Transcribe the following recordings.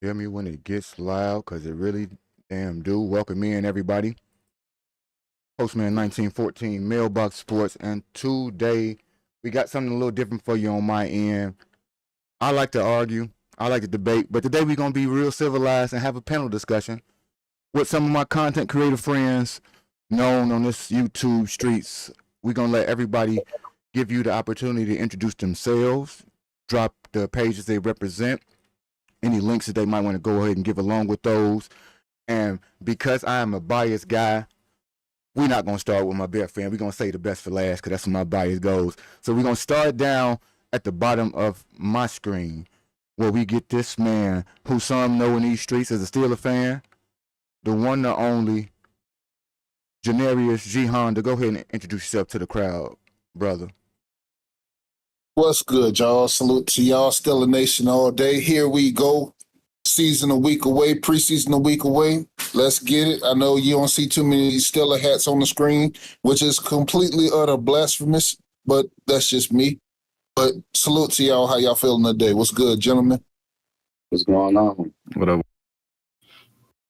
Hear me when it gets loud, cause it really damn do. Welcome in everybody. Postman 1914 Mailbox Sports, and today we got something a little different for you on my end. I like to argue, I like to debate, but today we're gonna be real civilized and have a panel discussion with some of my content creator friends known on this YouTube streets. We're gonna let everybody give you the opportunity to introduce themselves, drop the pages they represent, any links that they might want to go ahead and give along with those. And because I am a biased guy, we're not going to start with my best friend. We're going to say the best for last because that's where my bias goes. So we're going to start down at the bottom of my screen where we get this man who some know in these streets as a Steeler fan, the one and only Janarius G. Honda. Go ahead and introduce yourself to the crowd, brother. What's good, y'all? Salute to y'all. Still a nation all day. Here we go. Season a week away, preseason a week away. Let's get it. I know you don't see too many Stella hats on the screen, which is completely utter blasphemous, but that's just me. But salute to y'all. How y'all feeling today? What's good, gentlemen? What's going on? What up?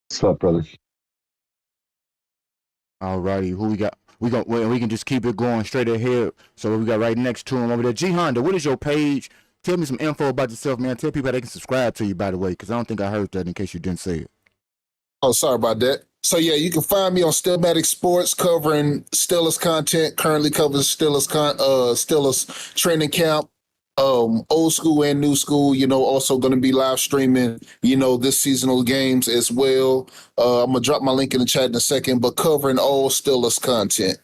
What's up, brother? All righty, who we got? We can just keep it going straight ahead. So we got right next to him over there. G Honda, what is your page? Tell me some info about yourself, man. Tell people how they can subscribe to you, by the way, because I don't think I heard that in case you didn't say it. Oh, sorry about that. So, yeah, you can find me on Stillmatic Sports covering Steelers content, currently covers Steelers training camp, old school and new school, also going to be live streaming, this seasonal games as well. I'm going to drop my link in the chat in a second, but covering all Steelers content.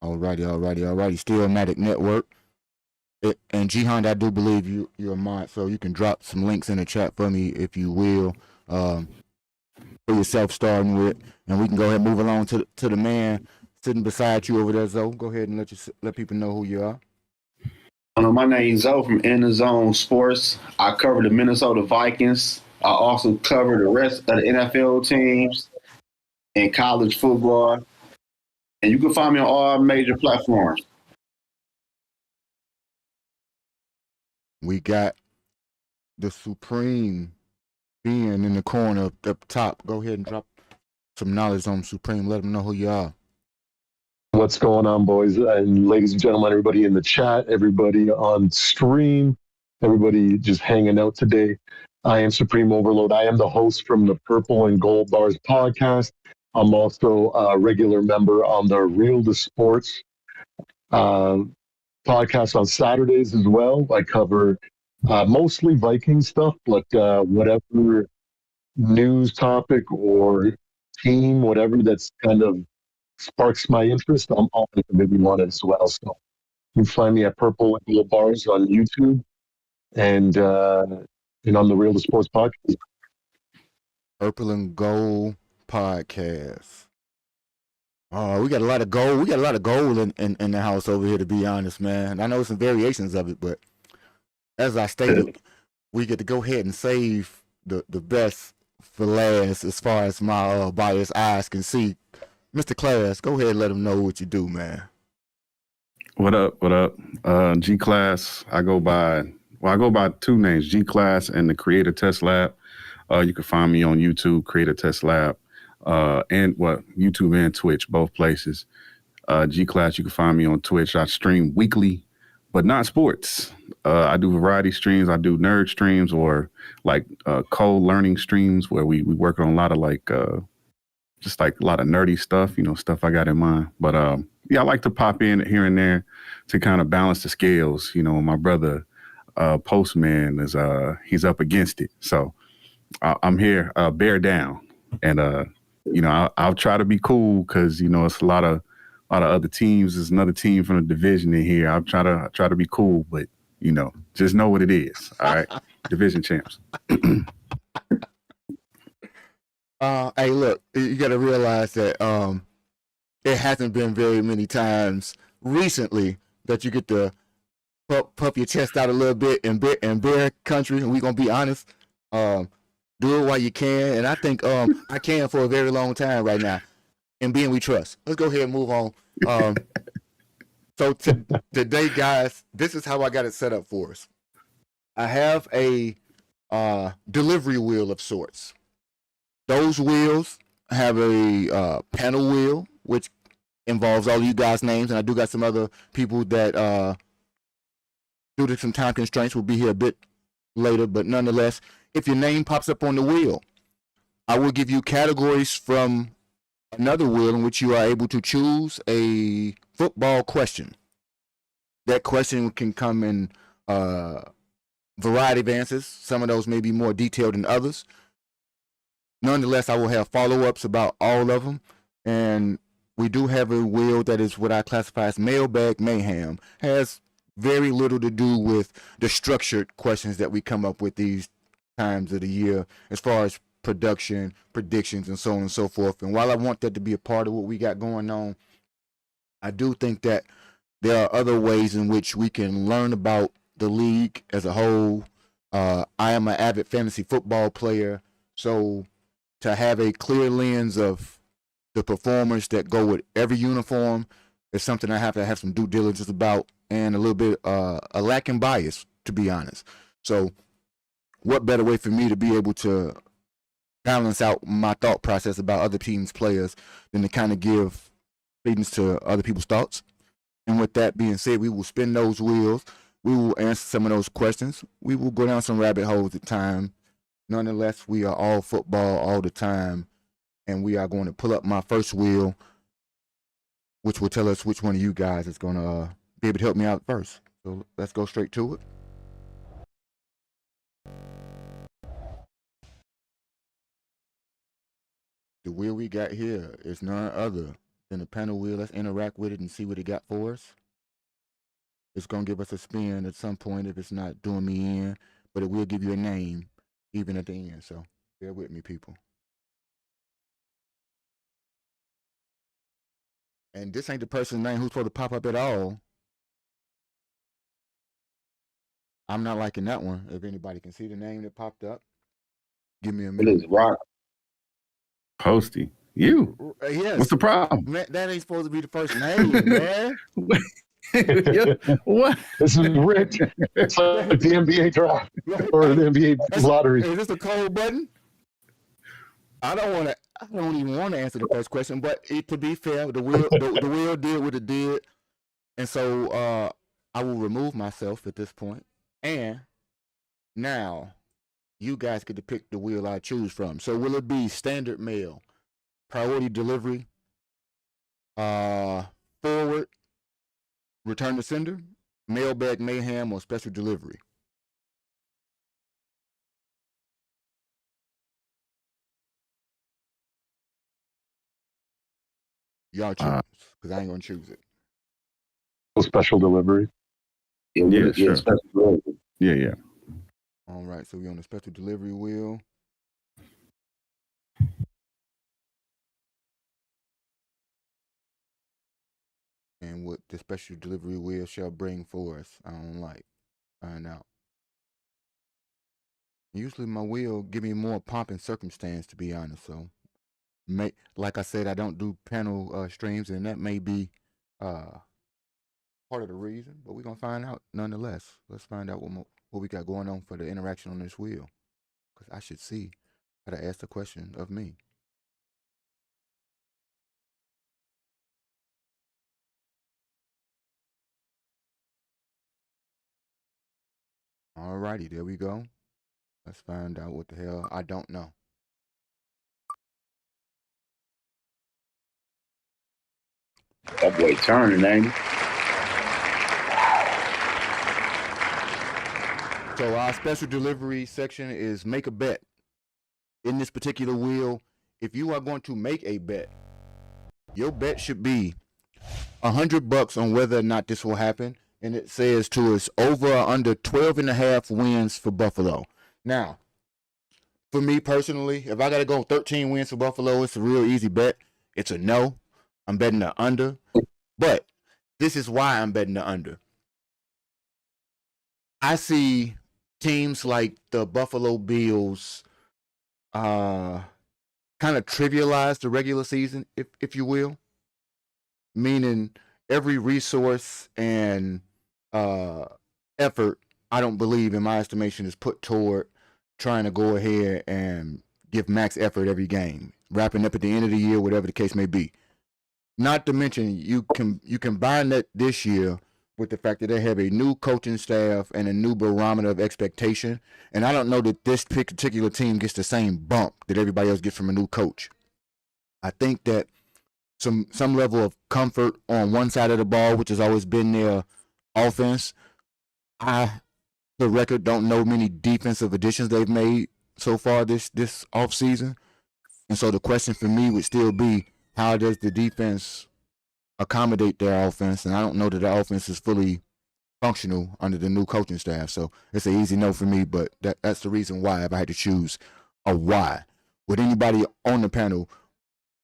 All righty. Stillmatic Network. And G Honda, I do believe you're a mod, so you can drop some links in the chat for me if you will. For yourself starting with, and we can go ahead and move along to the man sitting beside you over there, Zoe. Go ahead and let people know who you are. My name's Zoe from In the Zone Sports. I cover the Minnesota Vikings. I also cover the rest of the NFL teams and college football. And you can find me on all major platforms. We got the Supreme being in the corner up top. Go ahead and drop some knowledge on Supreme. Let them know who you are. What's going on, boys and ladies and gentlemen, everybody in the chat, everybody on stream, everybody just hanging out today. I am Supreme Overload. I am the host from the Purple and Gold Bars podcast. I'm also a regular member on the Real to Sports podcast on Saturdays as well. I cover mostly Viking stuff, but whatever news topic or team, whatever that's kind of sparks my interest, I'm always maybe one as well. So you can find me at Purple and Gold Bars on YouTube and on the Real to Sports podcast. Purple and Gold podcast. We got a lot of gold. We got a lot of gold in the house over here, to be honest, man. I know some variations of it, but as I stated, we get to go ahead and save the best for last as far as my biased eyes can see. Mr. Class, go ahead and let them know what you do, man. What up? G Class. I go by two names, G Class and the Creator Test Lab. You can find me on YouTube, Creator Test Lab, and YouTube and Twitch, both places. G Class, you can find me on Twitch. I stream weekly, but not sports. I do variety streams. I do nerd streams or like co-learning streams where we work on a lot of just like a lot of nerdy stuff, stuff I got in mind. But I like to pop in here and there to kind of balance the scales. My brother Postman is he's up against it, so I'm here. Bear down, and I'll try to be cool because it's a lot of other teams. There's another team from the division in here. I'll try to be cool, but just know what it is. All right, division champs. Hey, look, you got to realize that it hasn't been very many times recently that you get to puff your chest out a little bit in bear country, and we're gonna be honest. Do it while you can, and I think I can for a very long time right now. And being we trust. Let's go ahead and move on. So today, guys, this is how I got it set up for us. I have a delivery wheel of sorts. Those wheels have a panel wheel, which involves all of you guys' names, and I do got some other people that, due to some time constraints, will be here a bit later. But nonetheless, if your name pops up on the wheel, I will give you categories from another wheel in which you are able to choose a football question. That question can come in variety of answers. Some of those may be more detailed than others. Nonetheless, I will have follow-ups about all of them. And we do have a wheel that is what I classify as mailbag mayhem. Has very little to do with the structured questions that we come up with these times of the year as far as production, predictions, and so on and so forth. And while I want that to be a part of what we got going on, I do think that there are other ways in which we can learn about the league as a whole. I am an avid fantasy football player, so to have a clear lens of the performers that go with every uniform is something I have to have some due diligence about, and a little bit a lacking bias, to be honest. So what better way for me to be able to balance out my thought process about other teams' players than to kind of give credence to other people's thoughts? And with that being said, we will spin those wheels. We will answer some of those questions. We will go down some rabbit holes at time. Nonetheless, we are all football all the time. And we are going to pull up my first wheel, which will tell us which one of you guys is going to be able to help me out first. So let's go straight to it. The wheel we got here is none other than the panel wheel. Let's interact with it and see what it got for us. It's going to give us a spin at some point if it's not doing me in, but it will give you a name even at the end. So bear with me, people. And this ain't the person's name who's supposed to pop up at all. I'm not liking that one. If anybody can see the name that popped up, give me a It minute. is Rock. Posty. You. Yes. What's the problem? Man, that ain't supposed to be the first name, man. What? This is rigged. It's like the NBA draft or the NBA lottery. Is this a cold button? I don't even want to answer the first question, but to be fair, the wheel did what it did. And so I will remove myself at this point. And now you guys get to pick the wheel I choose from. So will it be standard mail, priority delivery, forward, return to sender, mailbag mayhem, or special delivery? Y'all choose, because I ain't gonna choose it. Special delivery. Yeah, sure. Special delivery. Yeah. All right, so we're on the special delivery wheel. And what the special delivery wheel shall bring for us, I don't like. Find out. Usually my wheel give me more pomp and circumstance, to be honest. So, like I said, I don't do panel streams, and that may be part of the reason. But we're gonna find out nonetheless. Let's find out what we got going on for the interaction on this wheel, because I should see how to ask the question of me. Alrighty, there we go. Let's find out what the hell I don't know. That boy turning, ain't he? So our special delivery section is make a bet. In this particular wheel, if you are going to make a bet, your bet should be $100 on whether or not this will happen. And it says to us over or under 12.5 wins for Buffalo. Now, for me personally, if I got to go 13 wins for Buffalo, it's a real easy bet. It's a no. I'm betting the under. But this is why I'm betting the under. I see teams like the Buffalo Bills kind of trivialize the regular season, if you will. Meaning every resource and effort, I don't believe, in my estimation, is put toward trying to go ahead and give max effort every game, wrapping up at the end of the year, whatever the case may be. Not to mention you combine that this year with the fact that they have a new coaching staff and a new barometer of expectation. And I don't know that this particular team gets the same bump that everybody else gets from a new coach. I think that some level of comfort on one side of the ball, which has always been their offense. I, the record, don't know many defensive additions they've made so far this offseason. And so the question for me would still be, how does the defense accommodate their offense? And I don't know that the offense is fully functional under the new coaching staff. So it's an easy no for me, but that's the reason why if I had to choose a why. Would anybody on the panel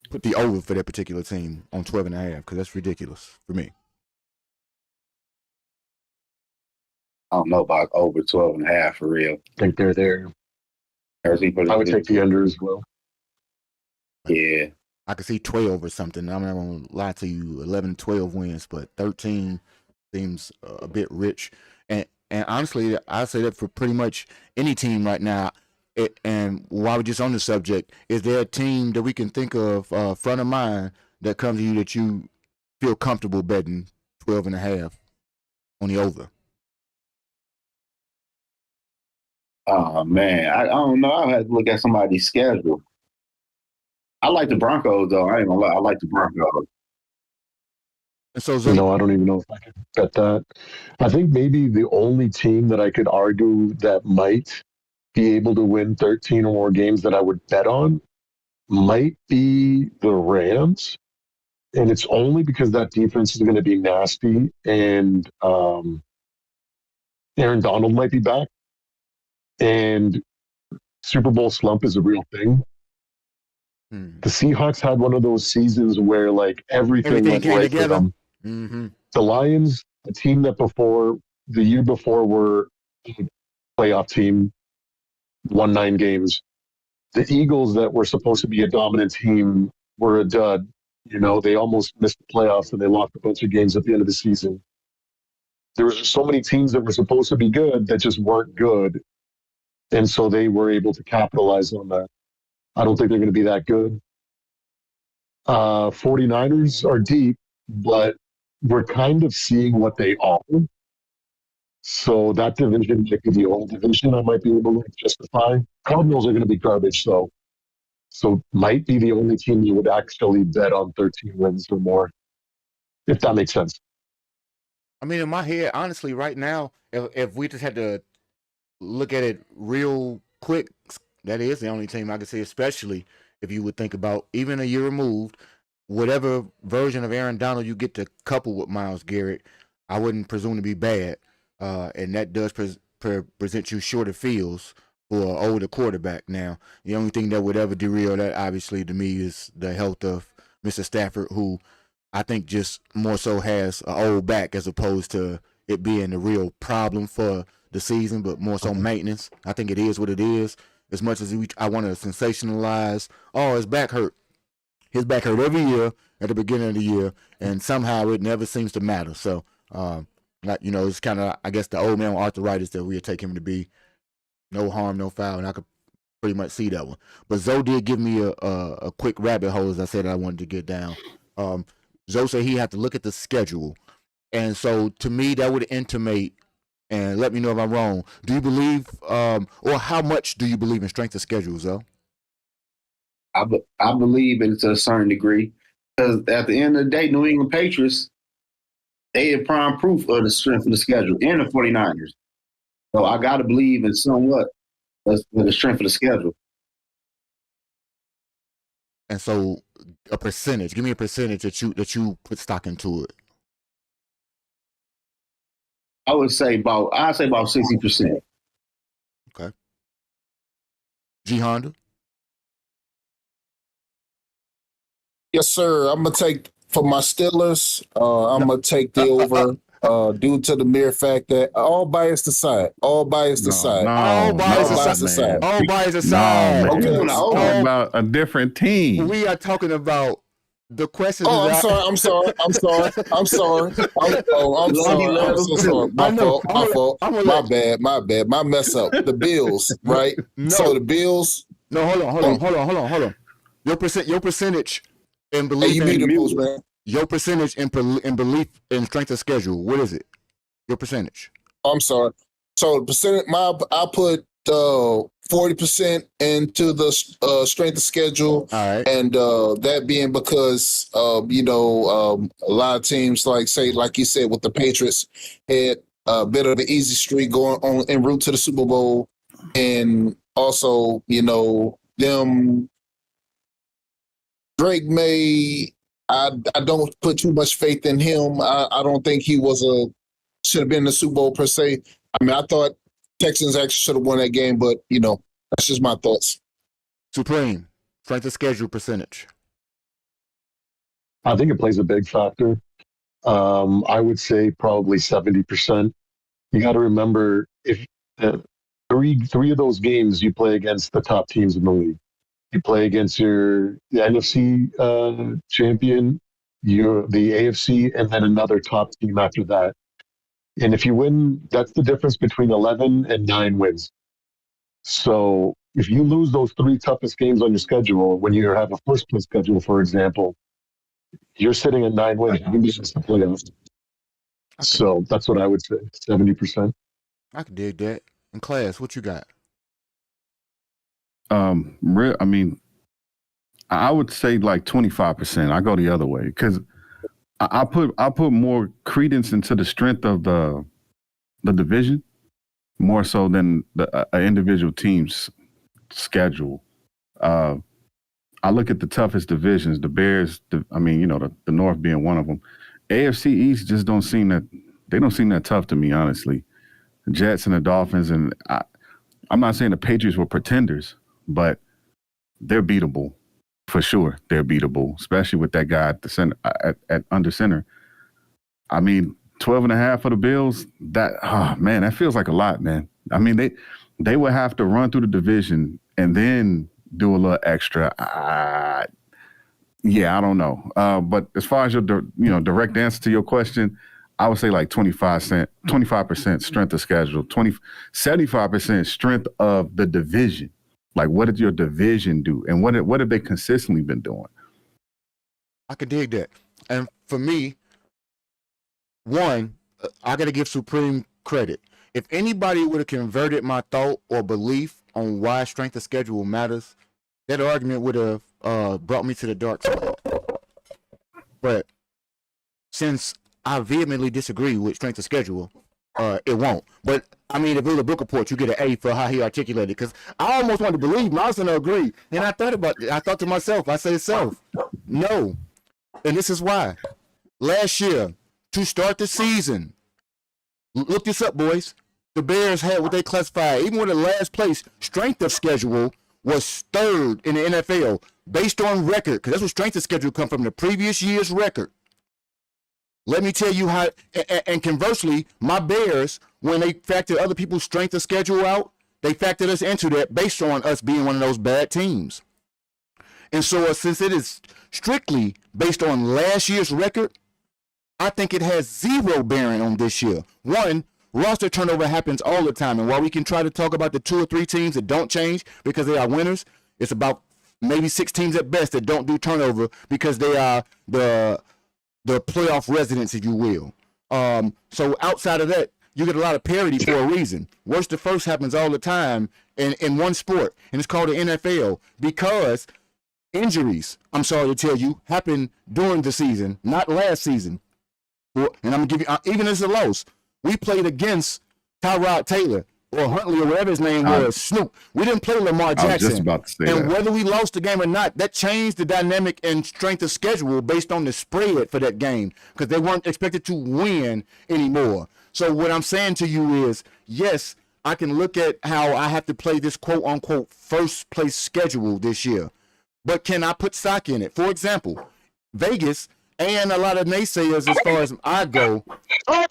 put the over for that particular team on 12.5? Because that's ridiculous for me. I don't know about over 12.5 for real. I think they're there. I would take the under as well. Yeah. I could see 12 or something. I'm not going to lie to you. 11, 12 wins, but 13 seems a bit rich. And honestly, I say that for pretty much any team right now. And while we're just on the subject, is there a team that we can think of front of mind that comes to you that you feel comfortable betting 12.5 on the over? Oh, man. I don't know. I have to look at somebody's schedule. I like the Broncos, though. I ain't gonna lie. I like the Broncos. And so, I don't even know if I could bet that. I think maybe the only team that I could argue that might be able to win 13 or more games that I would bet on might be the Rams. And it's only because that defense is going to be nasty and Aaron Donald might be back. And Super Bowl slump is a real thing. The Seahawks had one of those seasons where like everything went came right together. for them. Mm-hmm. The Lions, a team that the year before were a playoff team, won 9 games. The Eagles that were supposed to be a dominant team were a dud. They almost missed the playoffs and they lost a bunch of games at the end of the season. There were so many teams that were supposed to be good that just weren't good. And so they were able to capitalize on that. I don't think they're going to be that good. 49ers are deep, but we're kind of seeing what they offer. So that division might be the only division I might be able to justify. Cardinals are going to be garbage, though. So might be the only team you would actually bet on 13 wins or more, if that makes sense. I mean, in my head, honestly, right now, if we just had to look at it real quick, that is the only team I could say, especially if you would think about even a year removed, whatever version of Aaron Donald you get to couple with Myles Garrett, I wouldn't presume to be bad. And that does present you shorter fields for an older quarterback. Now, the only thing that would ever derail that, obviously, to me, is the health of Mr. Stafford, who I think just more so has an old back as opposed to it being a real problem for the season, but more so maintenance. I think it is what it is. As much as I want to sensationalize, his back hurt. His back hurt every year at the beginning of the year, and somehow it never seems to matter. So, it's kind of, I guess, the old man with arthritis that we would take him to be. No harm, no foul, and I could pretty much see that one. But Zoe did give me a quick rabbit hole, as I said I wanted to get down. Zoe said he had to look at the schedule. And so, to me, that would intimate, and let me know if I'm wrong, do you believe, or how much do you believe in strength of schedule, Zoe? I believe it to a certain degree. Because at the end of the day, New England Patriots, they are prime proof of the strength of the schedule, and the 49ers. So I got to believe in somewhat the strength of the schedule. And so, a percentage. Give me a percentage that you put stock into it. I'd say about 60%. Okay. G Honda. Yes, sir. I'm gonna take for my Steelers. I'm gonna take the over. Due to the mere fact that all bias aside, All bias aside. Okay, Okay, talking about a different team. We are talking about The question Oh, I'm is, sorry. I'm sorry. I'm sorry. I'm sorry. I'm Love you, sorry. I'm love so you. sorry. I My know. fault. My fault. I'm gonna My let. bad. My bad. My mess up. The Bills, right? So No, the Bills. no. Um, Hold on. Your percentage in hey, belief you in muted, Muted. postman. your percentage in belief in strength of schedule. What is it? Your percentage. I'm sorry. So the percent, I put 40% into the strength of schedule, All right. and that being because a lot of teams like you said with the Patriots had a bit of an easy streak going on en route to the Super Bowl, and also them Drake May. I don't put too much faith in him. I don't think he should have been in the Super Bowl per se. I mean, I thought Texans actually should have won that game, but that's just my thoughts. Supreme strength of schedule percentage. I think it plays a big factor. I would say probably 70%. You got to remember if uh, three of those games you play against the top teams in the league. You play against the NFC champion, the AFC, and then another top team after that. And if you win, that's the difference between 11 and 9 wins. So if you lose those three toughest games on your schedule, when you have a first place schedule, for example, you're sitting at 9 wins. You can miss the playoffs. So that's what I would say, 70%. I could dig that. In class, what you got? I mean, I would say like 25%. I go the other way because I put more credence into the strength of the division more so than the individual team's schedule. I look at the toughest divisions, the Bears. The North being one of them. AFC East just don't seem that tough to me, honestly. The Jets and the Dolphins, and I'm not saying the Patriots were pretenders, but they're beatable for sure. They're beatable, especially with that guy at the center, at under center. I mean, 12.5 for the Bills. That feels like a lot, man. I mean, they would have to run through the division and then do a little extra. I don't know. But as far as your direct answer to your question, I would say like 25% strength of schedule, 75% strength of the division. Like, what did your division do, and what have they consistently been doing? I could dig that. And for me, one, I got to give Supreme credit. If anybody would have converted my thought or belief on why strength of schedule matters, that argument would have brought me to the dark side. But since I vehemently disagree with strength of schedule, it won't. But I mean, if it was a book report, you get an A for how he articulated. Because I almost wanted to believe Nelson agreed. And I thought to myself, I said, no. And this is why. Last year, to start the season, look this up, boys. The Bears had what they classified, even with the last place, strength of schedule was third in the NFL based on record, because that's what strength of schedule come from, the previous year's record. Let me tell you how, and conversely, my Bears, when they factor other people's strength of schedule out, they factored us into that based on us being one of those bad teams. And so since it is strictly based on last year's record, I think it has zero bearing on this year. One, roster turnover happens all the time. And while we can try to talk about the 2 or 3 teams that don't change because they are winners, it's about maybe 6 teams at best that don't do turnover because they are the playoff residents, if you will. So outside of that, you get a lot of parity for a reason. Worst to first happens all the time in one sport, and it's called the NFL because injuries, I'm sorry to tell you, happen during the season, not last season. And I'm going to give you, even as a loss, we played against Tyrod Taylor or Huntley or whatever his name was, Snoop. We didn't play Lamar Jackson. I was just about to say and that. whether we lost the game or not, that changed the dynamic and strength of schedule based on the spread for that game because they weren't expected to win anymore. So what I'm saying to you is, yes, I can look at how I have to play this quote-unquote first place schedule this year. But can I put stock in it? For example, Vegas and a lot of naysayers as far as I go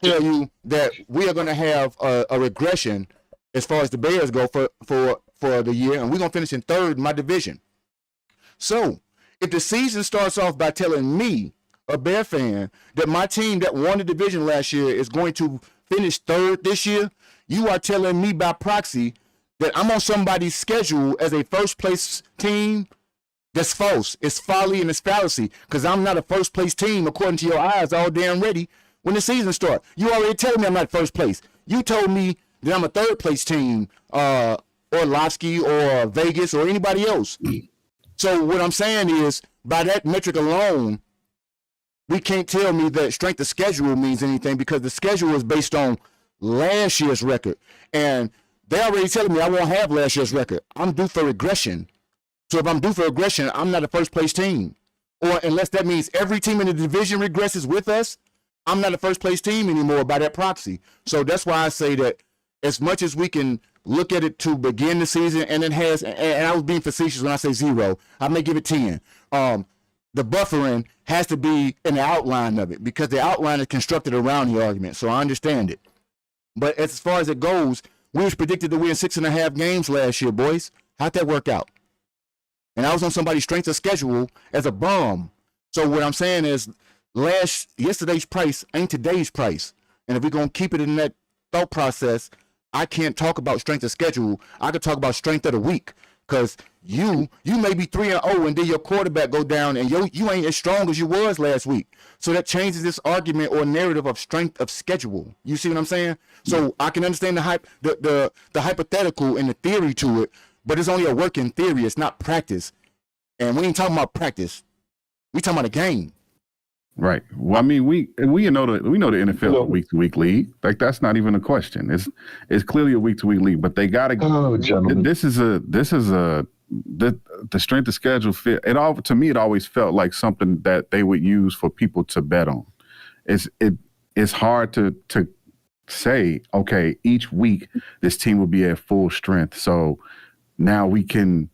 tell you that we are going to have a regression as far as the Bears go for the year, and we're going to finish in third in my division. So If the season starts off by telling me, a Bear fan, that my team that won the division last year is going to finish third this year, you are telling me by proxy that I'm on somebody's schedule as a first place team. That's false. It's folly and it's fallacy, because I'm not a first place team according to your eyes all damn ready when the season starts. You already told me I'm not first place. You told me that I'm a third place team, or Lofsky or Vegas or anybody else. So what I'm saying is, by that metric alone, we can't tell me that strength of schedule means anything, because the schedule is based on last year's record. And they're already telling me I won't have last year's record. I'm due for regression. So if I'm due for regression, I'm not a first place team. Or unless that means every team in the division regresses with us, I'm not a first place team anymore by that proxy. So that's why I say that as much as we can look at it to begin the season, and it has, and I was being facetious when I say 0, I may give it 10. The buffering has to be in the outline of it, because the outline is constructed around the argument. So I understand it. But as far as it goes, we was predicted to win 6.5 games last year, boys. How'd that work out? And I was on somebody's strength of schedule as a bum. So what I'm saying is, yesterday's price ain't today's price. And if we're going to keep it in that thought process, I can't talk about strength of schedule. I could talk about strength of the week, because you may be 3-0 and then your quarterback go down and you ain't as strong as you was last week. So that changes this argument or narrative of strength of schedule. You see what I'm saying? So I can understand the hypothetical and the theory to it, but it's only a working theory. It's not practice. And we ain't talking about practice. We talking about a game. Right. Well, I mean, we know the NFL is a week-to-week league. Like, that's not even a question. It's clearly a week-to-week league, but they got to. Oh, gentlemen. This is the strength of schedule fit. To me, it always felt like something that they would use for people to bet on. It's hard to say, okay, each week this team will be at full strength, so now we can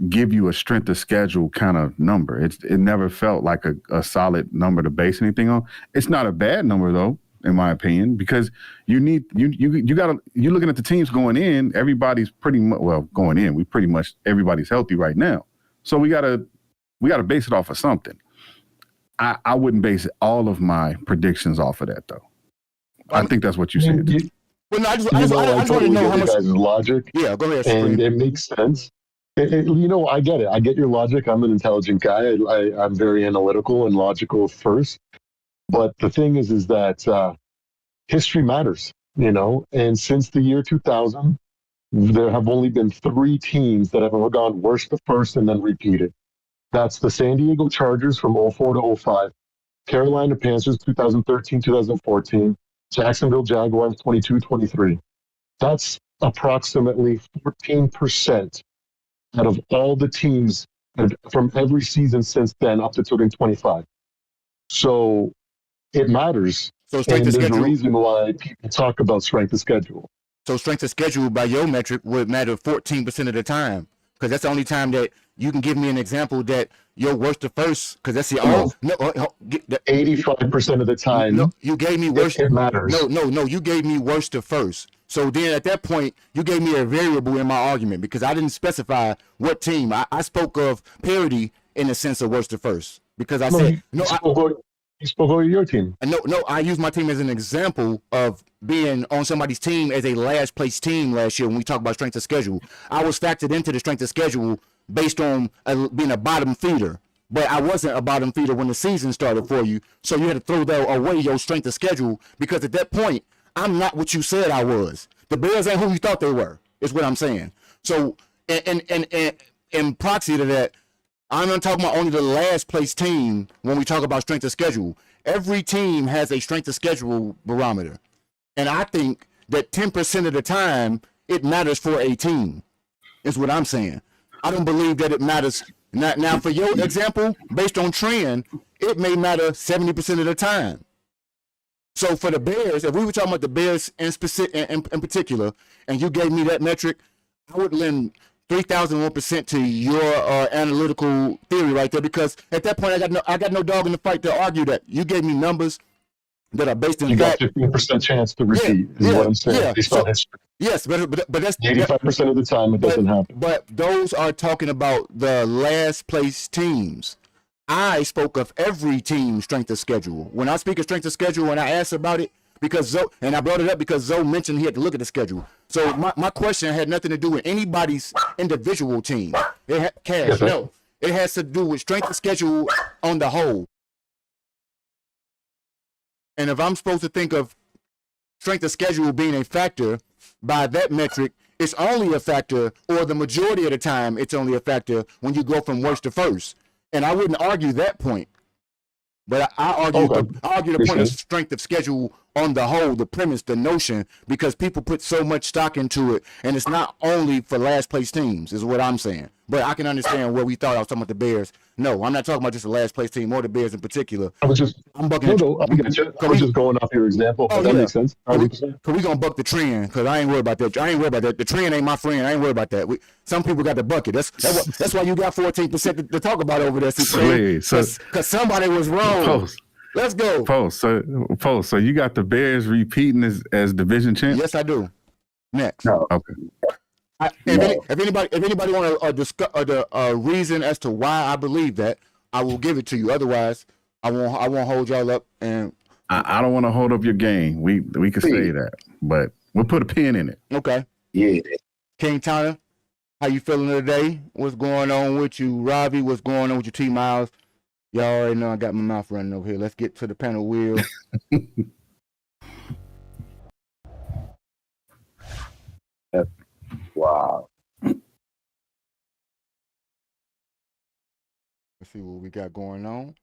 give you a strength of schedule kind of number. It never felt like a solid number to base anything on. It's not a bad number though, in my opinion, because you're looking at the teams going in, everybody's pretty much, well, going in, everybody's healthy right now. So we gotta base it off of something. I wouldn't base all of my predictions off of that though. I think that's what you said. Well, no, I just want to know how much guys' logic. Yeah, go ahead. And it makes sense. I get it. I get your logic. I'm an intelligent guy. I'm very analytical and logical first. But the thing is that history matters, and since the year 2000, there have only been 3 teams that have ever gone worst to first and then repeated. That's the San Diego Chargers from 04 to 05, Carolina Panthers 2013, 2014, Jacksonville Jaguars 22-23. That's approximately 14% out of all the teams from every season since then up to 2025. So it matters. So strength and of there's schedule. a reason why people talk about strength of schedule. So strength of schedule by your metric would matter 14% of the time, because that's the only time that you can give me an example that you're worst to first, because that's the 85% of the time. No, you gave me worst. It matters. No, you gave me worst to first. So then at that point, you gave me a variable in my argument, because I didn't specify what team. I spoke of parity in the sense of worst to first, because I said you spoke of your team. No, I used my team as an example of being on somebody's team as a last place team last year when we talk about strength of schedule. I was factored into the strength of schedule based on being a bottom feeder, but I wasn't a bottom feeder when the season started for you. So you had to throw that away, your strength of schedule, because at that point, I'm not what you said I was. The Bears ain't who you thought they were, is what I'm saying. So, in proxy to that, I'm not talking about only the last place team when we talk about strength of schedule. Every team has a strength of schedule barometer. And I think that 10% of the time, it matters for a team, is what I'm saying. I don't believe that it matters. Now, for your example, based on trend, it may matter 70% of the time. So for the Bears, if we were talking about the Bears in particular, and you gave me that metric, I would lend 3,001% to your analytical theory right there, because at that point I got no dog in the fight to argue that. You gave me numbers, that are based in You got fact. 15% chance to Yeah, repeat, is yeah, what I'm saying, yeah. based on So history. yes, but that's 85% of the time, it doesn't happen. but those are talking about the last place teams. I spoke of every team's strength of schedule. When I speak of strength of schedule, when I asked about it, because Zoe, and I brought it up because Zoe mentioned he had to look at the schedule. So my question had nothing to do with anybody's individual team. Cash, no. It has to do with strength of schedule on the whole. And if I'm supposed to think of strength of schedule being a factor by that metric, it's only a factor, or the majority of the time, it's only a factor when you go from worst to first. And I wouldn't argue that point. But I argue the point of strength of schedule on the whole, the premise, the notion, because people put so much stock into it, and it's not only for last place teams, is what I'm saying. But I can understand where we thought I was talking about the Bears. No, I'm not talking about just the last place team or the Bears in particular. I was just I'm bucking. I get you. I was just going off your example, but that makes sense. Cause we gonna buck the trend, because I ain't worried about that. I ain't worried about that. The trend ain't my friend. I ain't worried about that. Some people got the bucket. That's why you got 14% to talk about over there. Because somebody was wrong. Post. Let's go. Post. So you got the Bears repeating as division champs? Yes, I do. Next. No. Okay. If anybody want to discuss the reason as to why I believe that, I will give it to you. Otherwise, I won't hold y'all up. And I don't want to hold up your game. We can say that, but we'll put a pin in it. Okay. Yeah. King Tana, how you feeling today? What's going on with you, Robbie? What's going on with you, T Miles? Y'all already know I got my mouth running over here. Let's get to the panel wheel. Wow. Let's see what we got going on.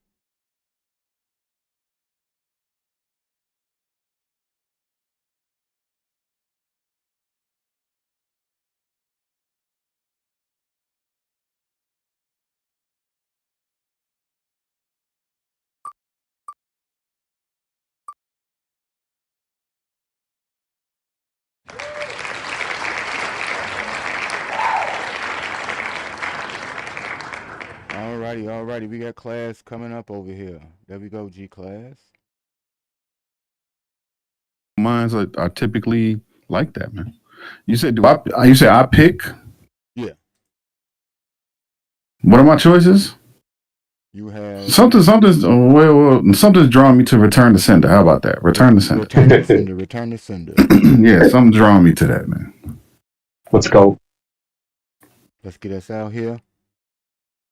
Alrighty. We got class coming up over here. There we go, G class. Mines are typically like that, man. You said I pick? Yeah. What are my choices? You have something's drawing me to return the sender. How about that? Return the sender. Return the sender. Yeah, something's drawing me to that, man. Let's go. Let's get us out here.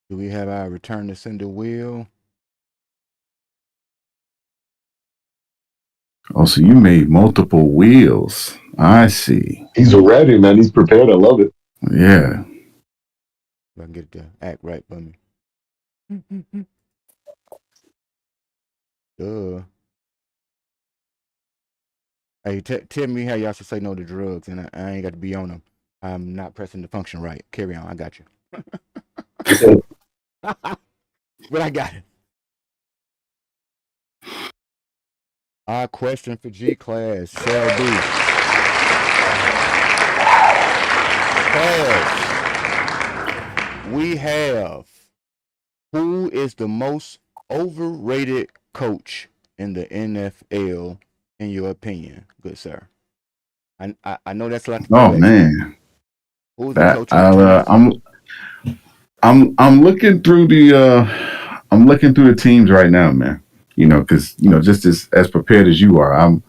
Do we have our return the sender wheel? Oh, so you made multiple wheels. I see. He's ready, man. He's prepared. I love it. If Yeah. I can get the act right for me. Duh. Hey, tell me how y'all should say no to drugs, and I ain't got to be on them. I'm not pressing the function right. Carry on. I got you. But I got it. Our question for G class shall be: class, we have, who is the most overrated coach in the NFL, in your opinion, good sir? I know that's like. Oh man. Who's the coach? I'm looking through the teams right now, man. You know, because just as prepared as you are, I'm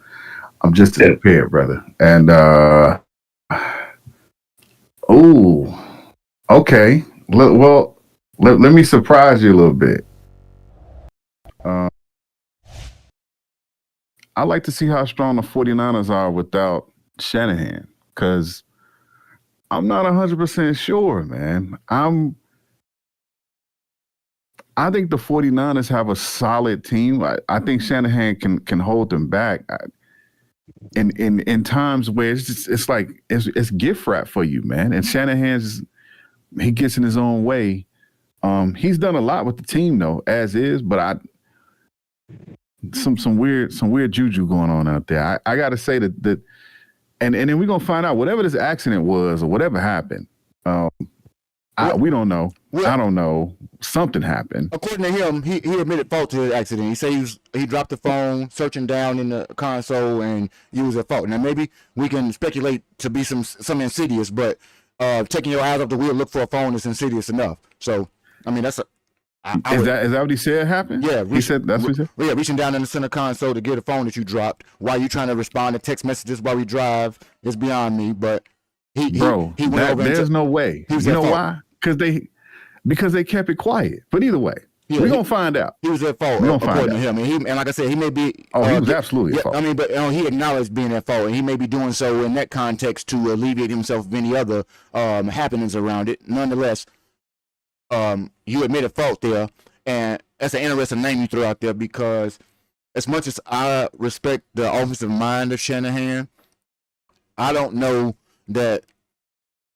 just as prepared, brother. And okay. Well, let me surprise you a little bit. I like to see how strong the 49ers are without Shanahan, because I'm not 100% sure, man. I think the 49ers have a solid team. I think Shanahan can hold them back. In times where it's like it's gift wrap for you, man. And he gets in his own way. He's done a lot with the team though, as is, but some weird juju going on out there. I got to say that and then we're gonna find out whatever this accident was or whatever happened. We don't know. Well, I don't know. Something happened. according to him, he admitted fault to the accident. He said he dropped the phone, searching down in the console, and used at fault. Now maybe we can speculate to be some insidious, but taking your eyes off the wheel, look for a phone is insidious enough. So I mean that's Is that what he said happened? Yeah, he said that's what he said. Yeah, reaching down in the center console to get a phone that you dropped while you trying to respond to text messages while we drive is beyond me. But he went over. There's no way. You know why? Because they kept it quiet. But either way, we're gonna find out. He was at fault, according to him. And like I said, he may be. He was absolutely at fault. I mean, but he acknowledged being at fault, and he may be doing so in that context to alleviate himself of any other happenings around it. Nonetheless, you admitted fault there, and that's an interesting name you throw out there because, as much as I respect the offensive mind of Shanahan, I don't know that.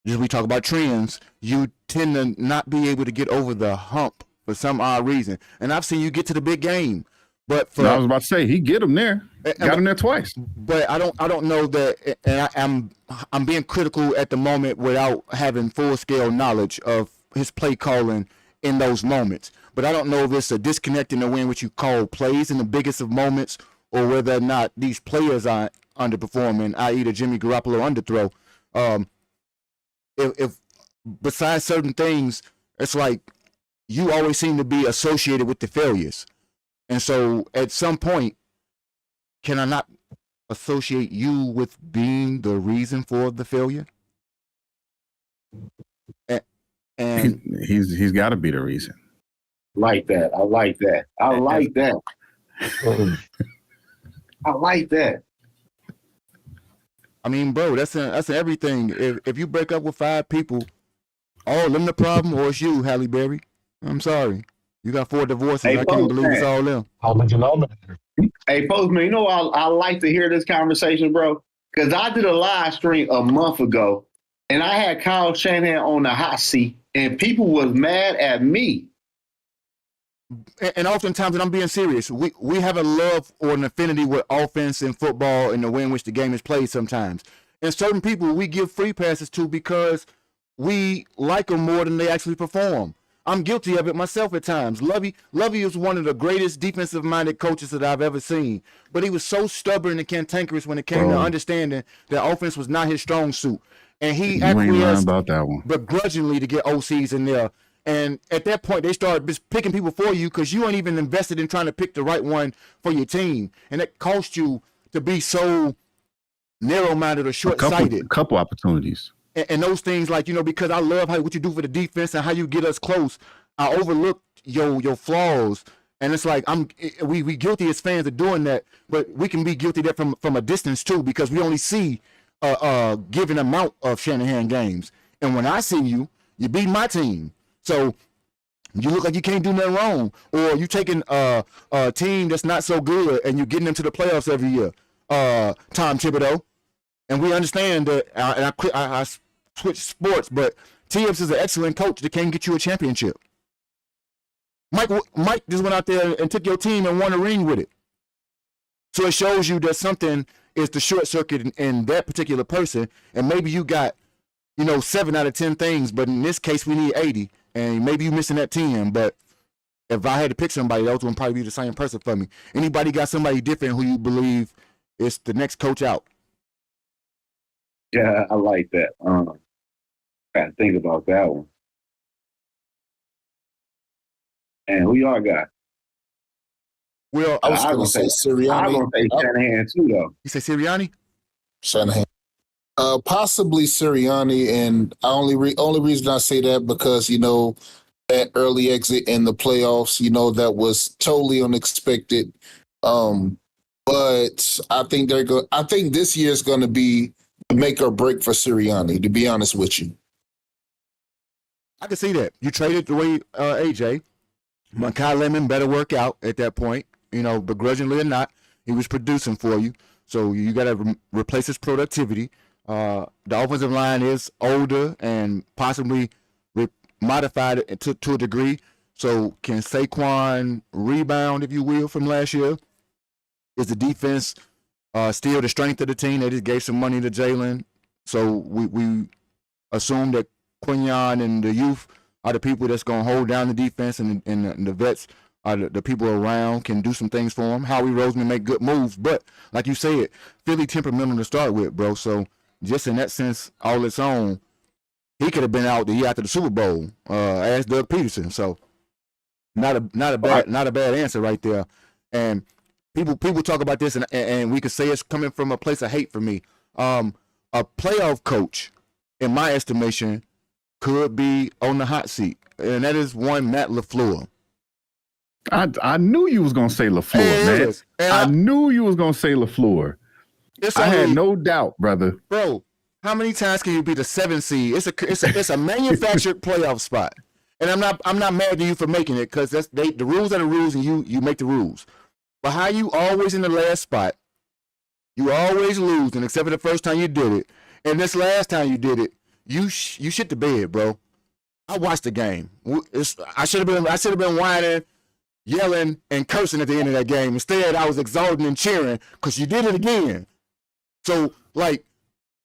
As we talk about trends, you tend to not be able to get over the hump for some odd reason. And I've seen you get to the big game, but I was about to say he get him there, got him there twice. But I don't know that, and I'm being critical at the moment without having full scale knowledge of his play calling in those moments. But I don't know if it's a disconnect in the way in which you call plays in the biggest of moments, or whether or not these players are underperforming, i.e. the Jimmy Garoppolo underthrow. If besides certain things, it's like you always seem to be associated with the failures. And so at some point, can I not associate you with being the reason for the failure? And he's got to be the reason. Like that. I like that. I like that. I like that. I mean, bro, that's everything. If you break up with 5 people, all of them the problem, or it's you, Halle Berry. I'm sorry. You got 4 divorces. I can't believe it's all them. Hey, Postman, you know I like to hear this conversation, bro, because I did a live stream a month ago, and I had Kyle Shanahan on the hot seat, and people was mad at me. And oftentimes, and I'm being serious, we have a love or an affinity with offense in football and the way in which the game is played sometimes. And certain people we give free passes to because we like them more than they actually perform. I'm guilty of it myself at times. Lovey is one of the greatest defensive-minded coaches that I've ever seen. But he was so stubborn and cantankerous when it came to understanding that offense was not his strong suit. And he acquiesced about that one begrudgingly to get OCs in there. And at that point, they started just picking people for you because you ain't even invested in trying to pick the right one for your team. And it cost you to be so narrow-minded or short-sighted. A couple opportunities. And those things, like, because I love what you do for the defense and how you get us close. I overlooked your flaws. And it's like we guilty as fans of doing that, but we can be guilty of that from a distance too, because we only see a given amount of Shanahan games. And when I see you beat my team. So you look like you can't do nothing wrong, or you taking a team that's not so good and you're getting them to the playoffs every year. Tom Thibodeau, and we understand that. And I switched sports, but Tibbs is an excellent coach that can get you a championship. Mike just went out there and took your team and won a ring with it. So it shows you that something is the short circuit in that particular person, and maybe you got 7 out of 10 things, but in this case we need 80. And maybe you're missing that 10, but if I had to pick somebody, those would probably be the same person for me. Anybody got somebody different who you believe is the next coach out? Yeah, I like that. Got to think about that one. And who y'all got? Well, I was going to say Sirianni. I was going to say Shanahan too, though. You say Sirianni? Shanahan. Possibly Sirianni, and only reason I say that because that early exit in the playoffs, that was totally unexpected. But I think I think this year is going to be the make or break for Sirianni. To be honest with you, I can see that. You traded away AJ. Kyle Lemon better work out at that point, begrudgingly or not. He was producing for you, so you got to replace his productivity. The offensive line is older and possibly modified to a degree. So can Saquon rebound, if you will, from last year? Is the defense still the strength of the team? They just gave some money to Jalen. So we assume that Quinion and the youth are the people that's going to hold down the defense, and the vets are the people around can do some things for him. Howie Roseman make good moves, but like you said, Philly temperamental to start with, bro. So just in that sense, all its own, he could have been out the year after the Super Bowl, as Doug Peterson. So not a bad answer right there. And people talk about this, and we could say it's coming from a place of hate for me. A playoff coach, in my estimation, could be on the hot seat, and that is one Matt LaFleur. I knew you was gonna say LaFleur, man. I knew you was gonna say LaFleur. I had no doubt, brother. Bro, how many times can you be the 7th seed? It's a manufactured playoff spot, and I'm not mad at you for making it, because the rules are the rules, and you make the rules. But how you always in the last spot, you always lose, and except for the first time you did it, and this last time you did it, you shit the bed, bro. I watched the game. I should have been whining, yelling, and cursing at the end of that game. Instead, I was exulting and cheering because you did it again. So, like,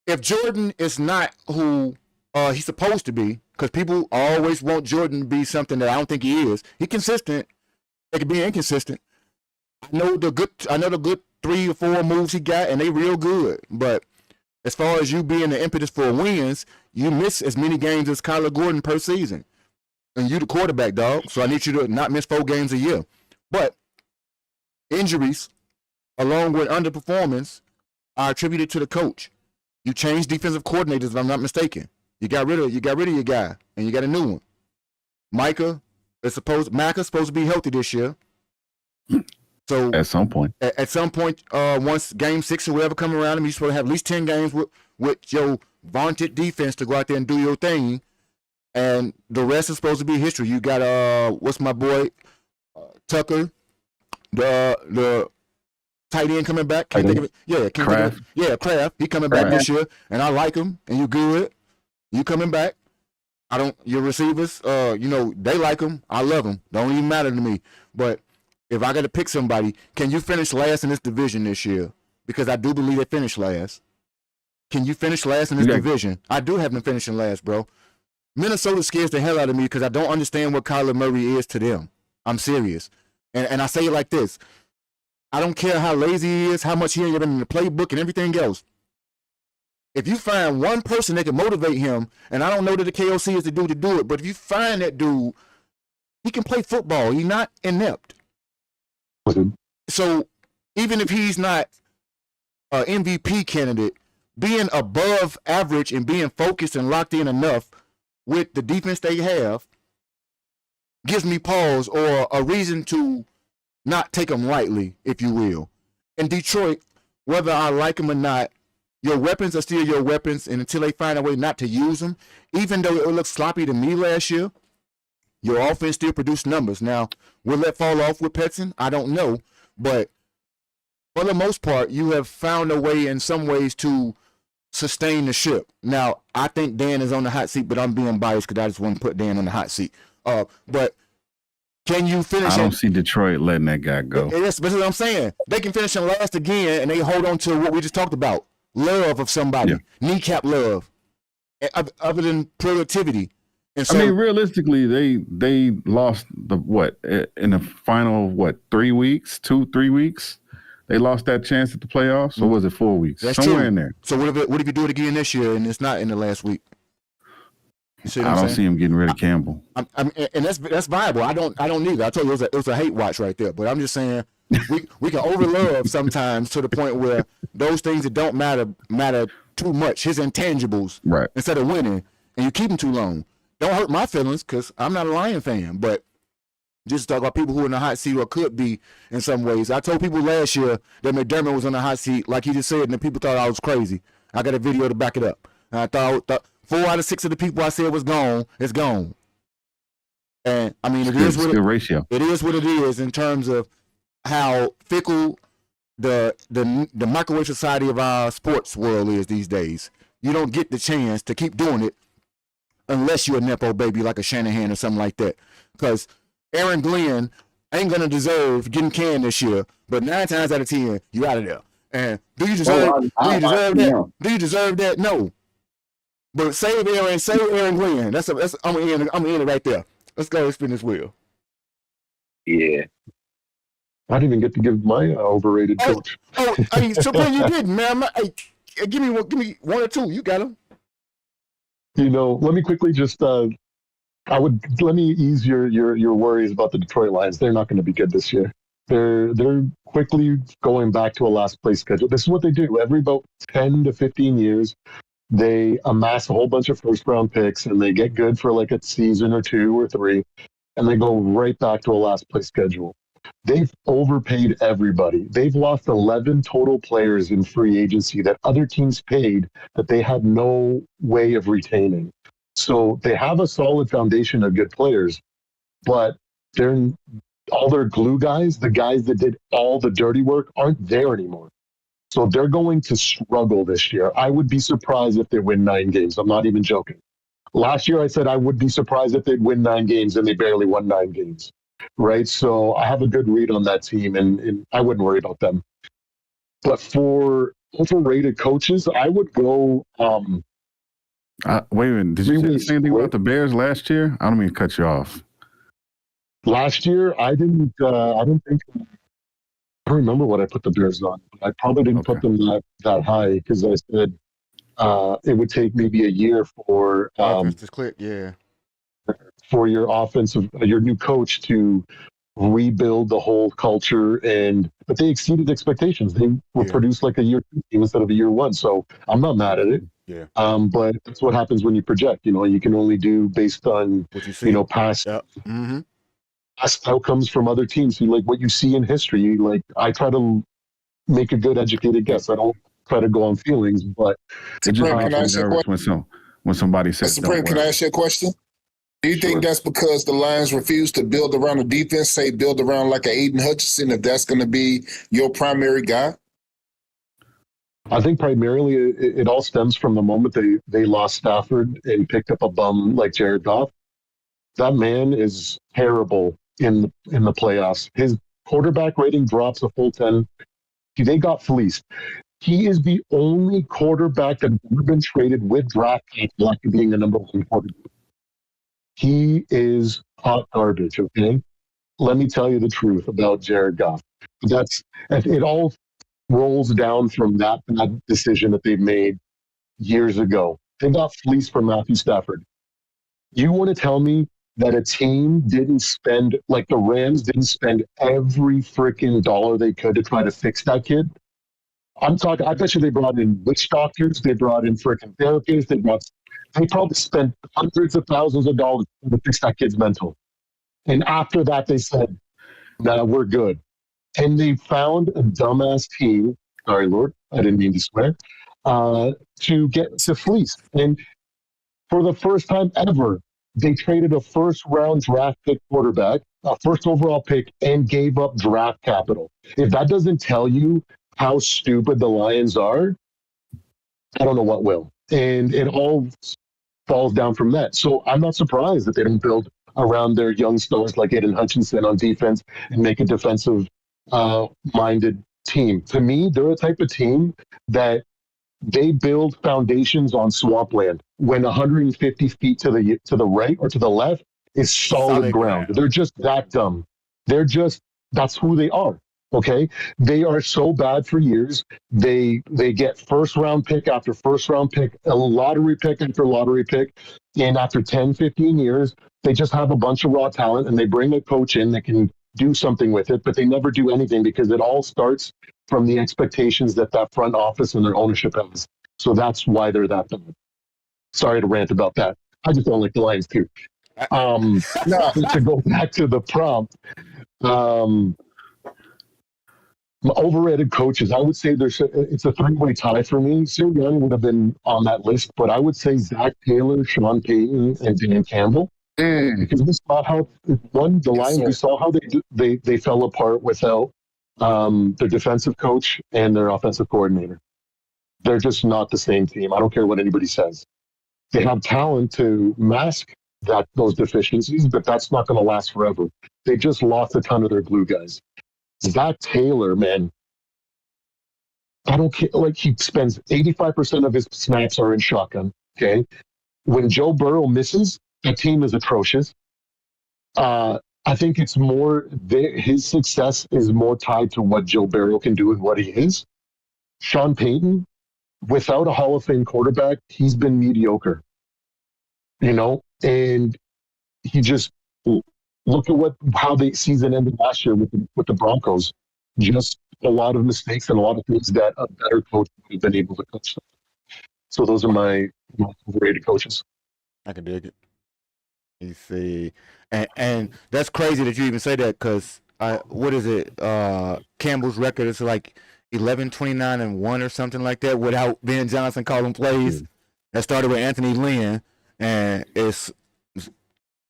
if Jordan is not who he's supposed to be, because people always want Jordan to be something that I don't think he is. He's consistent. It could be inconsistent. I know the good 3 or 4 moves he got, and they real good. But as far as you being the impetus for wins, you miss as many games as Kyler Gordon per season. And you the quarterback, dog. So I need you to not miss 4 games a year. But injuries, along with underperformance, are attributed to the coach. You changed defensive coordinators, if I'm not mistaken. You got rid of your guy, and you got a new one. Micah's supposed to be healthy this year. So at some point, once Game 6 or whatever come around, you're supposed to have at least 10 games with your vaunted defense to go out there and do your thing, and the rest is supposed to be history. You got what's my boy Tucker, the tight end coming back. Can't think of it. Yeah, Kraft. Kraft. He coming back this year, and I like him. And you good. You coming back. Your receivers, they like him. I love him. Don't even matter to me. But if I got to pick somebody, can you finish last in this division this year? Because I do believe they finished last. Can you finish last in this division? I do have them finishing last, bro. Minnesota scares the hell out of me because I don't understand what Kyler Murray is to them. I'm serious. And I say it like this. I don't care how lazy he is, how much he ain't been in the playbook and everything else. If you find one person that can motivate him, and I don't know that the KOC is the dude to do it, but if you find that dude, he can play football. He's not inept. So even if he's not an MVP candidate, being above average and being focused and locked in enough with the defense they have gives me pause or a reason to not take them lightly, if you will. In Detroit, whether I like them or not, your weapons are still your weapons, and until they find a way not to use them, even though it looked sloppy to me last year, your offense still produced numbers. Now, will that fall off with Petson? I don't know, but for the most part, you have found a way in some ways to sustain the ship. Now, I think Dan is on the hot seat, but I'm being biased because I just want to put Dan on the hot seat. But can you finish? I don't see Detroit letting that guy go. That's what I'm saying. They can finish him last again, and they hold on to what we just talked about. Love of somebody. Kneecap love. Other than productivity. And so, I mean, realistically, they lost in the final 3 weeks, 2-3 weeks. They lost that chance at the playoffs, or was it 4 weeks? That's somewhere true. in there. So what if you do it again this year and it's not in the last week? You see what I I'm don't see him getting rid of Campbell. And that's viable. I don't either. I told you it was a hate watch right there. But I'm just saying we can overlove sometimes to the point where those things that don't matter too much. His intangibles, right? Instead of winning, and you keep them too long. Don't hurt my feelings because I'm not a Lion fan, but just talk about people who are in the hot seat or could be in some ways. I told people last year that McDermott was on the hot seat, like he just said, and the people thought I was crazy. I got a video to back it up. And I thought 4 out of 6 of the people I said was gone, it's gone. And I mean, it is what it is in terms of how fickle the microwave society of our sports world is these days. You don't get the chance to keep doing it unless you're a Nepo baby like a Shanahan or something like that. Because Aaron Glenn ain't going to deserve getting canned this year, but 9 times out of 10, you out of there. And do you deserve that? Do you deserve that? No. But save Aaron Glenn. I'm gonna end it right there. Let's go and spin this wheel. Yeah. I didn't even get to give my overrated coach. Hey, Supreme, you didn't, man. Hey, give me one or two. You got them. Let me quickly just let me ease your worries about the Detroit Lions. They're not going to be good this year. They're quickly going back to a last place schedule. This is what they do every about 10 to 15 years. They amass a whole bunch of first round picks and they get good for like a season or two or three, and they go right back to a last place schedule. They've overpaid everybody. They've lost 11 total players in free agency that other teams paid that they had no way of retaining. So they have a solid foundation of good players, but they're all their glue guys, the guys that did all the dirty work, aren't there anymore. So they're going to struggle this year. I would be surprised if they win 9 games. I'm not even joking. Last year, I said I would be surprised if they'd win 9 games, and they barely won 9 games. Right? So I have a good read on that team, and I wouldn't worry about them. But for overrated coaches, I would go. Wait a minute. Did you say the same thing about the Bears last year? I don't mean to cut you off. Last year, I don't remember what I put the Bears on. I probably didn't put them that high because I said it would take maybe a year for just click, for your new coach to rebuild the whole culture, but they exceeded expectations. They were produced like a year 2 team instead of a year 1. So I'm not mad at it. Yeah. But that's what happens when you project. You can only do based on what you see. Past. Yep. Mm-hmm. Past outcomes from other teams. Like what you see in history. I try to make a good educated guess. I don't try to go on feelings, but Supreme, can I ask you a question? When somebody says, Supreme, can I ask you a question? Do you think that's because the Lions refuse to build around the defense, say build around like an Aiden Hutchinson, if that's going to be your primary guy? I think primarily it all stems from the moment they lost Stafford and picked up a bum like Jared Goff. That man is terrible in the playoffs. His quarterback rating drops a full 10. They got fleeced. He is the only quarterback that's ever been traded with draft capital after being the number 1 quarterback. He is hot garbage, okay? Let me tell you the truth about Jared Goff. It all rolls down from that bad decision that they made years ago. They got fleeced from Matthew Stafford. You want to tell me that a team didn't spend, like the Rams didn't spend every freaking dollar they could to try to fix that kid? I'm talking, I bet you they brought in witch doctors, they brought in freaking therapists, they probably spent hundreds of thousands of dollars to fix that kid's mental. And after that, they said, nah, we're good. And they found a dumbass team, sorry, Lord, I didn't mean to swear, to get to fleece. And for the first time ever, they traded a first-round draft pick quarterback, a first overall pick, and gave up draft capital. If that doesn't tell you how stupid the Lions are, I don't know what will. And it all falls down from that. So I'm not surprised that they don't build around their young stars like Aiden Hutchinson on defense and make a defensive minded team. To me, they're a type of team that they build foundations on swampland when 150 feet to the right or to the left is solid ground. They're just that dumb. That's who they are. Okay. They are so bad for years. They get first round pick after first round pick, a lottery pick after lottery pick. And after 10, 15 years, they just have a bunch of raw talent and they bring a coach in that can do something with it, but they never do anything because it all starts from the expectations that front office and their ownership has. So that's why they're that bad. Sorry to rant about that. I just don't like the Lions too. To go back to the prompt, overrated coaches, I would say it's a 3-way tie for me. Sirianni would have been on that list, but I would say Zach Taylor, Sean Payton, and Dan Campbell. Because we saw how the Lions. We saw how they fell apart without their defensive coach and their offensive coordinator. They're just not the same team. I don't care what anybody says. They have talent to mask those deficiencies, but that's not going to last forever. They just lost a ton of their glue guys. Zach Taylor, man, I don't care. Like, he spends 85% of his snaps are in shotgun. Okay. When Joe Burrow misses, the team is atrocious. I think it's more his success is more tied to what Joe Burrow can do and what he is. Sean Payton, without a Hall of Fame quarterback, he's been mediocre, and he just look at how the season ended last year with the Broncos. Just a lot of mistakes and a lot of things that a better coach would have been able to coach them. So those are my overrated coaches. I can dig it. You see, and that's crazy that you even say that because what is it? Campbell's record is like 11-29-1 or something like that without Ben Johnson calling plays. That started with Anthony Lynn, and it's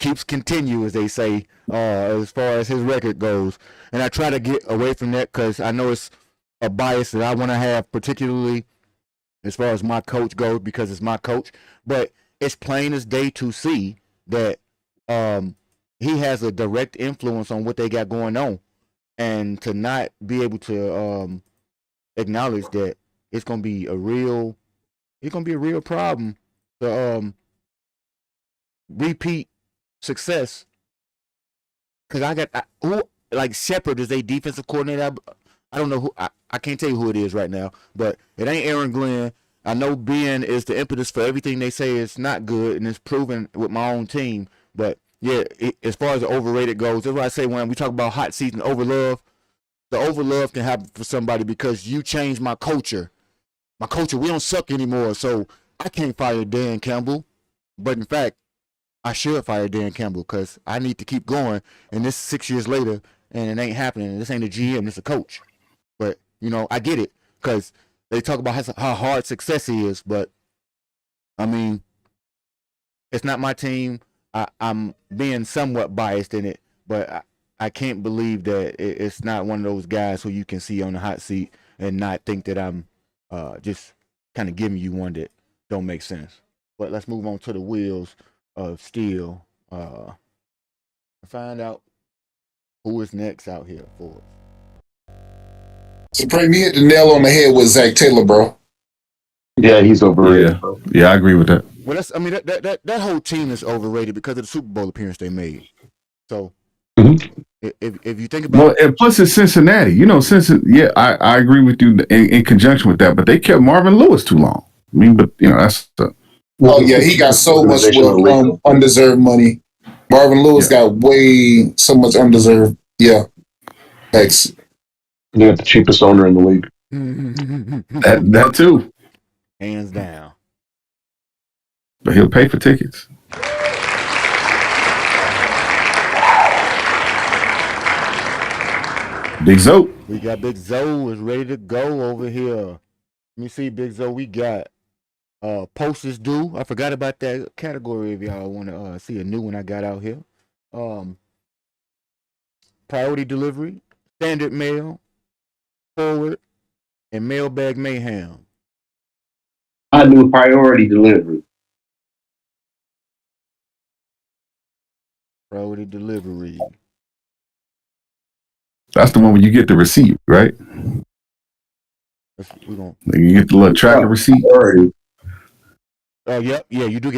keeps continue as they say as far as his record goes. And I try to get away from that because I know it's a bias that I want to have, particularly as far as my coach goes, because it's my coach. But it's plain as day to see that he has a direct influence on what they got going on, and to not be able to acknowledge that it's gonna be a real problem to repeat success. Because who like Shepard is a defensive coordinator. I don't know who. I can't tell you who it is right now, but it ain't Aaron Glenn. I know Ben is the impetus for everything they say is not good, and it's proven with my own team. But yeah, as far as the overrated goes, that's what I say when we talk about hot seats and overlove. The overlove can happen for somebody because you changed my culture. My culture, we don't suck anymore, so I can't fire Dan Campbell. But in fact, I should fire Dan Campbell because I need to keep going. And this 6 years later, and it ain't happening. This ain't a GM, it's a coach. But, I get it because they talk about how hard success is. But, I mean, it's not my team. I'm being somewhat biased in it. But I can't believe that it's not one of those guys who you can see on the hot seat and not think that I'm just kind of giving you one that don't make sense. But let's move on to the wheels of steel. Find out who is next out here for us. Supreme, you hit the nail on the head with Zach Taylor, bro. Yeah, he's overrated. Yeah, I agree with that. Well, that whole team is overrated because of the Super Bowl appearance they made. So if you think about and plus it's Cincinnati. Yeah, I agree with you in conjunction with that. But they kept Marvin Lewis too long. I mean, but that's the. Oh yeah, he got so much undeserved money. Marvin Lewis got so much undeserved. Yeah, thanks. You got the cheapest owner in the league. that too, hands down. But he'll pay for tickets. Big Zoe. We got Big Zoe is ready to go over here. Let me see, Big Zoe. We got posters due. I forgot about that category if y'all want to see a new one I got out here. Priority delivery, standard mail, forward, and mailbag mayhem. I do priority delivery. Priority delivery. That's the one where you get the receipt, right? You get the little tracker receipt. Oh, yep, yeah. You do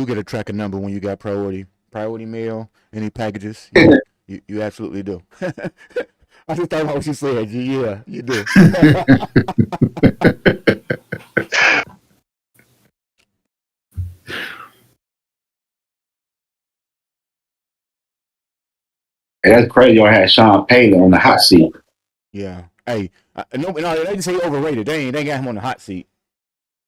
get a tracker number when you got priority mail, any packages. You absolutely do. I just thought about what you said. Yeah, you do. And that's crazy. I had Sean Payton on the hot seat. Yeah. Hey, no, they didn't say overrated. They got him on the hot seat.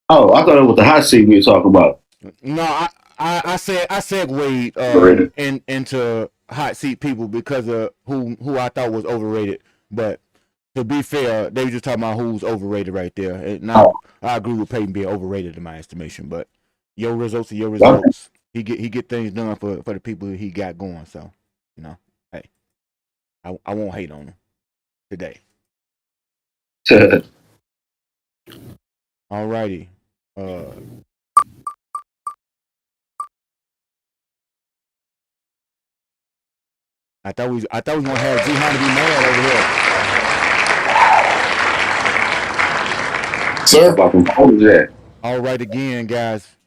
Oh, I thought it was the hot seat we were talking about. No, I segued into hot seat people because of who I thought was overrated. But to be fair, they were just talking about who's overrated right there. And I agree with Peyton being overrated in my estimation. But your results are your results. He get things done for the people he got going. So, hey, I won't hate on him today. All righty. I thought we gonna have Jihan to be mad over here. Sir, All right, again, guys.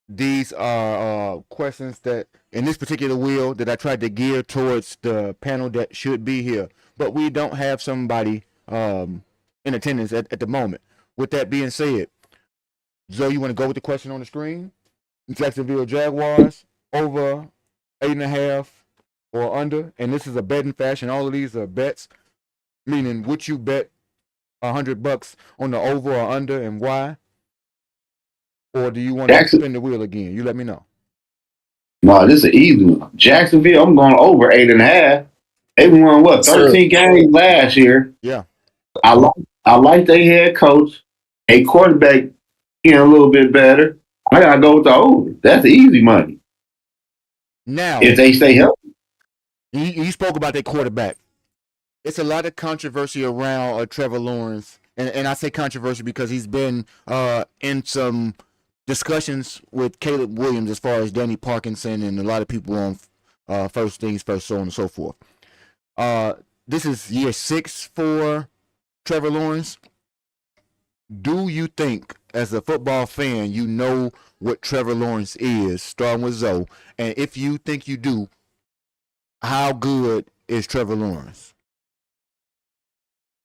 these are questions that in this particular wheel that I tried to gear towards the panel that should be here, but we don't have somebody in attendance at the moment. With that being said, Zoe, you want to go with the question on the screen? Jacksonville Jaguars over 8.5 or under, and this is a betting fashion. All of these are bets, meaning would you bet $100 on the over or under, and why? Or do you want to Jackson. spin the wheel again? You let me know. No, this is an easy one. Jacksonville, I'm going over 8.5. They won what, Sir. 13 games last year. Yeah. I like I like their head coach. A quarterback getting a little bit better. I gotta go with the over. That's easy money. Now, If they stay healthy. you spoke about that quarterback. It's a lot of controversy around Trevor Lawrence, and I say controversy because he's been in some discussions with Caleb Williams as far as Danny Parkinson and a lot of people on First Things First, so on and so forth. This is year 6 for Trevor Lawrence. Do you think, as a football fan, you know what Trevor Lawrence is, starting with Zoe? And if you think you do, how good is Trevor Lawrence?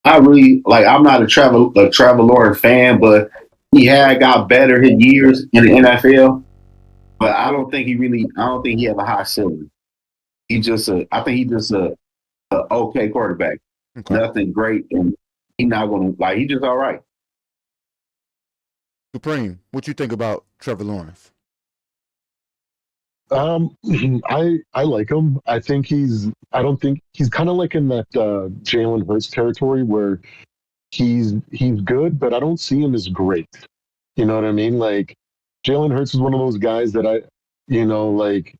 I really like. I'm not a Trevor Lawrence fan, but he had got better his years in the NFL. But I don't think he really. I don't think he have a high ceiling. He just a. I think he just a okay quarterback. Okay. Nothing great, and he not gonna like. He just all right. Supreme, what you think about Trevor Lawrence? I like him. I don't think he's kind of like in that Jalen Hurts territory where he's good, but I don't see him as great. You know what I mean? Like Jalen Hurts is one of those guys that like,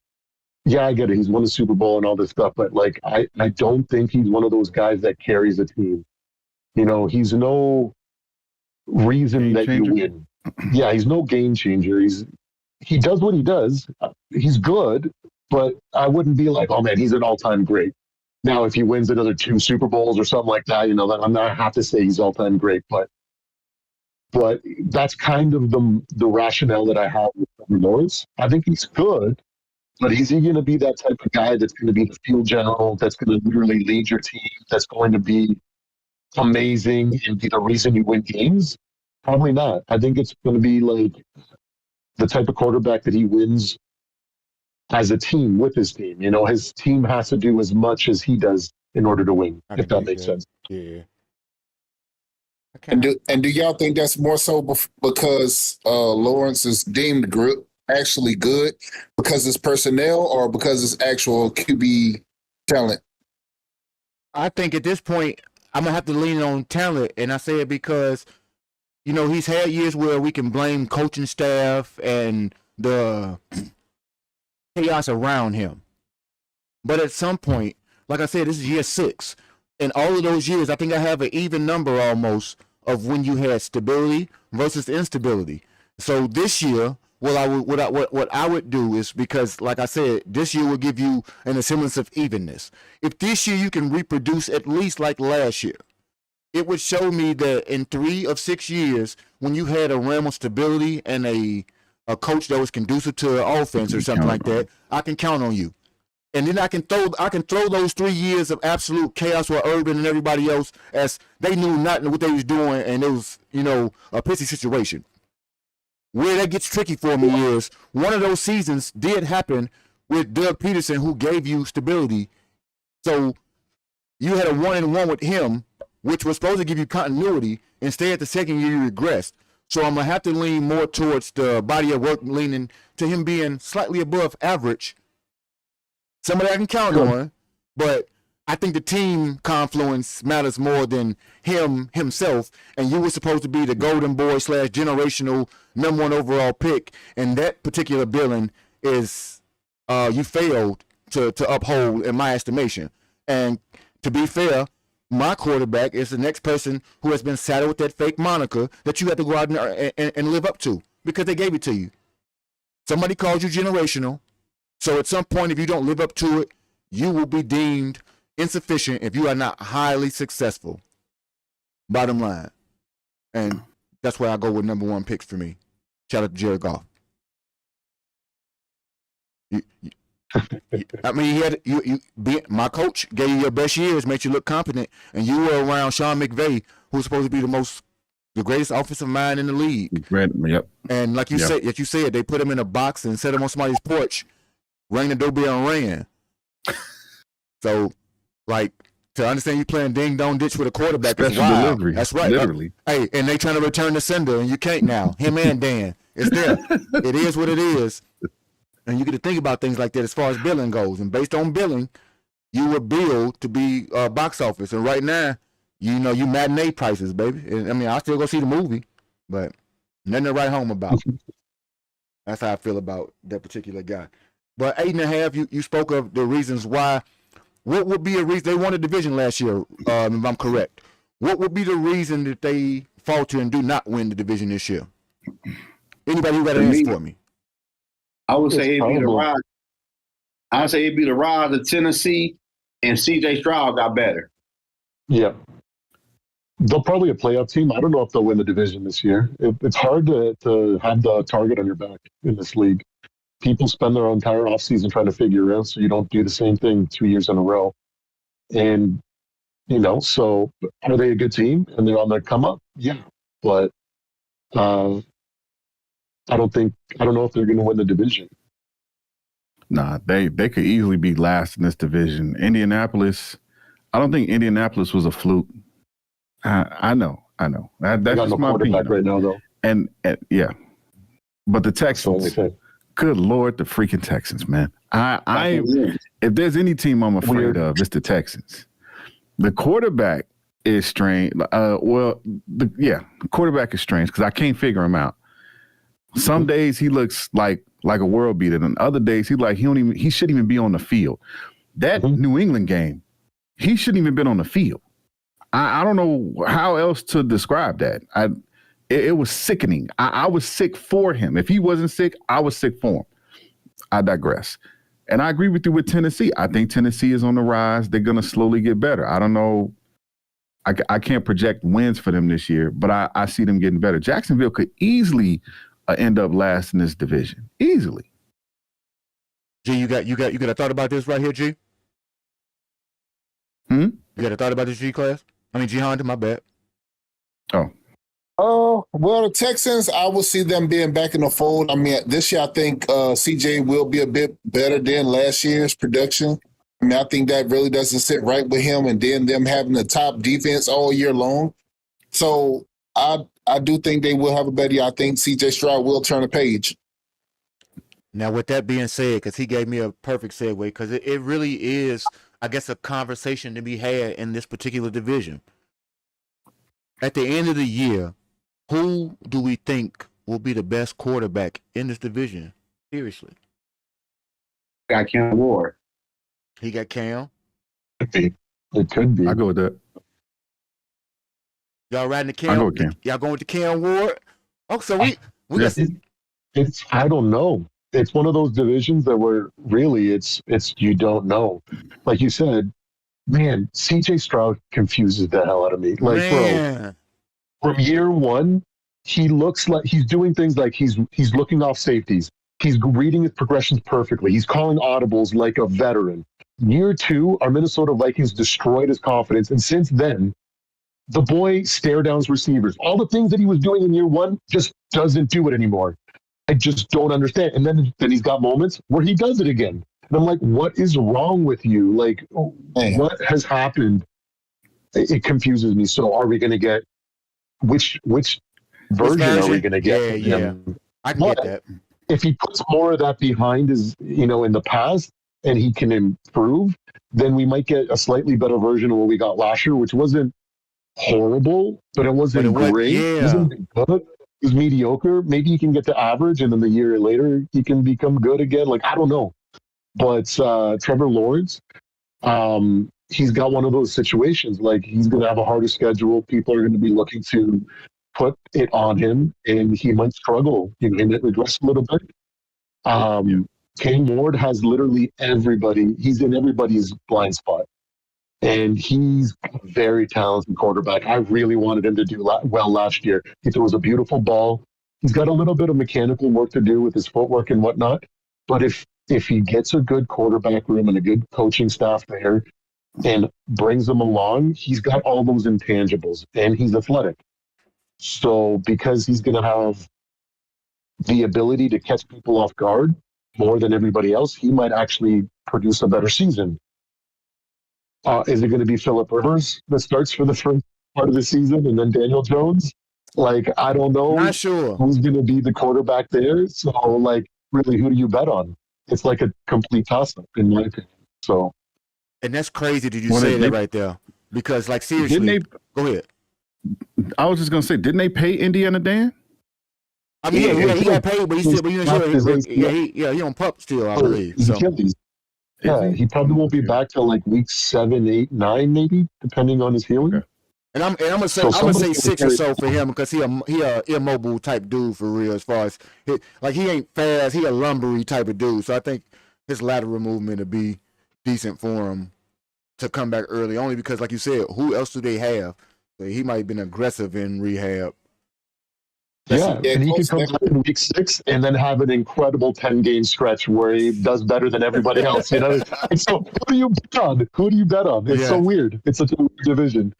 yeah, I get it. He's won the Super Bowl and all this stuff, but like, I don't think he's one of those guys that carries a team. He's no reason Game that you changer. win. Yeah, he's no game changer. He does what he does. He's good, but I wouldn't be like, oh man, he's an all-time great. Now, if he wins another 2 Super Bowls or something like that, then I'm not have to say he's all-time great. But that's kind of the rationale that I have with Trevor Lawrence. I think he's good, but is he going to be that type of guy that's going to be the field general, that's going to literally lead your team, that's going to be amazing and be the reason you win games? Probably not. I think it's going to be like the type of quarterback that he wins as a team with his team. His team has to do as much as he does in order to win, I if can that dig makes that. sense. Yeah. And do y'all think that's more so because Lawrence is deemed actually good because it's personnel or because it's actual QB talent? I think at this point, I'm going to have to lean on talent. And I say it because, he's had years where we can blame coaching staff and the chaos around him. But at some point, like I said, this is year 6. In all of those years, I think I have an even number almost of when you had stability versus instability. So this year, what I would do is, because like I said, this year will give you an semblance of evenness. If this year you can reproduce at least like last year, it would show me that in 3 of 6 years, when you had a realm of stability and a coach that was conducive to an offense or something like that, I can count on you. And then I can throw those 3 years of absolute chaos with Urban and everybody else, as they knew not what they was doing, and it was a pissy situation. Where that gets tricky for me is one of those seasons did happen with Doug Peterson, who gave you stability. So you had a 1-1 with him, which was supposed to give you continuity. Instead, the second year you regressed. So I'm gonna have to lean more towards the body of work, leaning to him being slightly above average. Somebody I can count on, but I think the team confluence matters more than himself. And you were supposed to be the golden boy / generational #1 overall pick, and that particular billing is you failed to uphold, in my estimation. And to be fair, my quarterback is the next person who has been saddled with that fake moniker that you have to go out and live up to because they gave it to you. Somebody called you generational. So at some point, if you don't live up to it, you will be deemed insufficient if you are not highly successful. Bottom line. And that's where I go with #1 picks for me. Shout out to Jared Goff. You, I mean, my coach gave you your best years, made you look competent, and you were around Sean McVay, who's supposed to be the greatest offensive mind in the league. Yep. And like you said, they put him in a box and set him on somebody's porch, rang the doorbell and ran. So, like, to understand you playing ding dong ditch with a quarterback Special is wild. delivery. That's right. Literally. Hey, and they trying to return the sender, and you can't now. Him and Dan, it's there. It is what it is. And you get to think about things like that as far as billing goes. And based on billing, you were billed to be box office. And right now, you matinee prices, baby. And, I mean, I still go see the movie, but nothing to write home about. That's how I feel about that particular guy. But 8.5, you spoke of the reasons why. What would be a reason they won the division last year? If I'm correct, what would be the reason that they falter and do not win the division this year? Anybody who got an answer for me? I would say it'd be the rise. I'd say it'd be the rise of Tennessee, and C.J. Stroud got better. Yeah. They'll probably a playoff team. I don't know if they'll win the division this year. It's hard to have the target on your back in this league. People spend their entire offseason trying to figure out so you don't do the same thing 2 years in a row. And, so are they a good team and they're on their come up? Yeah. But I don't know if they're going to win the division. Nah, they could easily be last in this division. Indianapolis, I don't think Indianapolis was a fluke. I know. That's got just no my opinion right now, though. And yeah, but the That's the only Texans, thing. good Lord, the freaking Texans, man. If there's any team I'm afraid of, it's the Texans. The quarterback is strange. The quarterback is strange because I can't figure him out. Some days he looks like a world beater, and other days he shouldn't even be on the field. That New England game, he shouldn't even been on the field. I don't know how else to describe that. It was sickening. I was sick for him. If he wasn't sick, I was sick for him. I digress. And I agree with you with Tennessee. I think Tennessee is on the rise. They're going to slowly get better. I don't know. I can't project wins for them this year, but I see them getting better. Jacksonville could easily end up last in this division. Easily. G, you got a thought about this right here, G? You got a thought about this, G class? I mean, G Honda, my bad. Well, the Texans, I will see them being back in the fold. I mean, this year I think CJ will be a bit better than last year's production. I mean, I think that really doesn't sit right with him, and then them having the top defense all year long. So I do think they will have a better year. I think CJ Stroud will turn a page. Now, with that being said, because he gave me a perfect segue, because it really is, I guess, a conversation to be had in this particular division. At the end of the year, who do we think will be the best quarterback in this division? Seriously. Got Cam Ward. He got Cam. It could be. I go with that. Y'all riding the Cam? I go with Cam. Y'all going with the Cam Ward? Oh, so we got. It's I don't know. It's one of those divisions that where really it's you don't know. Like you said, man, CJ Stroud confuses the hell out of me. Like, Man. bro, from year one, he looks like he's doing things like he's looking off safeties. He's reading his progressions perfectly. He's calling audibles like a veteran. Year two, our Minnesota Vikings destroyed his confidence. And since then, the boy stare downs receivers. All the things that he was doing in year one just doesn't do it anymore. I just don't understand. And then he's got moments where he does it again. And I'm like, what is wrong with you? Like, what has happened? It confuses me. So are we going to get, which version are we going to get? Yeah. I can get that. If he puts more of that behind his, in the past and he can improve, then we might get a slightly better version of what we got last year, which wasn't horrible, but it wasn't great. It wasn't good. It was mediocre. Maybe he can get to average, and then the year later he can become good again. Like, I don't know. But Trevor Lawrence, he's got one of those situations. Like, he's going to have a harder schedule. People are going to be looking to put it on him, and he might struggle. He might regress a little bit. Cam Ward has literally everybody. He's in everybody's blind spot. And he's a very talented quarterback. I really wanted him to do well last year. He throws a beautiful ball. He's got a little bit of mechanical work to do with his footwork and whatnot. But if if he gets a good quarterback room and a good coaching staff there and brings them along, he's got all those intangibles and he's athletic. So because he's going to have the ability to catch people off guard more than everybody else, he might actually produce a better season. Is it going to be Phillip Rivers that starts for the first part of the season and then Daniel Jones? Like, I don't know Not sure. who's going to be the quarterback there. So, like, really, who do you bet on? It's like a complete toss-up, in my opinion. So, And that's crazy that you Well, say they- that right there. Because, like, seriously, Didn't go ahead. I was just gonna say, didn't they pay Indiana Dan? I mean, Yeah, he got paid, but he still, but you know, his he on pup still, I believe. his So, Achilles. Yeah, he probably won't be back till like week 7, 8, 9, maybe, depending on his healing. Okay. and I'm gonna say So I'm gonna somebody say can 6 or carry- so for him because he a immobile type dude for real. As far as he ain't fast, he a lumbery type of dude. So I think his lateral movement would be decent for him to come back early. Only because, like you said, who else do they have? So he might have been aggressive in rehab. Yeah, Yeah, and he Colts could come back in week 6 and then have an incredible 10-game stretch where he does better than everybody else. You know, and so who do you bet on? Who do you bet on? It's so Yeah. weird. It's such a weird division.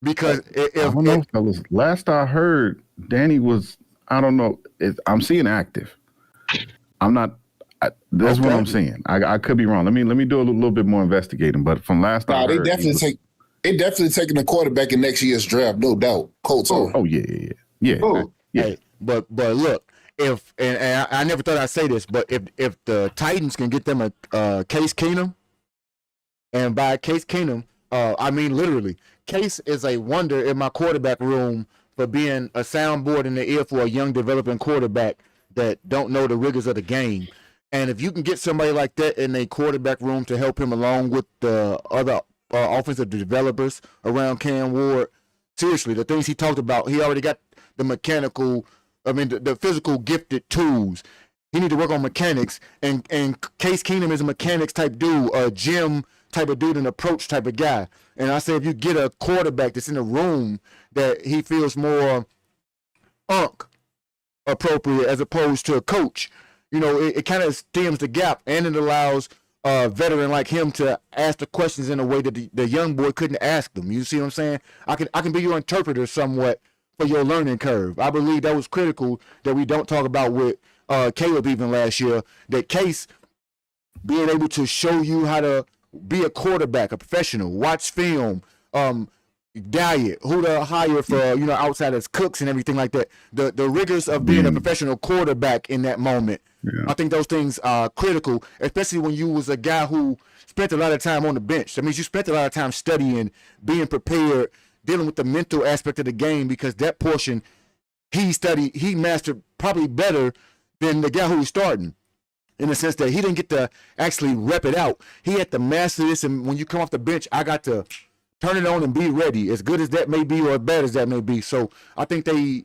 Because I don't know, fellas. Last I heard, Danny was. I don't know. I'm seeing active. I'm not. That's what Okay. I'm saying. I could be wrong. Let me do a little bit more investigating. But from last I Nah, heard, they definitely taking a quarterback in next year's draft, no doubt. Colts are. Oh yeah. Oh, Yeah. Hey, but look, if and I never thought I'd say this, but if the Titans can get them a Case Keenum, and by Case Keenum, I mean literally, Case is a wonder in my quarterback room for being a soundboard in the ear for a young developing quarterback that don't know the rigors of the game. And if you can get somebody like that in a quarterback room to help him along with the other offensive developers around Cam Ward, seriously, the things he talked about, he already got the mechanical, the physical gifted tools. He need to work on mechanics, and Case Keenum is a mechanics type dude, a gym type of dude, an approach type of guy. And I say if you get a quarterback that's in the room that he feels more appropriate as opposed to a coach, you know, it kind of stems the gap, and it allows a veteran like him to ask the questions in a way that the young boy couldn't ask them. You see what I'm saying? I can be your interpreter somewhat for your learning curve. I believe that was critical that we don't talk about with Caleb even last year, that Case being able to show you how to be a quarterback, a professional, watch film, diet, who to hire for, outside as cooks and everything like that. The rigors of being a professional quarterback in that moment. Yeah. I think those things are critical, especially when you was a guy who spent a lot of time on the bench. That means you spent a lot of time studying, being prepared, dealing with the mental aspect of the game, because that portion he mastered probably better than the guy who was starting, in the sense that he didn't get to actually rep it out. He had to master this, and when you come off the bench, I got to turn it on and be ready, as good as that may be or as bad as that may be. So I think the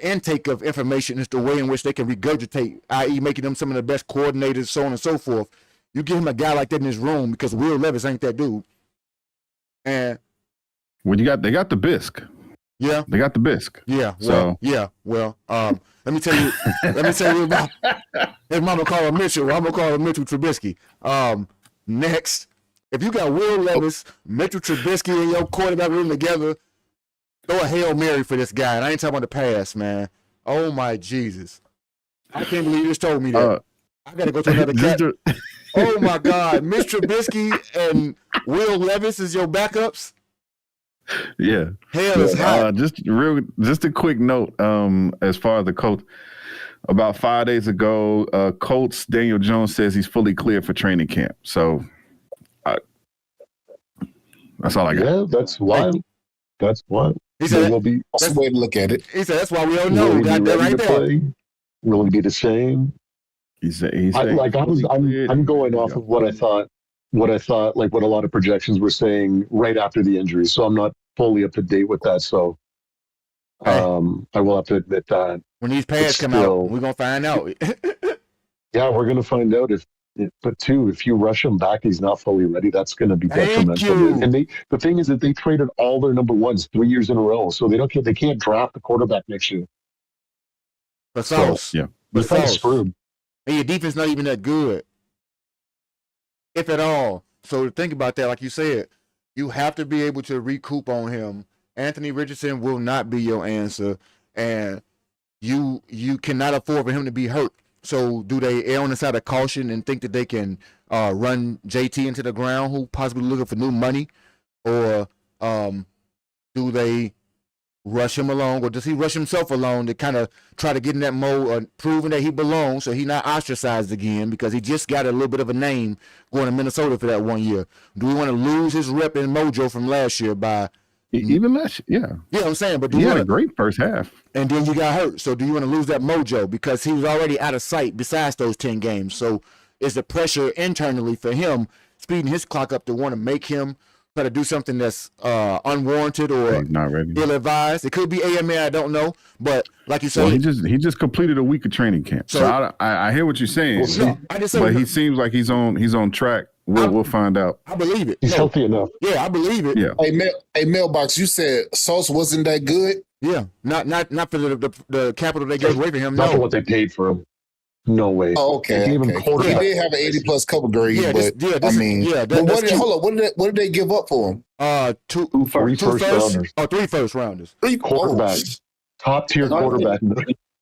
intake of information is the way in which they can regurgitate, i.e. making them some of the best coordinators, so on and so forth. You give him a guy like that in his room, because Will Levis ain't that dude. And Well, they got the bisque. yeah, They got the bisque. yeah, So- let me tell you about his mama call him Mitchell. I'm gonna call him Mitchell Trubisky. Next, if you got Will Levis, Mitchell Trubisky, and your quarterback room together, throw a Hail Mary for this guy. And I ain't talking about the pass, man. Oh my Jesus. I can't believe you just told me that. I gotta go to another cat. Oh my God. Mitch Trubisky and Will Levis is your backups? Yeah. Hell is hot. Just a quick note. As far as the coach, about 5 days ago, Colts Daniel Jones says he's fully cleared for training camp. So that's all I got. Yeah, that's wild. That's wild. He said, will be, That's the way to look at it. he said that's why we don't will know. he be Got that ready right to there. play? Will he be the same? He said I'm going off of what I thought, like what a lot of projections were saying right after the injury. So I'm not fully up to date with that. So Hey. I will have to admit that. When these pads It's come still- out, we're gonna find out. Yeah, we're going to find out but too, if you rush him back, he's not fully ready. That's going to be Thank detrimental. you. And the thing is that they traded all their number ones 3 years in a row, so they can't draft the quarterback next year. But sauce. yeah. They're But kind of sauce. screwed. And your defense not even that good. if at all. So think about that, like you said, you have to be able to recoup on him. Anthony Richardson will not be your answer, and you cannot afford for him to be hurt. So do they err on the side of caution and think that they can run JT into the ground, who possibly looking for new money, or do they rush him along, or does he rush himself along to kind of try to get in that mode of proving that he belongs so he's not ostracized again because he just got a little bit of a name going to Minnesota for that 1 year? Do we want to lose his rep and mojo from last year by Even last, yeah, yeah, I'm saying, but do he you had want a great first half. and then you got hurt. So do you want to lose that mojo because he was already out of sight besides those 10 games? So is the pressure internally for him speeding his clock up to want to make him try to do something that's unwarranted or He's not ready. ill-advised? It could be AMA, I don't know. But like you Well, said, he just completed a week of training camp. So I hear what you're saying. no, I just say, But he seems like he's on track. We'll find out. I believe it. He's No, healthy enough. yeah, I believe it. Yeah. Hey, Mailbox, you said Sauce wasn't that good? Yeah, not for the capital they gave away for him. Not for No, what they paid for him. No way. Oh, They okay. gave him Okay. He quarterback. did have an 80+ cover grade, Yeah, but this I mean, yeah, but that's cute. hold on, what did they give up for him? Two Three two first first, rounders. 3 first rounders. Quarterback. Top tier quarterback.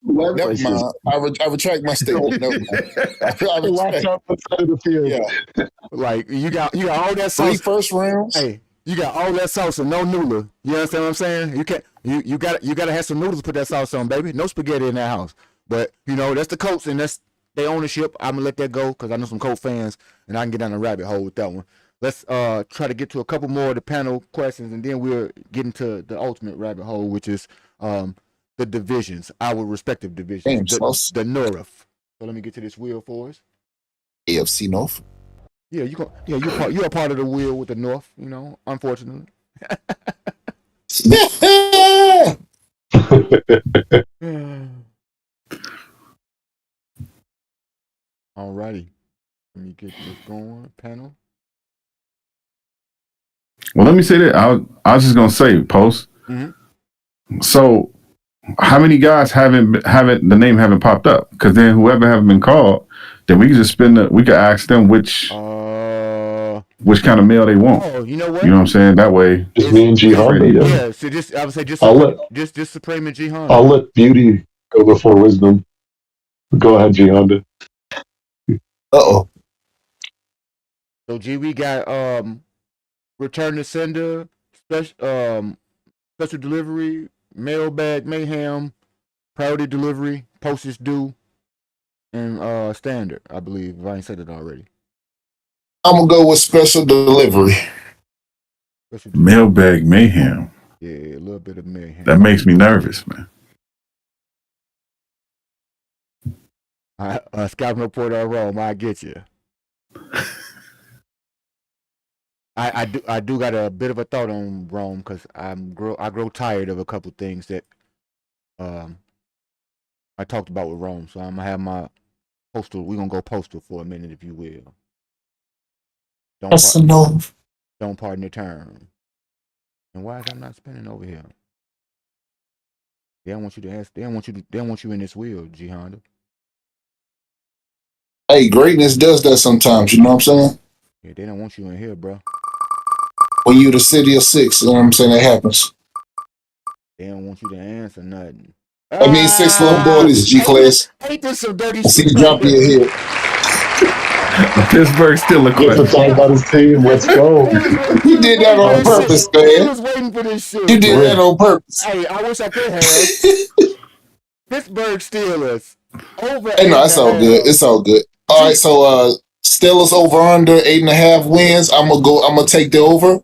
Never Prices. mind. I retract my statement. Never mind. I Watch retract. out the side of the field. Yeah, Like you got all that 3 sauce. first rounds. Hey, you got all that sauce and no noodle. You understand what I'm saying? You can't. You got to have some noodles to put that sauce on, baby. No spaghetti in that house. But that's the Colts and that's their ownership. I'm gonna let that go because I know some Colts fans and I can get down the rabbit hole with that one. Let's try to get to a couple more of the panel questions and then we'll get into the ultimate rabbit hole, which is the divisions, our respective divisions, Damn, Sauce. the North. So let me get to this wheel for us. AFC North. Yeah, you're a part of the wheel with the North. Unfortunately. Alrighty. Let me get this going. Panel. Well, let me say that. I was just gonna say, Post. Mm-hmm. So, how many guys haven't the name haven't popped up? Because then whoever haven't been called, then we can just we could ask them which kind of mail they want. Oh, you know what? You know what I'm saying? That way, Just me and G Honda. Yeah. So I would say just Supreme and G Honda. I'll let Beauty go before Wisdom. Go ahead, G Honda. Uh-oh. So G, we got return to sender, special delivery, mailbag mayhem, priority delivery, postage due, and standard. I believe if I ain't said it already. I'm gonna go with special delivery. mailbag mayhem. Yeah, a little bit of mayhem. That makes me nervous, man. Scouting report on Rome. I get you. I do got a bit of a thought on Rome because I grow tired of a couple things that I talked about with Rome. So I'm gonna have my postal. We're gonna go postal for a minute, if you will. Don't pardon the term. And why is I'm not spinning over here? They don't want you to ask. They don't want you in this wheel, G Honda. Hey, greatness does that sometimes. You know what I'm saying? Yeah, they don't want you in here, bro. When you the city of 6, you know what I'm saying? That happens. They don't want you to answer nothing. I mean, 6 little boys, G-Class. Ain't this some dirty I see shit? you drop your head. Pittsburgh still a Get to question. talk about his team. Let's go. You did that on purpose, He man. was waiting for this shit. You did that on purpose. Hey, I wish I could have. Pittsburgh Steelers over. Hey, no, it's all good. It's all good. All right, so Steelers over under 8.5 wins. I'm gonna take the over.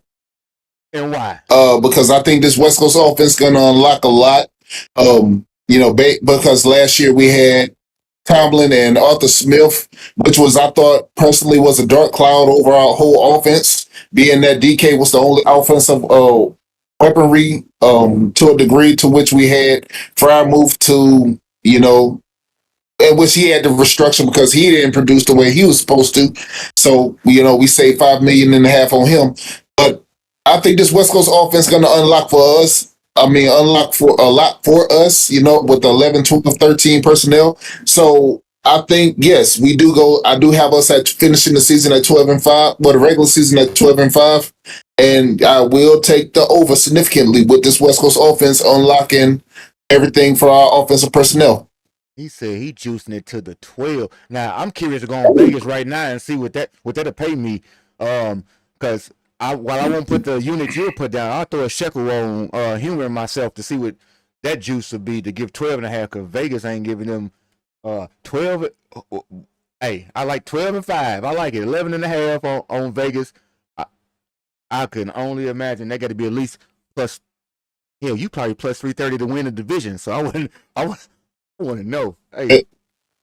And why? Because I think this West Coast offense gonna unlock a lot. Because last year we had Tomlin and Arthur Smith, which I thought personally was a dark cloud over our whole offense, being that DK was the only offensive weaponry to a degree to which we had Fry moved to, in which he had to restructure because he didn't produce the way he was supposed to. So, we saved $5.5 million on him. But I think this West Coast offense is going to unlock for us. Unlock for a lot for us, with the 11, 12, 13 personnel. So I think yes, we do go. I do have us at finishing the season at 12-5, but the regular season at 12-5, and I will take the over significantly with this West Coast offense unlocking everything for our offensive personnel. He said he juicing it to the 12. Now I'm curious to go on Vegas right now and see what that'll pay me. Because while I won't put the unit you'll put down, I'll throw a shekel on humoring myself to see what that juice would be to give 12.5. Because Vegas ain't giving them 12. Hey, I like 12-5. I like it. 11.5 on Vegas. I can only imagine they got to be at least plus. Hell, you probably plus 330 to win the division. So I want to know. Hey,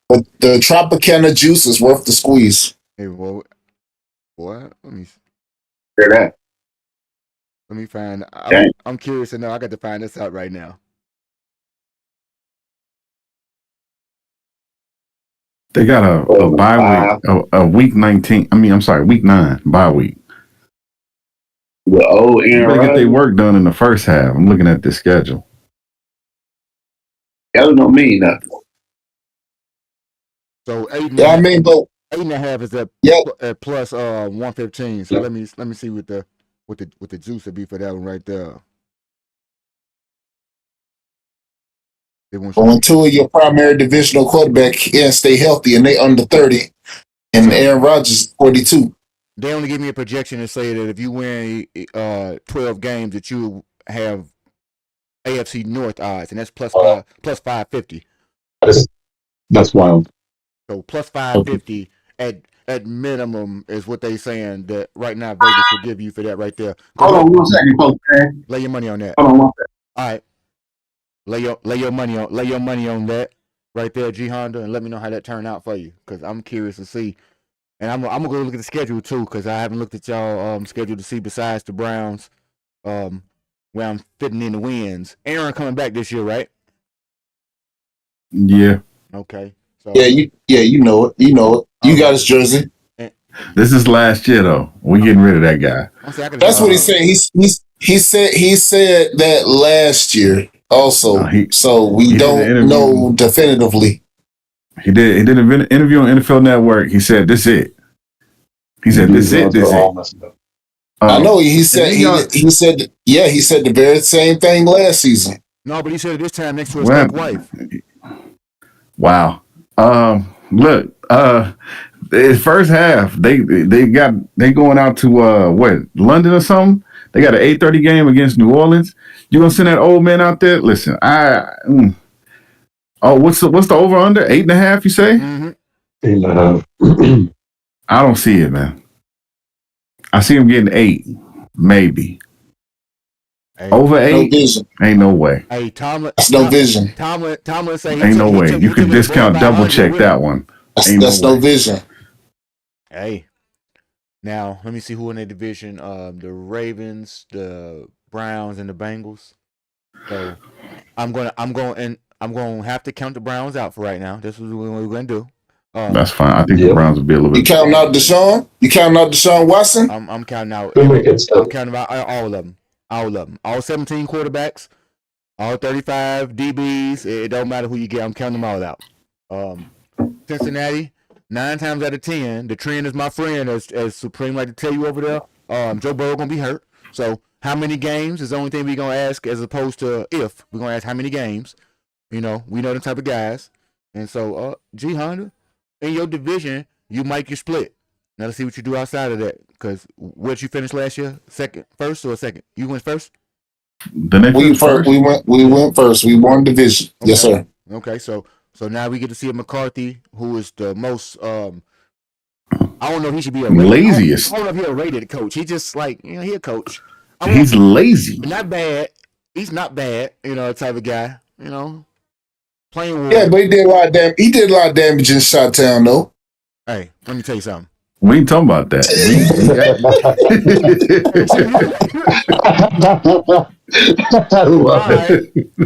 the Tropicana juice is worth the squeeze. hey, well, what? Let Hear that? me find. Dang. I'm curious to know. I got to find this out right now. They got a bye week, a week 19. I mean, I'm sorry, week 9 bye week. The old They Aaron get their Rodgers. work done in the first half. I'm looking at the schedule. That don't mean nothing. So 8 Yeah, I mean, but 8.5 is yeah, at plus 115. So let me see what the juice would be for that one right there. They want but you when two of your primary divisional quarterback can't stay healthy and they under 30, and Aaron Rodgers is 42. they only give me a projection to say that if you win 12 games that you have AFC North odds, and that's plus 550. That's wild. So plus 550 at minimum is what they saying that right now Vegas will give you for that right there. Hold on 1 second, folks. Man. Lay your money on that. Hold on 1 second. All right. Lay your money on that right there, G Honda, and let me know how that turned out for you. Because I'm curious to see. And I'm gonna go look at the schedule too, because I haven't looked at y'all schedule to see besides the Browns, where I'm fitting in the wins. Aaron coming back this year, right? Yeah. Okay. So Yeah, you know it. You know it. You got his jersey. This is last year though. We're getting rid of that guy. That's what he said. He said that last year also. So we don't know definitively. He did an interview on NFL Network. He said, "This it." He said, "This it. This it." I know. He said he said the very same thing last season. No, but he said it this time next to his fake wife. Wow. Look. The first half, they going out to London or something. They got an 8:30 game against New Orleans. You gonna send that old man out there? Listen, what's the over under 8.5? You say? Mm-hmm. 8.5. I don't see it, man. I see him getting 8, maybe. Hey, over 8? No vision. Ain't no way. Hey, Tomlin. That's no vision. Tomlin say ain't no way. You can discount double check that one. That's no vision. Hey, now let me see who in the division. The Ravens, the Browns, and the Bengals. So I'm going to have to count the Browns out for right now. This is what we're going to do. That's fine. I think the Browns will be a little bit. You counting out Deshaun? You counting out Deshaun Watson? I'm counting out. I'm counting out all of them. All of them. All 17 quarterbacks. All 35 DBs. It don't matter who you get. I'm counting them all out. Cincinnati. 9 times out of 10, the trend is my friend, as Supreme like to tell you over there. Joe Burrow gonna be hurt. So how many games is the only thing we're gonna ask, as opposed to if. We're gonna ask how many games. You know, we know the type of guys. And so G Honda, in your division, you might get split. Now let's see what you do outside of that. Because what you finished last year? First or second? You went first? We went first. We won division. Okay. Yes, sir. Okay, so now we get to see a McCarthy, who is the most I don't know if he should be a laziest. I don't know if he's a rated coach. He just like, he a coach. He's lazy. Not bad. He's not bad, type of guy. Playing war. Yeah, but he did a lot of damage. He did a lot of damage in Shot-Town, though. Hey, let me tell you something. We ain't talking about that.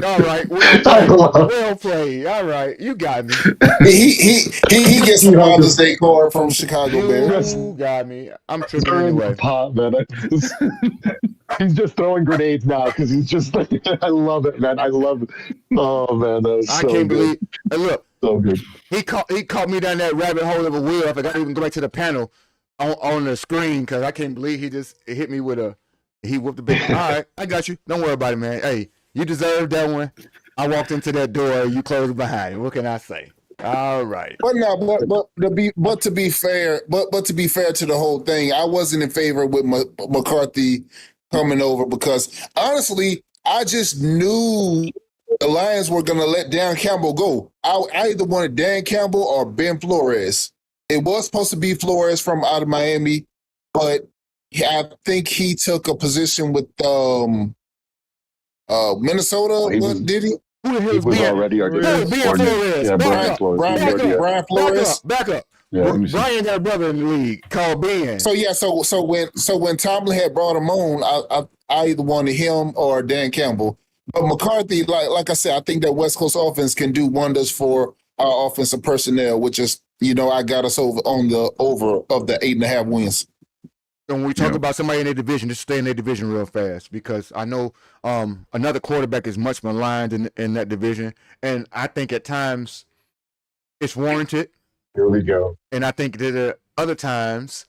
All right. Well played. All right. You got me. He gets some Father's Day card from Chicago Bears. You got me. I'm tripping anyway. Pot, man. He's just throwing grenades now because he's just like, I love it, man. I love it. Oh, man. That was I so can't good. believe. Look, So good. He caught me down that rabbit hole of a wheel. I forgot to even go back to the panel on the screen because I can't believe he just hit me with a. He whooped the big. All right, I got you. Don't worry about it, man. Hey, you deserve that one. I walked into that door. You closed behind me. What can I say? All right. But no, but to be fair to the whole thing, I wasn't in favor with McCarthy coming over because honestly, I just knew the Lions were going to let Dan Campbell go. I either wanted Dan Campbell or Ben Flores. It was supposed to be Flores from out of Miami, but I think he took a position with Minnesota. What did he? Who the hell He is was Ben? already our Ben defensive Flores. Yeah, Back Brian up. Flores. Brian Flores. Back up. Yeah. Brian got a brother in the league called Ben. So when Tomlin had brought him on, I either wanted him or Dan Campbell. But McCarthy, like I said, I think that West Coast offense can do wonders for our offensive personnel, which is, I got us over of the 8.5 wins. When we talk about somebody in their division, just stay in their division real fast because I know another quarterback is much maligned in that division, and I think at times it's warranted. Here we go. And I think that at other times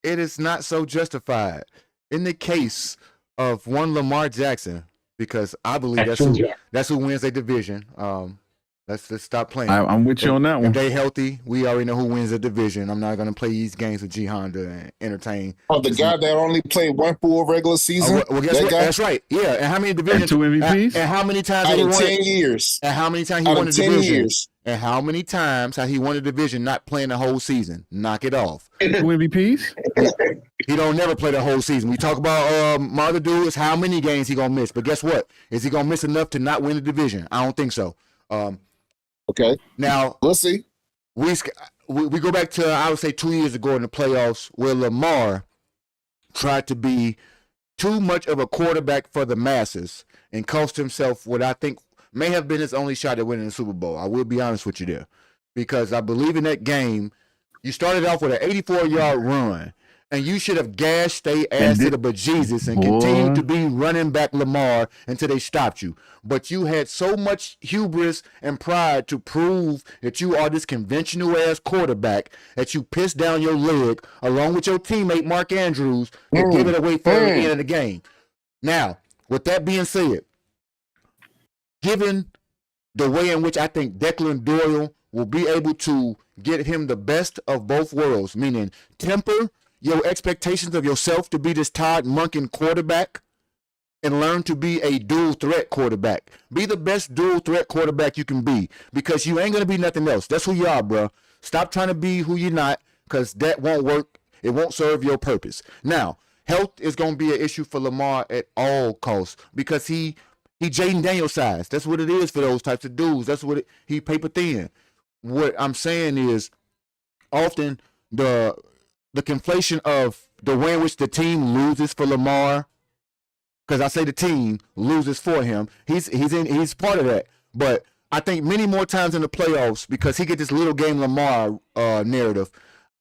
it is not so justified. In the case of one Lamar Jackson, because I believe that's who wins their division. Let's stop playing. I'm with you on that one. If they healthy, we already know who wins the division. I'm not going to play these games with G Honda and entertain. Oh, the guy that only played one full regular season? Well, guess what? That's right. Yeah. And how many divisions? And 2 MVPs? And how many times out he of won 10 years. And how many times he won the division? And how many times has he won the division not playing the whole season? Knock it off. 2 MVPs? He don't never play the whole season. We talk about my other dude is how many games he gonna miss. But guess what? Is he gonna miss enough to not win the division? I don't think so. Okay. Now we'll see. We go back to I would say 2 years ago in the playoffs where Lamar tried to be too much of a quarterback for the masses and cost himself what I think may have been his only shot at winning the Super Bowl. I will be honest with you there, because I believe in that game. You started off with an 84-yard run, and you should have gashed their ass to the bejesus and continued to be running back Lamar until they stopped you. But you had so much hubris and pride to prove that you are this conventional-ass quarterback that you pissed down your leg along with your teammate Mark Andrews and give it away for the end of the game. Now, with that being said, given the way in which I think Declan Doyle will be able to get him the best of both worlds, meaning temper your expectations of yourself to be this Todd Monken quarterback and learn to be a dual threat quarterback. Be the best dual threat quarterback you can be, because you ain't going to be nothing else. That's who you are, bro. Stop trying to be who you're not, because that won't work. It won't serve your purpose. Now, health is going to be an issue for Lamar at all costs, because he Jaden Daniels size. That's what it is for those types of dudes. That's what he paper thin. What I'm saying is often the conflation of the way in which the team loses for Lamar, because I say the team loses for him. He's part of that. But I think many more times in the playoffs, because he gets this little game Lamar narrative,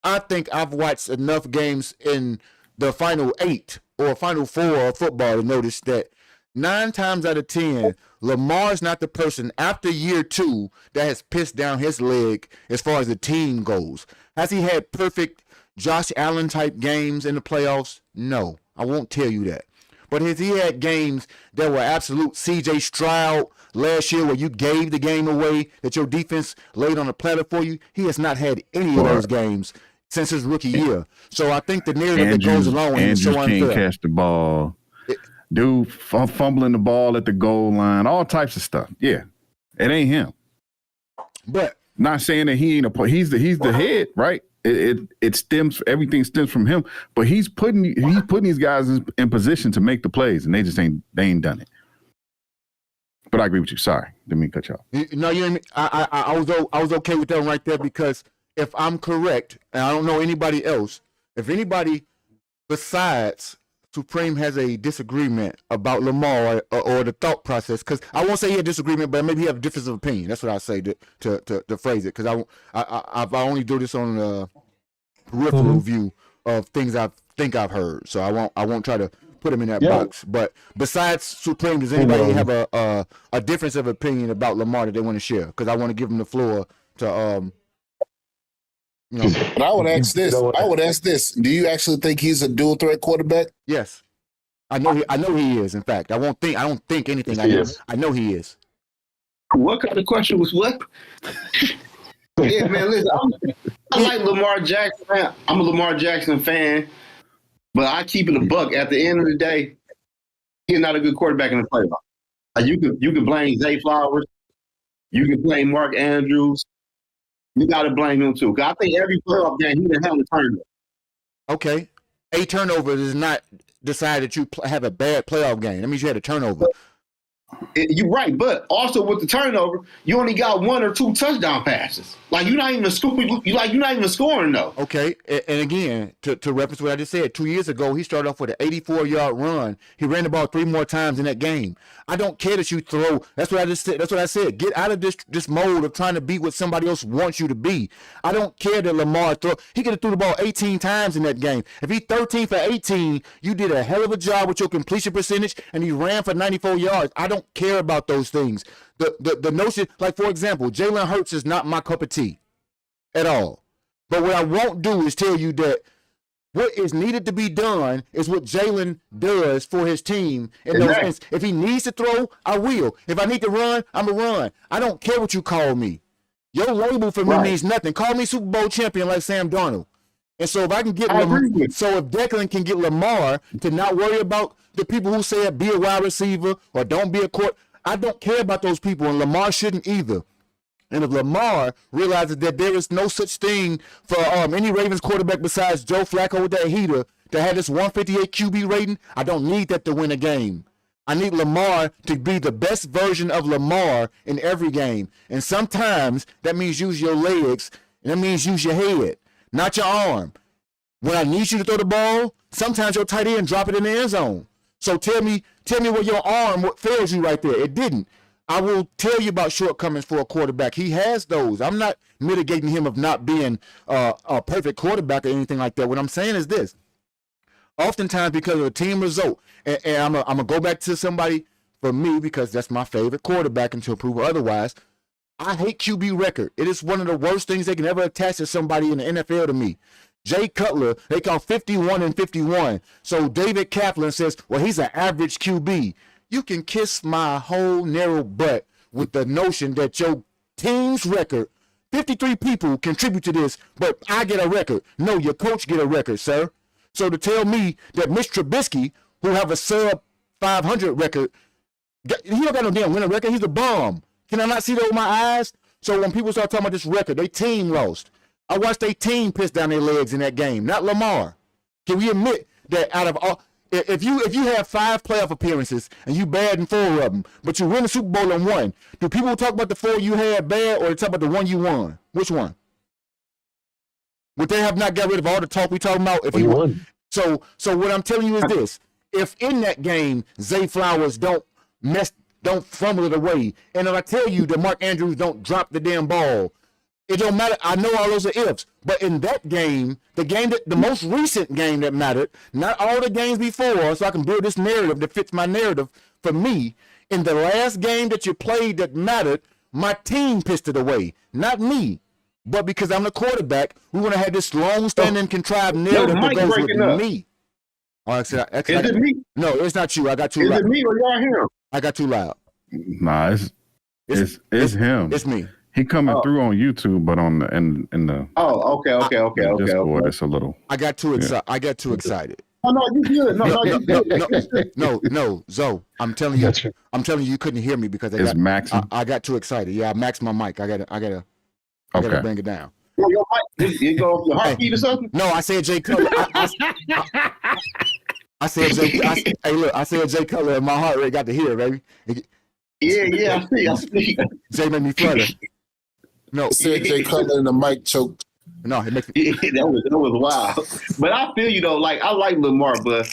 I think I've watched enough games in the final 8 or final 4 of football to notice that 9 times out of 10, Lamar's not the person after year 2 that has pissed down his leg as far as the team goes. Has he had perfect Josh Allen type games in the playoffs? No, I won't tell you that. But has he had games that were absolute CJ Stroud last year where you gave the game away, that your defense laid on a platter for you? He has not had any of those games since his rookie year. So I think the narrative that goes along with him is so unfair. Can't catch the ball. Dude fumbling the ball at the goal line, all types of stuff. Yeah, it ain't him. But not saying that he ain't he's the head, right? It stems, everything stems from him. But he's putting these guys in position to make the plays, and they ain't done it. But I agree with you. Sorry, didn't mean to cut you off. No, you. I was okay with that one right there, because if I'm correct, and I don't know anybody else, if anybody besides Supreme has a disagreement about Lamar or the thought process, because I won't say he had disagreement, but maybe he have a difference of opinion. That's what I say to phrase it, because I only do this on a peripheral view of things I think I've heard, so I won't try to put him in that box. But besides Supreme, does anybody have a difference of opinion about Lamar that they want to share? Because I want to give him the floor you know. But I would ask this. know, I would ask this. Do you actually think he's a dual threat quarterback? Yes, I know. I know he is. In fact, I don't think anything. Yes, I know he is. What kind of question was what? Yeah, man. Listen, I like Lamar Jackson. Man. I'm a Lamar Jackson fan, but I keep it a buck. At the end of the day, he's not a good quarterback in the playoffs. Like you can blame Zay Flowers. You can blame Mark Andrews. You got to blame him too. Because I think every playoff game he done had a turnover. Okay, a turnover does not decide that you have a bad playoff game. That means you had a turnover. You're right, but also with the turnover, you only got 1 or 2 touchdown passes. Like you're not even scoring. You're not even scoring though. Okay, and again, to reference what I just said, 2 years ago he started off with an 84-yard run. He ran the ball 3 more times in that game. I don't care that you throw. That's what I just said. That's what I said. Get out of this mode of trying to be what somebody else wants you to be. I don't care that Lamar throw. He could have threw the ball 18 times in that game. If he 13 for 18, you did a hell of a job with your completion percentage, and he ran for 94 yards. I don't care about those things. The notion, like for example, Jalen Hurts is not my cup of tea at all. But what I won't do is tell you that what is needed to be done is what Jalen does for his team. In those instances. If he needs to throw, I will. If I need to run, I'm going to run. I don't care what you call me. Your label for me means nothing. Call me Super Bowl champion like Sam Darnold. And so if I can get so if Declan can get Lamar to not worry about the people who say be a wide receiver or don't be a court, I don't care about those people, and Lamar shouldn't either. And if Lamar realizes that there is no such thing for any Ravens quarterback besides Joe Flacco with that heater to have this 158 QB rating, I don't need that to win a game. I need Lamar to be the best version of Lamar in every game. And sometimes that means use your legs, and that means use your head, not your arm. When I need you to throw the ball, sometimes your tight end drop it in the end zone. So tell me what your arm, what fails you right there. It didn't. I will tell you about shortcomings for a quarterback. He has those. I'm not mitigating him of not being a perfect quarterback or anything like that. What I'm saying is this. Oftentimes because of a team result, and I'm going to go back to somebody for me because that's my favorite quarterback until proven otherwise. I hate QB record. It is one of the worst things they can ever attach to somebody in the NFL to me. Jay Cutler, they call 51 and 51. So David Kaplan says, well, he's an average QB. You can kiss my whole narrow butt with the notion that your team's record, 53 people contribute to this, but I get a record. No, your coach get a record, sir. So to tell me that Mitch Trubisky, who have a sub 500 record, he don't got no damn winning record. He's a bum. Can I not see that with my eyes? So when people start talking about this record, their team lost. I watched their team piss down their legs in that game, not Lamar. Can we admit that out of all, if you have 5 playoff appearances and you bad in 4 of them, but you win the Super Bowl in 1, do people talk about the 4 you had bad or they talk about the 1 you won? Which one? Would they have not got rid of all the talk we talking about if he won? So what I'm telling you is this: if in that game Zay Flowers don't fumble it away, and if I tell you that Mark Andrews don't drop the damn ball, it don't matter. I know all those are ifs, but in that game, the most recent game that mattered, not all the games before, so I can build this narrative that fits my narrative for me. In the last game that you played that mattered, my team pissed it away, not me. But because I'm the quarterback, we want to have this long-standing contrived narrative that goes with me. Oh, is it me? No, it's not you. I got too loud. Is it me or y'all him? I got too loud. Nah, it's him. It's me. He coming through on YouTube, but on the in the Discord, it's a little. I got too excited. I got too excited. Oh no, you good. No, Zoe. I'm telling you, you couldn't hear me because I got too excited. Yeah, I maxed my mic. I gotta bring it down. Your mic, you go off your heartbeat or something? No, I said Jay Cutler. I said Jay Cutler, and my heart rate got to hear, baby. Yeah, I see. Jay made me flutter. No, said Jay Cutler and the mic choked. No, it makes me. that was wild. But I feel you though. Like I like Lamar, but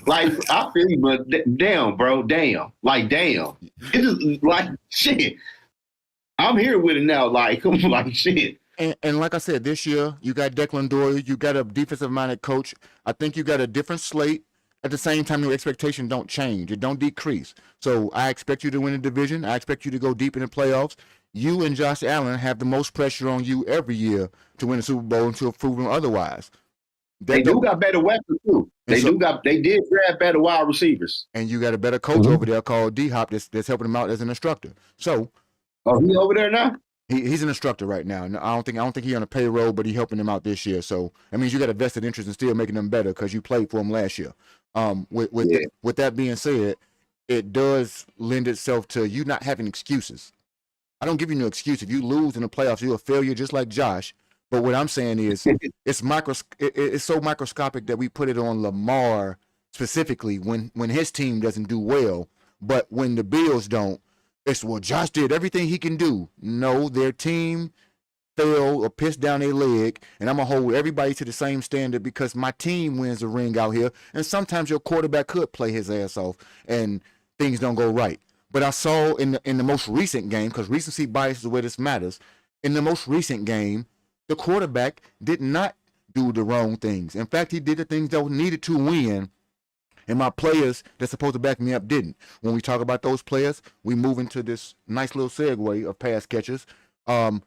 like I feel you, but damn, bro, damn. It is like shit. I'm here with it now. Like I'm like shit. And like I said, this year you got Declan Doyle, you got a defensive-minded coach. I think you got a different slate. At the same time, your expectations don't change. It don't decrease. So I expect you to win the division. I expect you to go deep in the playoffs. you and Josh Allen have the most pressure on you every year to win a Super Bowl until proven otherwise. They do got better weapons too. They did draft better wide receivers. And you got a better coach over there called D Hop that's helping him out as an instructor. So, he over there now? He's an instructor right now. And I don't think he's on a payroll, but he's helping them out this year. So that means you got a vested interest in still making them better because you played for them last year. With that being said, it does lend itself to you not having excuses. I don't give you no excuse. If you lose in the playoffs, you're a failure just like Josh. But what I'm saying is it's so microscopic that we put it on Lamar specifically when his team doesn't do well. But when the Bills don't, it's, well, Josh did everything he can do. No, their team fell or pissed down their leg, and I'm going to hold everybody to the same standard because my team wins the ring out here, and sometimes your quarterback could play his ass off, and things don't go right. But I saw in the most recent game, because recency bias is where this matters, in the most recent game, the quarterback did not do the wrong things. In fact, he did the things that were needed to win, and my players that's supposed to back me up didn't. When we talk about those players, we move into this nice little segue of pass catchers. I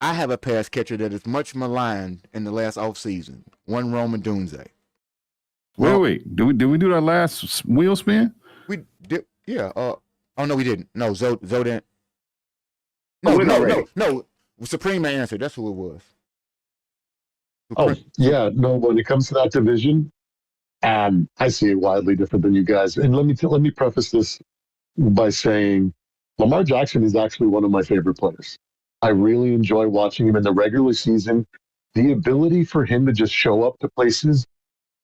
have a pass catcher that is much maligned in the last offseason. One Roman Dunze. Wait. Did we do that last wheel spin? We did, yeah. Oh no, we didn't. No, Zodan. No. Supreme answered. That's who it was. When it comes to that division, I see it wildly different than you guys. And let me preface this by saying Lamar Jackson is actually one of my favorite players. I really enjoy watching him in the regular season. The ability for him to just show up to places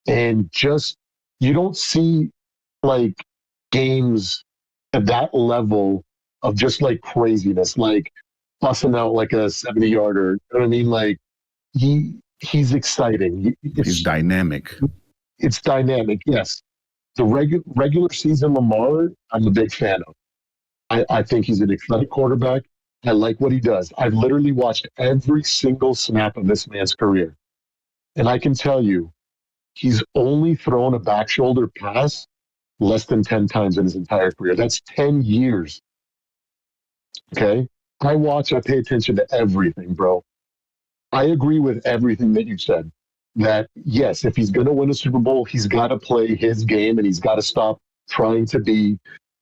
and just, you don't see like games at that level of just like craziness, like busting out like a 70-yarder. You know what I mean? Like he's exciting. He's dynamic. It's dynamic, yes. The regular season Lamar, I'm a big fan of. I think he's an exciting quarterback. I like what he does. I've literally watched every single snap of this man's career. And I can tell you, he's only thrown a back shoulder pass less than 10 times in his entire career. That's 10 years. Okay? I pay attention to everything, bro. I agree with everything that you said. That, yes, if he's going to win a Super Bowl, he's got to play his game and he's got to stop trying to be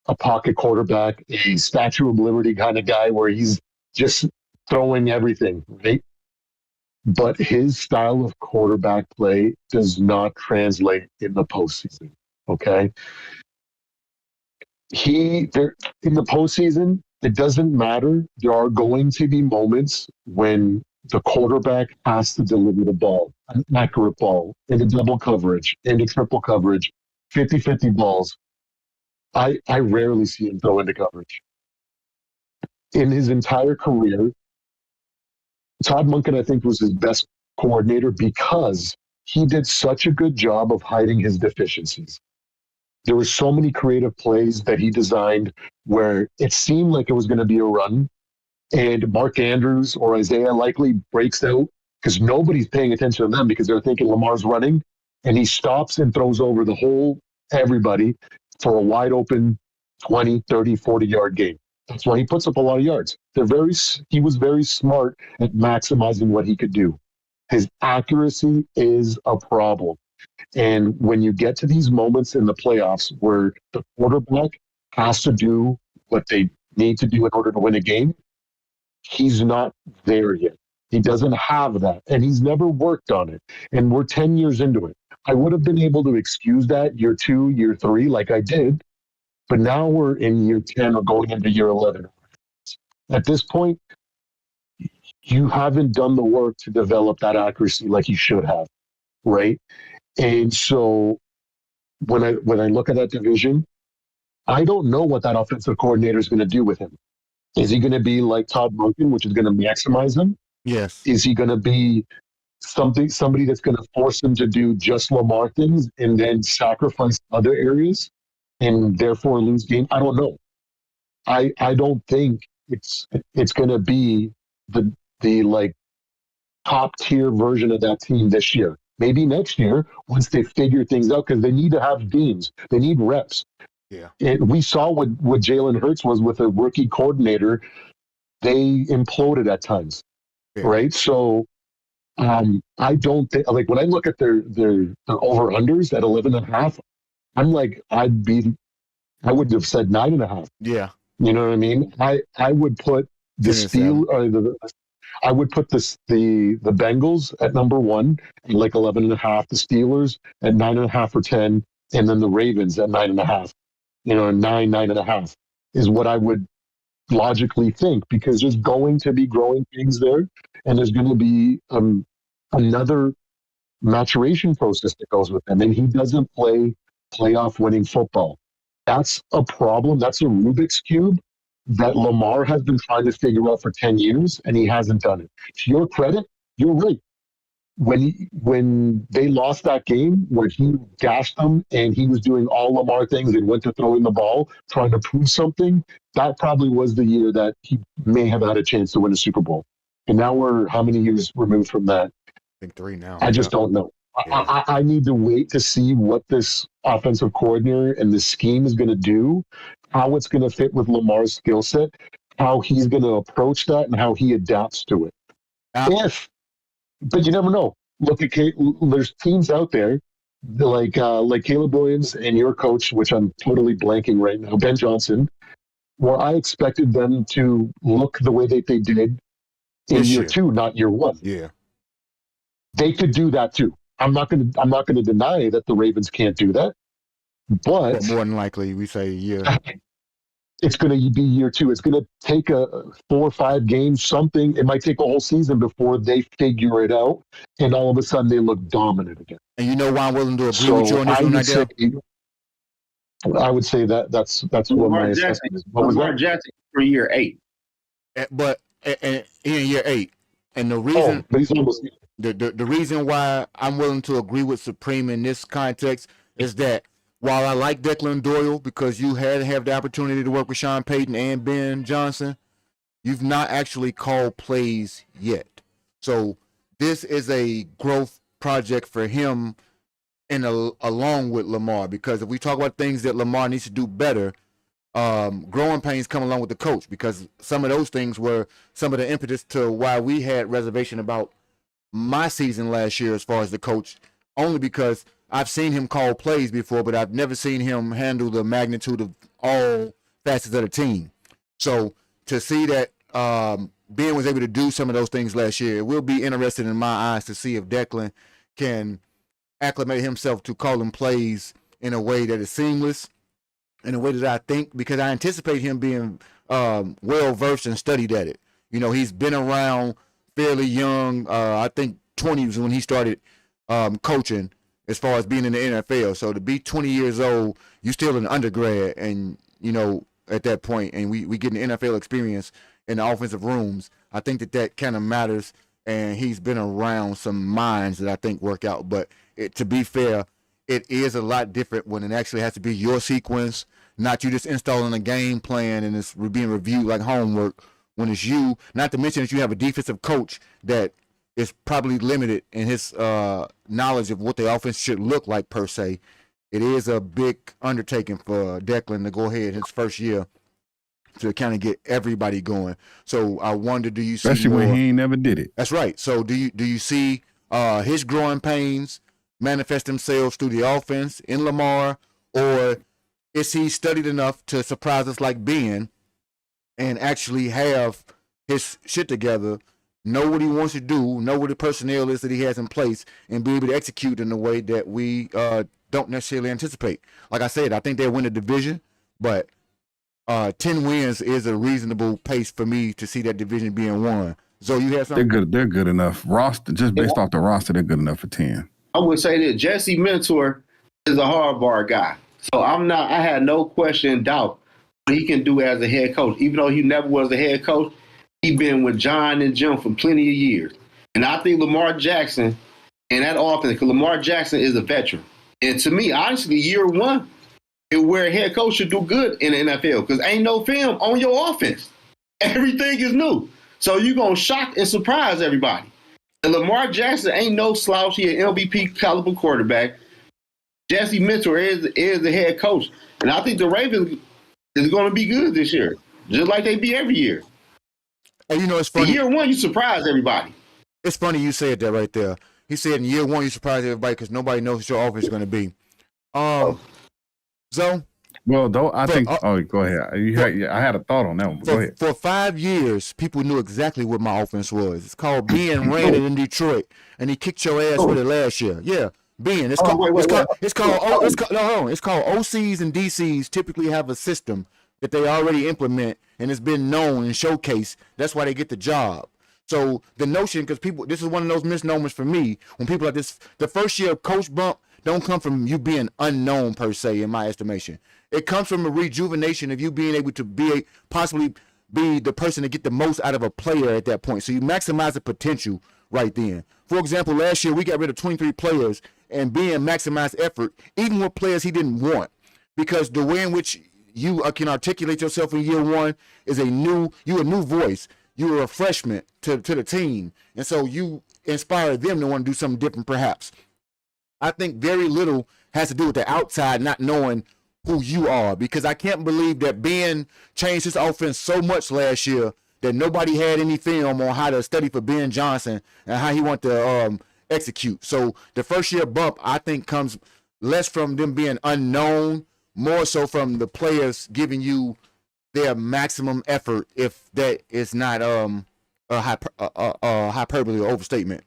a pocket quarterback, a Statue of Liberty kind of guy where he's just throwing everything, right? But his style of quarterback play does not translate in the postseason, okay? In the postseason, it doesn't matter. There are going to be moments when the quarterback has to deliver the ball, an accurate ball, into double coverage, into triple coverage, 50-50 balls. I rarely see him throw into coverage. In his entire career, Todd Monken, I think, was his best coordinator because he did such a good job of hiding his deficiencies. There were so many creative plays that he designed where it seemed like it was going to be a run, and Mark Andrews or Isaiah likely breaks out because nobody's paying attention to them because they're thinking Lamar's running, and he stops and throws over the whole everybody for a wide open 20, 30, 40-yard game. That's why he puts up a lot of yards. He was very smart at maximizing what he could do. His accuracy is a problem. And when you get to these moments in the playoffs where the quarterback has to do what they need to do in order to win a game, he's not there yet. He doesn't have that, and he's never worked on it. And we're 10 years into it. I would have been able to excuse that year 2, year 3, like I did, but now we're in year 10 or going into year 11. At this point, you haven't done the work to develop that accuracy like you should have, right? And so when I look at that division, I don't know what that offensive coordinator is going to do with him. Is he going to be like Todd Monken, which is going to maximize him? Yes. Is he going to be somebody that's going to force him to do just Lamar things and then sacrifice other areas and therefore lose game? I don't know. I don't think it's going to be the like top tier version of that team this year. Maybe next year once they figure things out, because they need to have games. They need reps. Yeah. And we saw what Jalen Hurts was with a rookie coordinator they imploded at times, Yeah. right? So I don't think, like, when I look at their over unders at 11.5, I'm like, I would have said 9.5. Yeah. You know what I mean? I would put the 10 and 7. I would put the Bengals at number one, at like 11.5, the Steelers at 9.5 or 10, and then the Ravens at 9.5. You know, 9.5 is what I would logically think, because there's going to be growing pains there, and there's going to be another maturation process that goes with them. And he doesn't play playoff winning football. That's a problem. That's a Rubik's Cube that Lamar has been trying to figure out for 10 years, and he hasn't done it. To your credit, you're right. When they lost that game where he gashed them and he was doing all Lamar things and went to throwing the ball, trying to prove something, that probably was the year that he may have had a chance to win a Super Bowl. And now we're how many years removed from that? I think 3 now. I just don't know. Yeah. I need to wait to see what this offensive coordinator and the scheme is going to do, how it's going to fit with Lamar's skill set, how he's going to approach that, and how he adapts to it. But you never know. Look at there's teams out there like Caleb Williams and your coach, which I'm totally blanking right now, Ben Johnson, where I expected them to look the way that they did in This year year. 2, not year 1. Yeah. They could do that too. I'm not going to deny that the Ravens can't do that, but more than likely, we say it's going to be year 2. It's going to take a 4 or 5 games, something. It might take a whole season before they figure it out, and all of a sudden they look dominant again. And you know why I'm willing to agree with you on this one, I would say that's what my assessment is. What was Lamar that? Jackson for year 8. But in year 8, and the reason but he's almost. The reason why I'm willing to agree with Supreme in this context is that while I like Declan Doyle because you had to have the opportunity to work with Sean Payton and Ben Johnson, you've not actually called plays yet. So this is a growth project for him along with Lamar, because if we talk about things that Lamar needs to do better, growing pains come along with the coach, because some of those things were some of the impetus to why we had reservation about my season last year as far as the coach, only because I've seen him call plays before, but I've never seen him handle the magnitude of all facets of the team. So to see that Ben was able to do some of those things last year, it will be interesting in my eyes to see if Declan can acclimate himself to calling plays in a way that is seamless, in a way that I think, because I anticipate him being well versed and studied at it. You know, he's been around fairly young. I think 20 was when he started coaching as far as being in the NFL. So to be 20 years old, you're still an undergrad, and, you know, at that point, and we get an NFL experience in the offensive rooms. I think that kind of matters, and he's been around some minds that I think work out. But to be fair, it is a lot different when it actually has to be your sequence, not you just installing a game plan and it's being reviewed like homework. When it's you, not to mention that you have a defensive coach that is probably limited in his knowledge of what the offense should look like per se. It is a big undertaking for Declan to go ahead his first year to kind of get everybody going. So I wonder, do you see especially when he ain't never did it? That's right. So do you see his growing pains manifest themselves through the offense in Lamar, or is he studied enough to surprise us like Ben and actually have his shit together, know what he wants to do, know what the personnel is that he has in place, and be able to execute in a way that we don't necessarily anticipate? Like I said, I think they'll win the division, but 10 wins is a reasonable pace for me to see that division being won. So you have something? They're good enough. Roster, just based off the roster, they're good enough for 10. I would say that Jesse Mentor is a hard bar guy. So I had no question and doubt what he can do as a head coach. Even though he never was a head coach, he's been with John and Jim for plenty of years. And I think Lamar Jackson and that offense, because Lamar Jackson is a veteran. And to me, honestly, year 1 is where a head coach should do good in the NFL, because ain't no film on your offense. Everything is new. So you're going to shock and surprise everybody. And Lamar Jackson ain't no slouch. He an MVP caliber quarterback. Jesse Mentor is the head coach. And I think the Ravens is going to be good this year, just like they be every year. And you know, it's In funny. year one, you surprised everybody. It's funny you said that right there. He said in year one you surprised everybody because nobody knows what your offense is going to be. So Well, though I for, think. Oh, go ahead. I had a thought on that one. But go ahead. for 5 years, people knew exactly what my offense was. It's called being ran it in Detroit, and he kicked your ass with it last year. Yeah, being it's called it's called OCs and DCs typically have a system that they already implement and it's been known and showcased. That's why they get the job. So the notion, because people, this is one of those misnomers for me when people are this. The first year coach bump don't come from you being unknown per se, in my estimation. It comes from a rejuvenation of you being able to possibly be the person to get the most out of a player at that point. So you maximize the potential right then. For example, last year we got rid of 23 players and being maximized effort, even with players he didn't want, because the way in which you can articulate yourself in year one is a new voice. You were a freshman to the team, and so you inspire them to want to do something different, perhaps. I think very little has to do with the outside not knowing who you are, because I can't believe that Ben changed his offense so much last year that nobody had any film on how to study for Ben Johnson and how he wanted to execute. So the first year bump, I think, comes less from them being unknown, more so from the players giving you their maximum effort, if that is not a hyperbole or overstatement.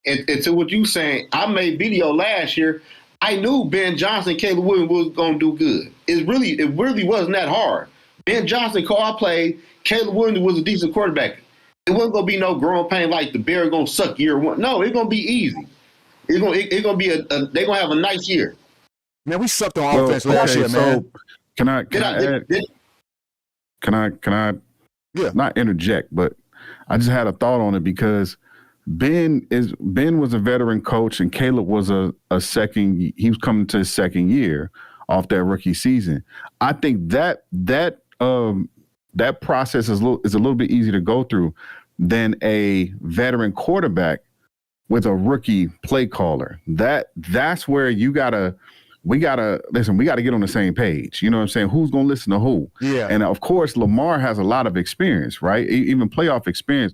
And to what you saying, I made video last year. I knew Ben Johnson, Caleb Williams was going to do good. It really wasn't that hard. Ben Johnson called play. Caleb Williams was a decent quarterback. It wasn't going to be no growing pain like the Bears going to suck year one. No, it's going to be easy. It's going to be they're going to have a nice year. Man, we sucked on offense last year, man. Can I not interject, but I just had a thought on it because Ben was a veteran coach and Caleb was he was coming to his second year off that rookie season. I think that process is a little bit easier to go through than a veteran quarterback with a rookie play caller. That's where we gotta get on the same page. You know what I'm saying? Who's gonna listen to who? Yeah. And of course, Lamar has a lot of experience, right? Even playoff experience.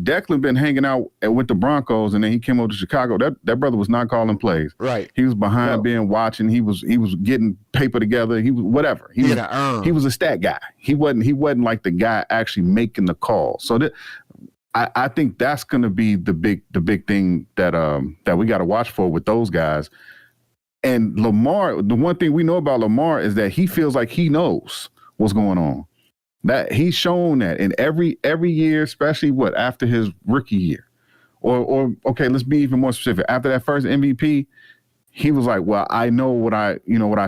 Declan been hanging out with the Broncos, and then he came over to Chicago. That brother was not calling plays. Right. He was behind being watching. He was getting paper together. He was whatever. He was a stat guy. He wasn't like the guy actually making the call. So I think that's going to be the big thing that we got to watch for with those guys. And Lamar, the one thing we know about Lamar is that he feels like he knows what's going on. That he's shown that in every year, especially after his rookie year, or okay, let's be even more specific. After that first MVP, he was like, "Well, I know what I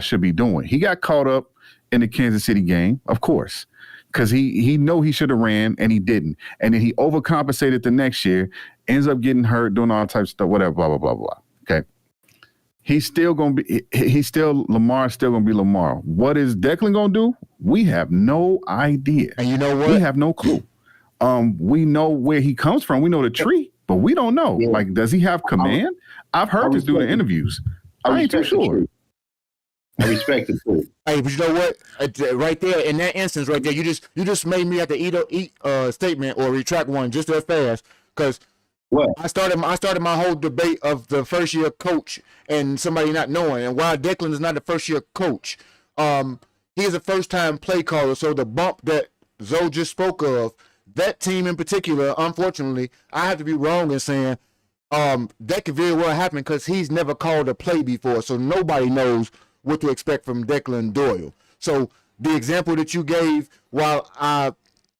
should be doing." He got caught up in the Kansas City game, of course, because he know he should have ran and he didn't, and then he overcompensated the next year, ends up getting hurt, doing all types of stuff, whatever, blah blah blah blah. Okay. Lamar's still gonna be Lamar. What is Declan gonna do? We have no idea. And you know what? We have no clue. We know where he comes from. We know the tree, but we don't know. Yeah. Like, does he have command? I've heard this during interviews. I ain't too sure. I respect it too. Hey, but you know what? Right there, in that instance, right there, you just made me have to eat a statement or retract one just that fast, because what? I started my whole debate of the first year coach and somebody not knowing. And while Declan is not the first year coach, he is a first time play caller. So the bump that Zoe just spoke of, that team in particular, unfortunately, I have to be wrong in saying that could very well happen because he's never called a play before. So nobody knows what to expect from Declan Doyle. So the example that you gave, while I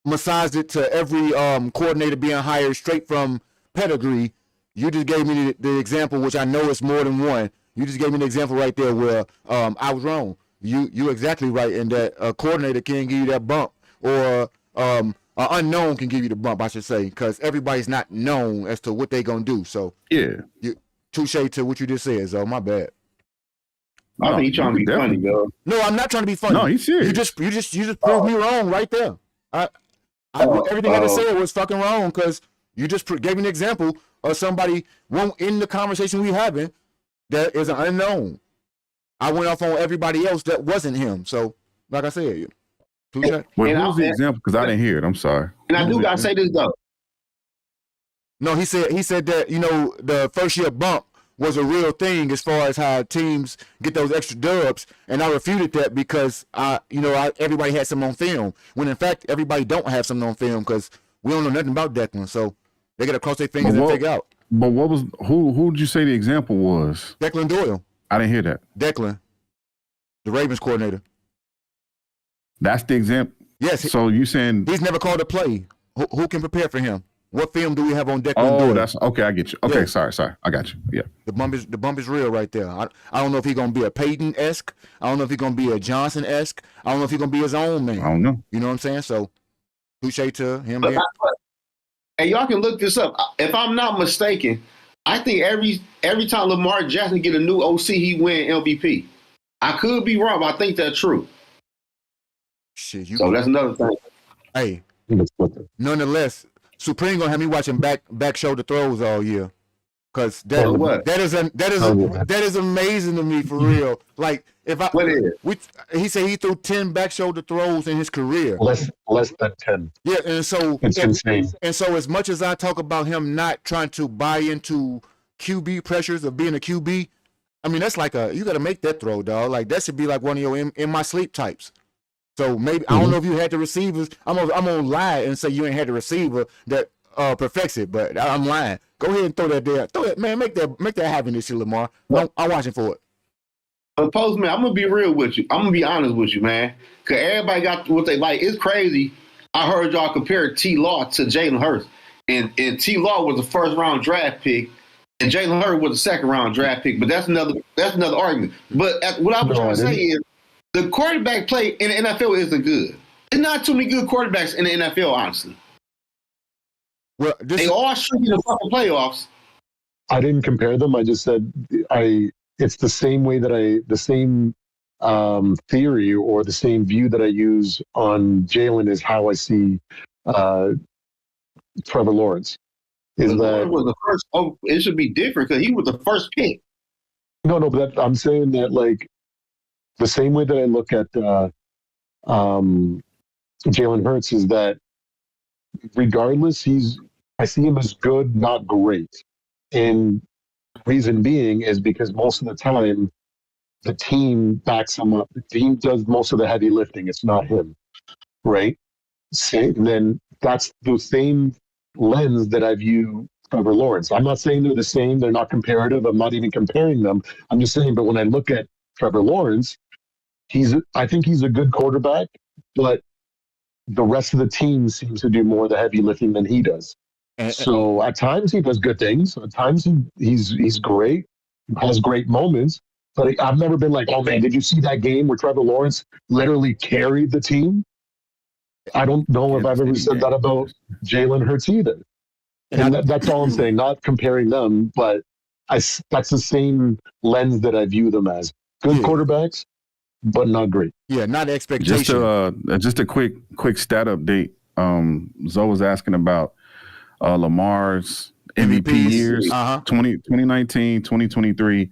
massaged it to every coordinator being hired straight from pedigree, you just gave me the example, which I know is more than one. You just gave me an example right there where I was wrong. You exactly right in that a coordinator can give you that bump, or an unknown can give you the bump, I should say, because everybody's not known as to what they're gonna do. So yeah, touche to what you just said. So my bad. I think you're trying to be funny, girl. No, I'm not trying to be funny. No, he's serious. You just proved me wrong right there. Everything I just said was fucking wrong because you just gave me an example of somebody in the conversation we having that is an unknown. I went off on everybody else that wasn't him. So, like I said, Touche. Wait, And who was the I, example? Because I didn't hear it. I'm sorry. and I Who was do the gotta say this though. No, he said that the first year bump was a real thing as far as how teams get those extra dubs, and I refuted that because everybody had some on film when in fact everybody don't have something on film because we don't know nothing about Declan, so they got to cross their fingers and figure out. But what was who did you say the example was? Declan Doyle. I didn't hear that. Declan, the Ravens coordinator. That's the example. Yes. So you saying he's never called a play? Who can prepare for him? What film do we have on Declan Doyle? Oh, that's okay. I get you. Okay, yeah. Sorry. I got you. Yeah. The bump is real right there. I don't know if he's gonna be a Peyton-esque. I don't know if he's gonna be a Johnson-esque. I don't know if he's gonna be his own man. I don't know. You know what I'm saying? So, touche to him. And y'all can look this up. If I'm not mistaken, I think every time Lamar Jackson get a new OC, he win MVP. I could be wrong, but I think that's true. Shit, so that's another thing. Hey, nonetheless, Supreme gonna have me watching back shoulder throws all year, cause that is amazing to me for real. Like if I he said he threw 10 back shoulder throws in his career. Less than 10. Yeah, and so it's insane. And so as much as I talk about him not trying to buy into QB pressures of being a QB, I mean that's like you got to make that throw, dog. Like that should be like one of your in my sleep types. So maybe I don't know if you had the receivers. I'm gonna lie and say you ain't had the receiver that perfects it, but I'm lying. Go ahead and throw that there. Throw it, man. Make that happen this year, Lamar. I'm watching for it. But Postman, I'm gonna be real with you. I'm gonna be honest with you, man. Cause everybody got what they like. It's crazy. I heard y'all compare T. Law to Jalen Hurts, and T. Law was a first round draft pick, and Jalen Hurts was a second round draft pick. But that's another argument. But what I was trying to say is, the quarterback play in the NFL isn't good. There's not too many good quarterbacks in the NFL, honestly. Well, they all should be in the fucking playoffs. I didn't compare them. I just said it's the same way that the same theory or the same view that I use on Jalen is how I see Trevor Lawrence. Is that was the first? Oh, it should be different because he was the first pick. No, but I'm saying that like the same way that I look at Jalen Hurts is that regardless, I see him as good, not great. And reason being is because most of the time the team backs him up. The team does most of the heavy lifting. It's not him, right? And then that's the same lens that I view Trevor Lawrence. I'm not saying they're the same. They're not comparative. I'm not even comparing them. I'm just saying, but when I look at Trevor Lawrence, I think he's a good quarterback, but the rest of the team seems to do more of the heavy lifting than he does. So at times he does good things. At times he's great, has great moments. But I've never been like, oh man, did you see that game where Trevor Lawrence literally carried the team? I don't know if I've ever said that about Jalen Hurts either. And that's all I'm saying. Not comparing them, but that's the same lens that I view them as. Good quarterbacks, but not great. Yeah, not expectation. Just a quick stat update. Zoe was asking about Lamar's MVP years, 2019, 2023.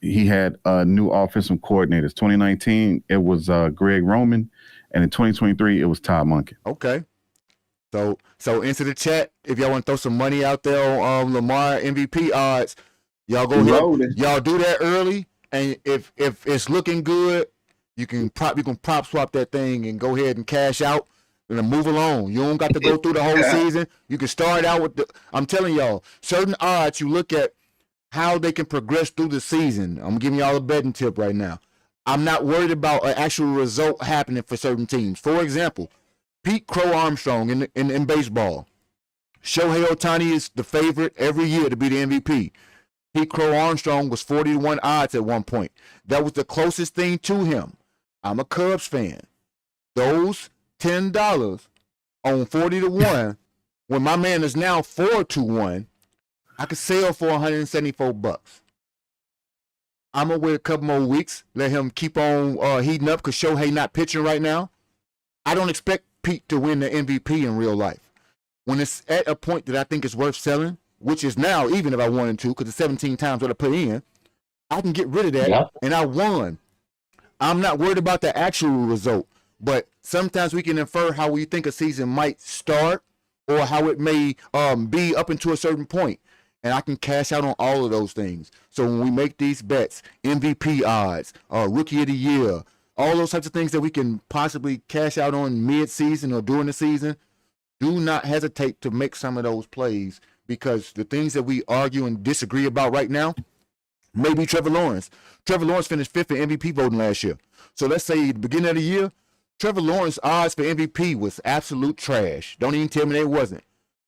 He had new offensive coordinators. 2019, it was Greg Roman, and in 2023, it was Todd Monken. Okay. So into the chat, if y'all want to throw some money out there on Lamar MVP odds, y'all go ahead. Y'all do that early, and if it's looking good, you can prop swap that thing and go ahead and cash out and then move along. You don't got to go through the whole season. You can start out with I'm telling y'all, certain odds you look at how they can progress through the season. I'm giving y'all a betting tip right now. I'm not worried about an actual result happening for certain teams. For example, Pete Crow Armstrong in baseball. Shohei Ohtani is the favorite every year to be the MVP. Pete Crow Armstrong was 40-1 odds at one point. That was the closest thing to him. I'm a Cubs fan. Those $10 on 40-1, when my man is now 4-1, I could sell for $174. I'm gonna wait a couple more weeks, let him keep on heating up because Shohei not pitching right now. I don't expect Pete to win the MVP in real life. When it's at a point that I think it's worth selling, which is now, even if I wanted to, because it's 17 times what I put in, I can get rid of that, and I won. I'm not worried about the actual result. but sometimes we can infer how we think a season might start or how it may be up until a certain point. And I can cash out on all of those things. So when we make these bets, MVP odds, rookie of the year, all those types of things that we can possibly cash out on mid-season or during the season, do not hesitate to make some of those plays, because the things that we argue and disagree about right now, maybe Trevor Lawrence. Trevor Lawrence finished 5th in MVP voting last year. So let's say at the beginning of the year, Trevor Lawrence's odds for MVP was absolute trash. Don't even tell me they wasn't.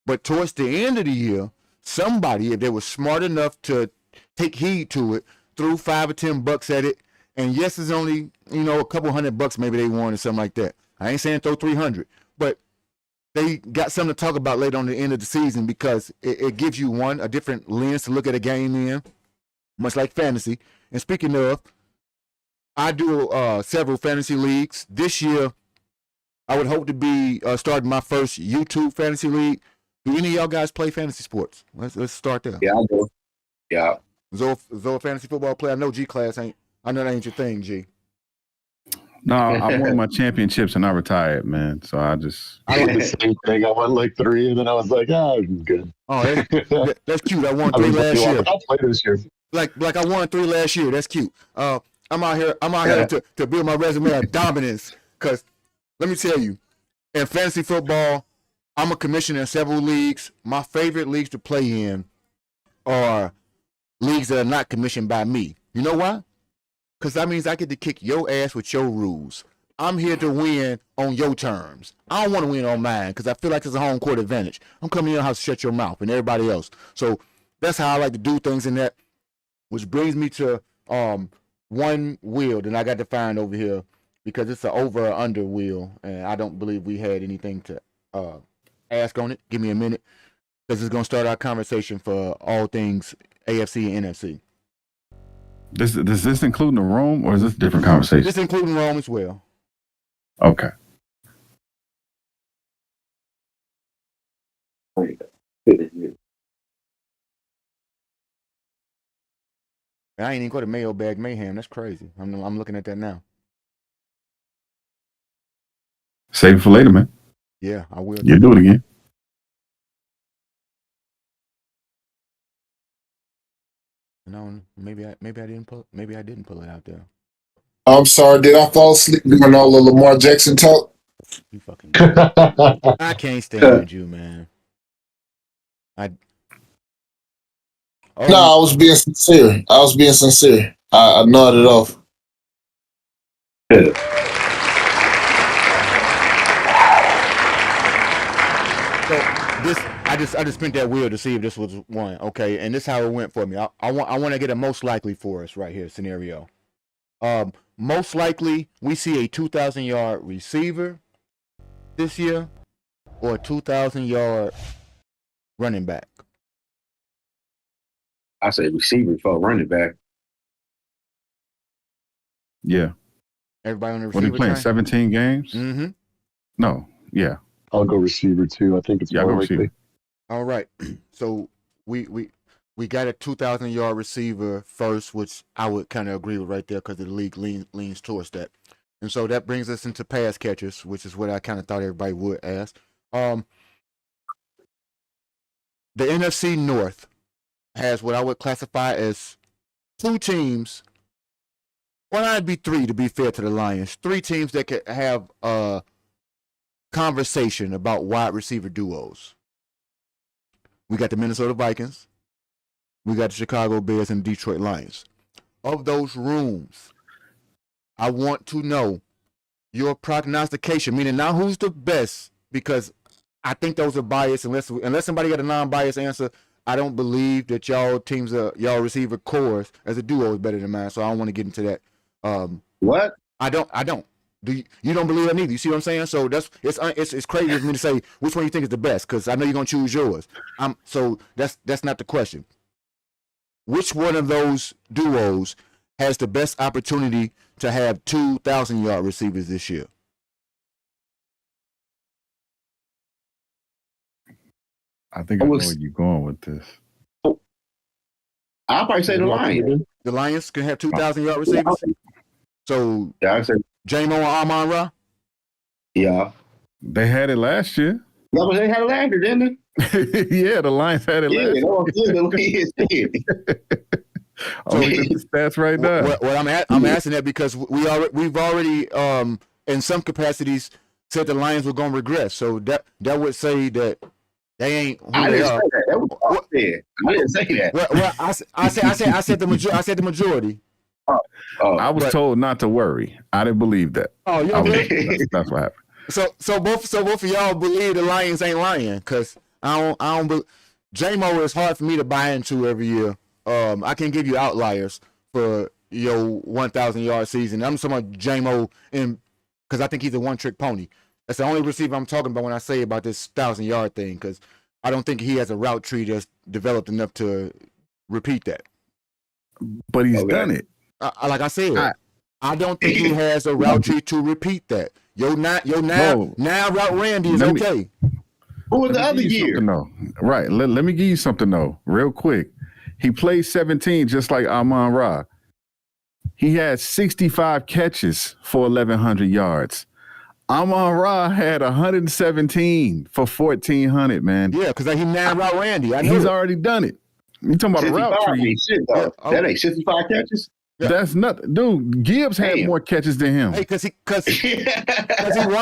But towards the end of the year, somebody, if they were smart enough to take heed to it, threw $5 or $10 at it. And yes, it's only, a couple $100 maybe they won or something like that. I ain't saying throw 300, but they got something to talk about later on the end of the season, because it gives you a different lens to look at a game in, much like fantasy. And speaking of, I do several fantasy leagues. This year, I would hope to be starting my first YouTube fantasy league. Do any of y'all guys play fantasy sports? Let's start there. Yeah, I do. Yeah. Zoe fantasy football player. I know G class ain't. I know that ain't your thing, G. No, I won my championships and I retired, man. So I did the same thing. I won like 3, and then I was like, I'm good. Oh, that's cute. I won 3 last year. I'll play this year. Like I won 3 last year. That's cute. I'm out here to build my resume of dominance. Because let me tell you, in fantasy football, I'm a commissioner in several leagues. My favorite leagues to play in are leagues that are not commissioned by me. You know why? Because that means I get to kick your ass with your rules. I'm here to win on your terms. I don't want to win on mine, because I feel like it's a home court advantage. I'm coming in your house to shut your mouth and everybody else. So that's how I like to do things in that, which brings me to one wheel that I got to find over here, because it's an over or under wheel, and I don't believe we had anything to ask on it. Give me a minute, because it's going to start our conversation for all things AFC and NFC. Does this include the room, or is this a different conversation? This including Rome as well. Okay. I ain't even go to Mailbag Mayhem. That's crazy. I'm looking at that now. Save it for later, man. Yeah, I will. You'll do it again. No, maybe I didn't pull it out there. I'm sorry, did I fall asleep during all the Lamar Jackson talk? You fucking I can't stand you, man. I was being sincere. I nodded off. So I just spent that wheel to see if this was one. Okay, and this is how it went for me. I want to get a most likely for us right here scenario. Most likely we see a 2,000-yard receiver this year, or a 2,000-yard running back. I say receiver for running back. Yeah. Everybody on the receiver. What are you playing? 17 games? Mm-hmm. No. Yeah. I'll go receiver too. I think it's more likely. Receiver. All right. So we got a 2,000-yard receiver first, which I would kind of agree with right there, because the league leans towards that. And so that brings us into pass catchers, which is what I kind of thought everybody would ask. The NFC North has what I would classify as 2 teams. Well, I'd be 3 to be fair to the Lions. 3 teams that could have a conversation about wide receiver duos. We got the Minnesota Vikings. We got the Chicago Bears and Detroit Lions. Of those rooms, I want to know your prognostication, meaning not who's the best, because I think those are biased. Unless somebody got a non-biased answer, I don't believe that y'all receiver cores as a duo is better than mine. So I don't want to get into that. What? I don't. You don't believe that neither? You see what I'm saying? So it's crazy for me to say which one you think is the best, because I know you're gonna choose yours. So that's not the question. Which one of those duos has the best opportunity to have 2,000-yard receivers this year? I think I know where you're going with this. I'll probably say the Lions. The Lions can have 2,000-yard receivers. So Yeah, I say J-Mo and Amon-Ra? Yeah. They had it last year. Yeah, but they had it last year, didn't they? Yeah, the Lions had it Yeah, last that was good. The Lions. I'm looking at the stats right now. I'm asking that because we've already in some capacities said the Lions were going to regress. So that would say that they ain't who I they didn't are. say that. That was what I said. I didn't say that. Well, I said the majority. I was told not to worry. I didn't believe that. Oh, you really? That's what happened. So both of y'all believe the Lions ain't lying because I don't. J-Mo is hard for me to buy into every year. I can give you outliers for your 1,000 yard season. I'm talking about J-Mo because I think he's a one trick pony. That's the only receiver I'm talking about when I say about this 1,000 yard thing because I don't think he has a route tree that's developed enough to repeat that. But he's done it. Like I said, I don't think he has a route tree to repeat that. Your now route Randy is okay. Who was the other year? Right. Let me give you something though, real quick. He played 17 just like Amon-Ra. He had 65 catches for 1,100 yards. Amon-Ra had 117 for 1,400, man. Yeah, because he now route Randy. He's already done it. You talking about a route tree? That ain't 65 catches. Yeah. That's nothing, dude. Gibbs had more catches than him. Hey, because he won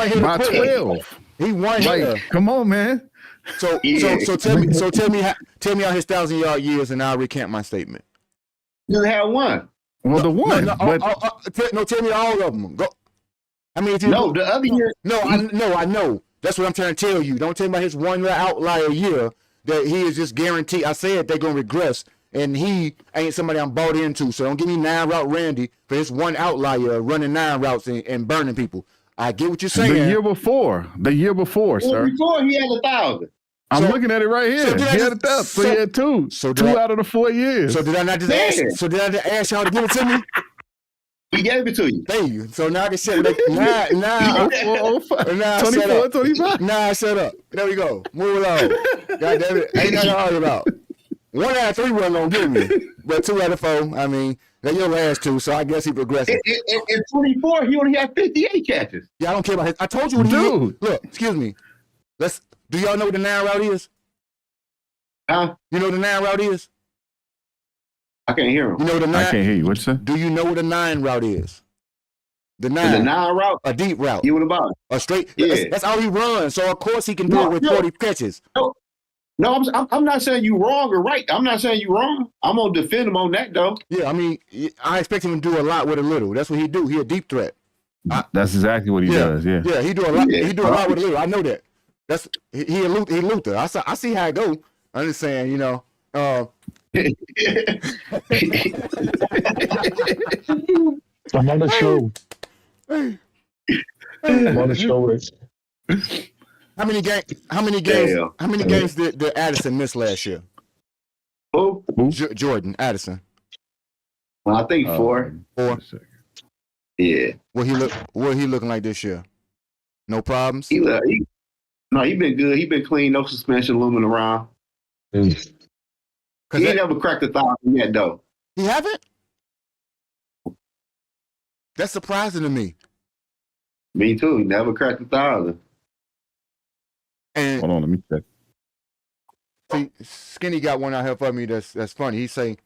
here by 12. He won here. Come on, man. So tell me how his 1,000 yard years, and I'll recant my statement. You had one. Well, the one. Tell me all of them. Go. I mean, the other year. I know. That's what I'm trying to tell you. Don't tell me about his one outlier year that he is just guaranteed. I said they're gonna regress. And he ain't somebody I'm bought into. So don't give me 9 route Randy for his one outlier running 9 routes and burning people. I get what you're saying. The year before, sir. Before he had 1,000. I'm looking at it right here. He had 1,000. So he had 2. So 2 out of the 4 years. So did I not just ask? So did I just ask y'all to give it to me? He gave it to you. Thank you. So now I can shut up. 24, 25. Nah, shut up. There we go. Move along. God damn it. Ain't nothing to argue about. 1 out of 3 wasn't gonna give me, but 2 out of 4. I mean, they're your last 2, so I guess he progressed. In 24, he only had 58 catches. Yeah, I don't care about his. I told you what he did. Look, excuse me. Do y'all know what the 9 route is? Huh? You know what the 9 route is? I can't hear him. You know what the 9? I can't hear you. What's that? Do you know what a 9 route is? The 9. The 9 route? A deep route. You what about it? A straight. Yeah. That's all he runs. So of course he can do it with 40 catches. No, I'm not saying you wrong or right. I'm not saying you wrong. I'm gonna defend him on that though. Yeah, I mean, I expect him to do a lot with a little. That's what he do. He a deep threat. That's exactly what he does. Yeah. Yeah, he do a lot. Yeah. He do a lot with a little. I know that. That's he Luther. I see how it go. I'm just saying, you know. I'm on the show. I'm on the show, Rich. How many games did Addison miss last year? Who? Jordan Addison. Well, I think 4. 4. Yeah. What he looking like this year? No problems. He been good. He been clean. No suspension looming around. He ain't never cracked 1,000 yet though. He haven't. That's surprising to me. Me too. He never cracked 1,000. And hold on, let me check. See, Skinny got one out here for me that's funny. He say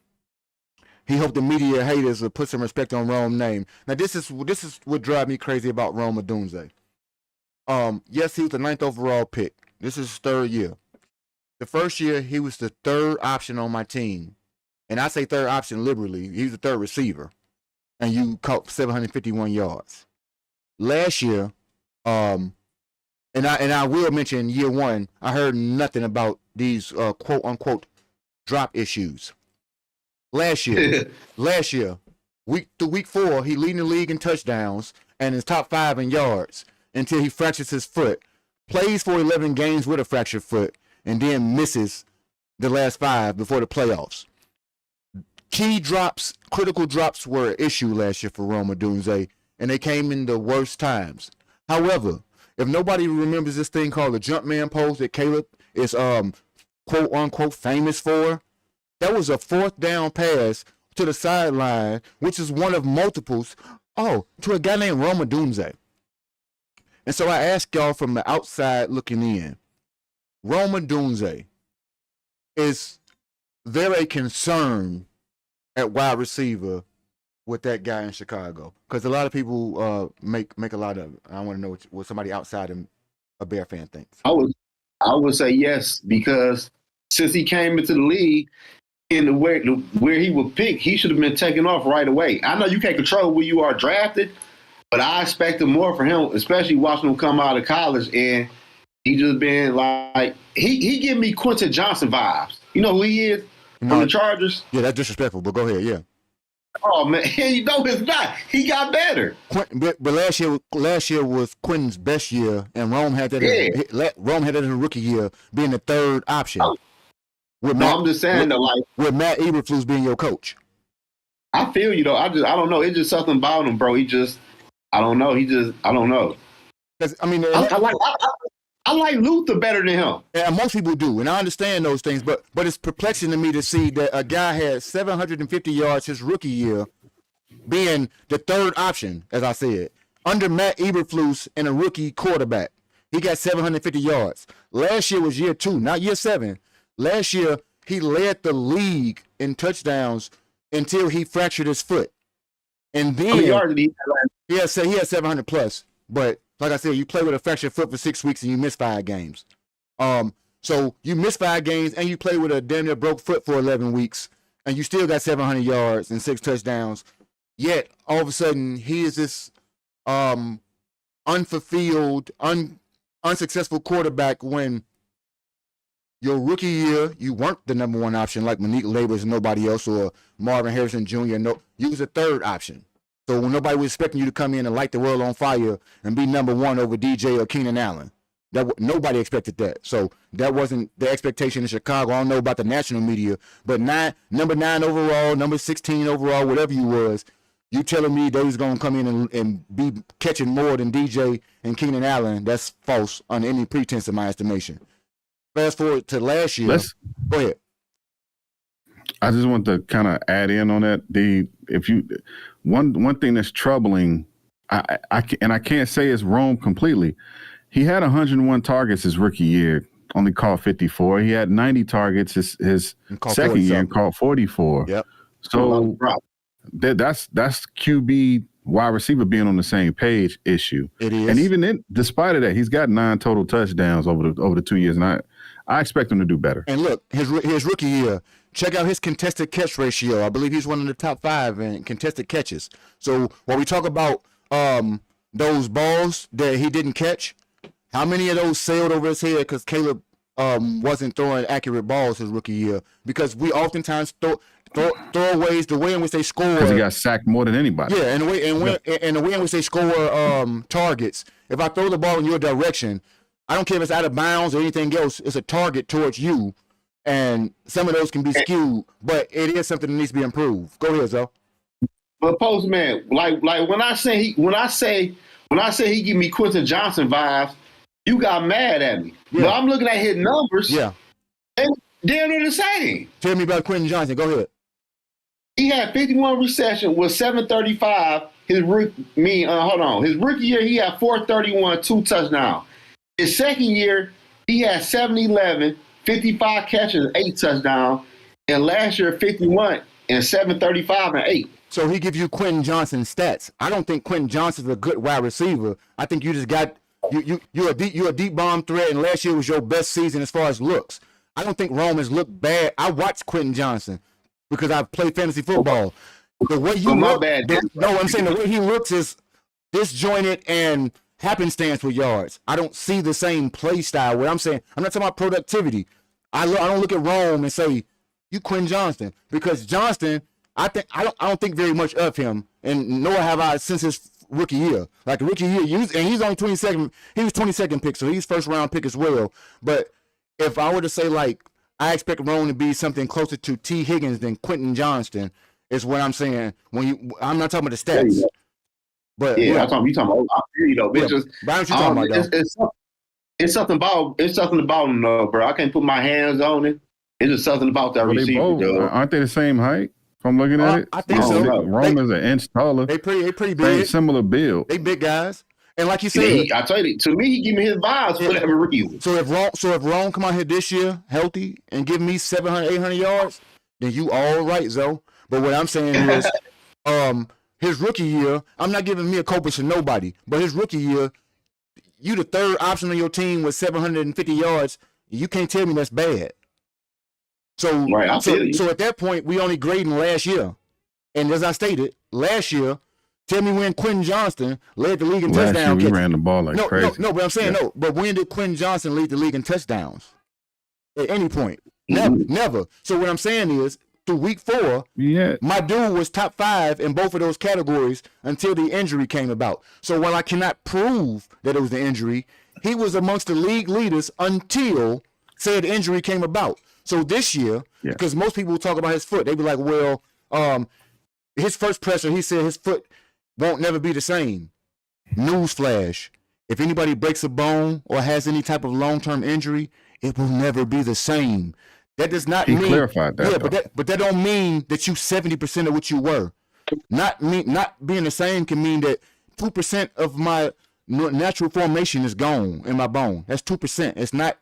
he hoped the media haters will put some respect on Rome's name. Now this is what drives me crazy about Rome Odunze. Yes, he was the 9th overall pick. This is his 3rd year. The first year he was the 3rd option on my team, and I say 3rd option liberally. He was the 3rd receiver, and you caught 751 yards. Last year, And I will mention year 1, I heard nothing about these quote unquote drop issues. Last year, week 4, he leading the league in touchdowns and is top 5 in yards until he fractures his foot. Plays for 11 games with a fractured foot and then misses the last 5 before the playoffs. Key drops, critical drops were an issue last year for Rome Odunze, and they came in the worst times. However, if nobody remembers this thing called the jump man pose that Caleb is quote unquote famous for, that was a 4th down pass to the sideline, which is one of multiples. To a guy named Rome Odunze. And so I ask y'all from the outside looking in, Rome Odunze, is there a concern at wide receiver with that guy in Chicago? Because a lot of people make a lot of. I want to know what somebody outside a Bear fan thinks. I would say yes, because since he came into the league in the where he would pick, he should have been taken off right away. I know you can't control where you are drafted, but I expected more from him, especially watching him come out of college, and he just been like he give me Quentin Johnson vibes. You know who he is from the Chargers? Yeah, that's disrespectful, but go ahead, yeah. Oh man, you know it's not. He got better. But last year was Quentin's best year, and Rome had that. Rome had that in the rookie year, being the third option. I'm just saying though, like with Matt Eberflus being your coach. I feel you though. I don't know. It's just something about him, bro. I don't know. I don't know. I mean, I like Luther better than him. Yeah, most people do, and I understand those things, but it's perplexing to me to see that a guy had 750 yards his rookie year, being the third option, as I said, under Matt Eberflus and a rookie quarterback. He got 750 yards. Last year was year 2, not year 7. Last year, he led the league in touchdowns until he fractured his foot. And then he had 700 plus, but like I said, you play with a fractured foot for 6 weeks and you miss 5 games. So you miss 5 games and you play with a damn near broke foot for 11 weeks and you still got 700 yards and 6 touchdowns. Yet all of a sudden he is this unfulfilled, unsuccessful quarterback when your rookie year you weren't the number 1 option like Malik Labors and nobody else, or Marvin Harrison Jr. No, you was a third option. So when nobody was expecting you to come in and light the world on fire and be number 1 over DJ or Keenan Allen, nobody expected that. So that wasn't the expectation in Chicago. I don't know about the national media, but number 9 overall, number 16 overall, whatever you was, you telling me they was gonna come in and be catching more than DJ and Keenan Allen? That's false on any pretense in my estimation. Fast forward to last year. Go ahead. I just want to kind of add in on that. One thing that's troubling, I can't say it's Rome completely. He had 101 targets his rookie year, only caught 54. He had 90 targets his second year and caught 44. Yep. So that's QB wide receiver being on the same page issue. It is. And even despite of that, he's got 9 total touchdowns over the 2 years, and I expect him to do better. And look, his rookie year, check out his contested catch ratio. I believe he's one of the top 5 in contested catches. So when we talk about those balls that he didn't catch, how many of those sailed over his head because Caleb wasn't throwing accurate balls his rookie year? Because we oftentimes throwaways, the way in which they score. Because he got sacked more than anybody. Yeah, and the way in which they score targets. If I throw the ball in your direction, I don't care if it's out of bounds or anything else, it's a target towards you. And some of those can be skewed, but it is something that needs to be improved. Go ahead, Zoe. But Postman, like when I say he give me Quentin Johnson vibes, you got mad at me. Yeah. But I'm looking at his numbers. Yeah. And they're the same. Tell me about Quentin Johnson. Go ahead. He had 51 receptions with 735. His rookie year, he had 431, 2 touchdowns. His second year, he had 711, 55 catches, 8 touchdowns. And last year, 51 and 735 and 8. So he gives you Quentin Johnson stats. I don't think Quentin Johnson's a good wide receiver. I think you just got you're a deep bomb threat, and last year was your best season as far as looks. I don't think Rome has looked bad. I watched Quentin Johnson because I played fantasy football. The way you look, I'm saying the way he looks is disjointed and happenstance with yards. I don't see the same play style. What I'm saying, I'm not talking about productivity. I don't look at Rome and say you Quentin Johnston, because Johnston, I don't think very much of him, and nor have I since his rookie year. Like the rookie year, and he's only 22nd. He was 22nd pick, so he's first round pick as well. But if I were to say, like, I expect Rome to be something closer to T. Higgins than Quentin Johnston, is what I'm saying. I'm not talking about the stats. But yeah, I'm talking about. I feel you though. It's just, what you talking about, it's something about him, though, bro. I can't put my hands on it. It's just something about that receiver, though. Aren't they the same height? If I'm looking at it, I think so. Rome is an inch taller. They pretty big. Similar build. They big guys. And like you said, I tell you, to me, he give me his vibes for whatever reason. So if Rome come out here this year healthy and give me 700, 800 yards, then you all right, Zoe. But what I'm saying is, his rookie year, I'm not giving me a Copus to nobody, but his rookie year, you the third option on your team with 750 yards. You can't tell me that's bad. So, Right, so at that point, we only grading last year. And as I stated, last year, tell me when Quentin Johnston led the league in touchdowns. Last year we ran the ball like crazy. No, but I'm saying no. But when did Quentin Johnston lead the league in touchdowns? At any point? Never. So what I'm saying is, through week 4, my dude was top 5 in both of those categories until the injury came about. So while I cannot prove that it was the injury, he was amongst the league leaders until said injury came about. So this year, because most people talk about his foot, they be like, well, his first pressure, he said his foot won't never be the same. Newsflash. If anybody breaks a bone or has any type of long-term injury, it will never be the same. That does not mean. He clarified that. Yeah, but that don't mean that you 70% of what you were. Not being the same can mean that 2% of my natural formation is gone in my bone. That's 2%. It's not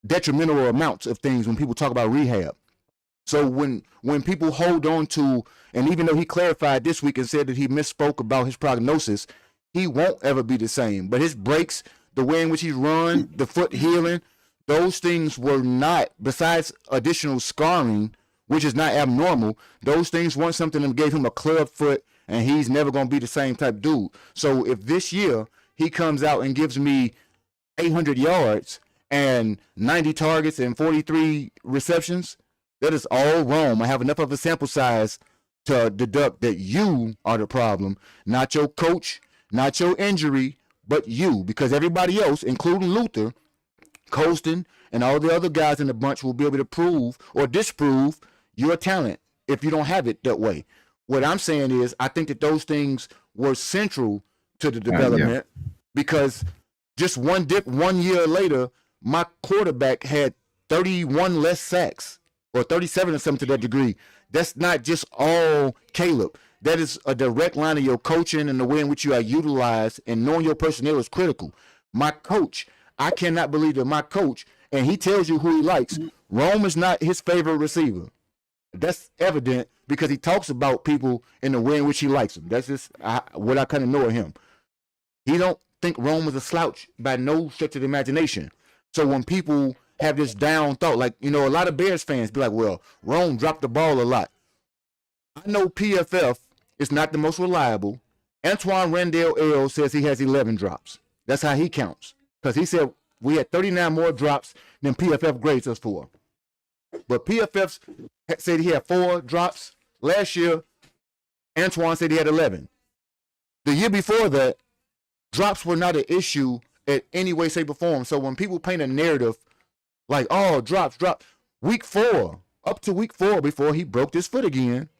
detrimental amounts of things when people talk about rehab. So when people hold on to, and even though he clarified this week and said that he misspoke about his prognosis, he won't ever be the same. But his breaks, the way in which he's run, the foot healing, those things were not, besides additional scarring, which is not abnormal, those things weren't something that gave him a club foot, and he's never going to be the same type dude. So if this year he comes out and gives me 800 yards and 90 targets and 43 receptions, that is all wrong. I have enough of a sample size to deduct that you are the problem, not your coach, not your injury, but you, because everybody else, including Luther, Colston, and all the other guys in the bunch will be able to prove or disprove your talent if you don't have it that way. What I'm saying is I think that those things were central to the development because just one year later, my quarterback had 31 less sacks or 37 or something to that degree. That's not just all Caleb. That is a direct line of your coaching and the way in which you are utilized, and knowing your personnel is critical. My coach, I cannot believe that my coach, and he tells you who he likes, Rome is not his favorite receiver. That's evident because he talks about people in the way in which he likes them. That's just what I kind of know of him. He don't think Rome is a slouch by no stretch of the imagination. So when people have this down thought, like, a lot of Bears fans be like, well, Rome dropped the ball a lot. I know PFF is not the most reliable. Antoine Randall L says he has 11 drops. That's how he counts. Because he said we had 39 more drops than PFF grades us for. But PFF said he had 4 drops. Last year, Antoine said he had 11. The year before that, drops were not an issue in any way, shape, or form. So when people paint a narrative like, oh, drops, week 4, up to week 4 before he broke his foot again,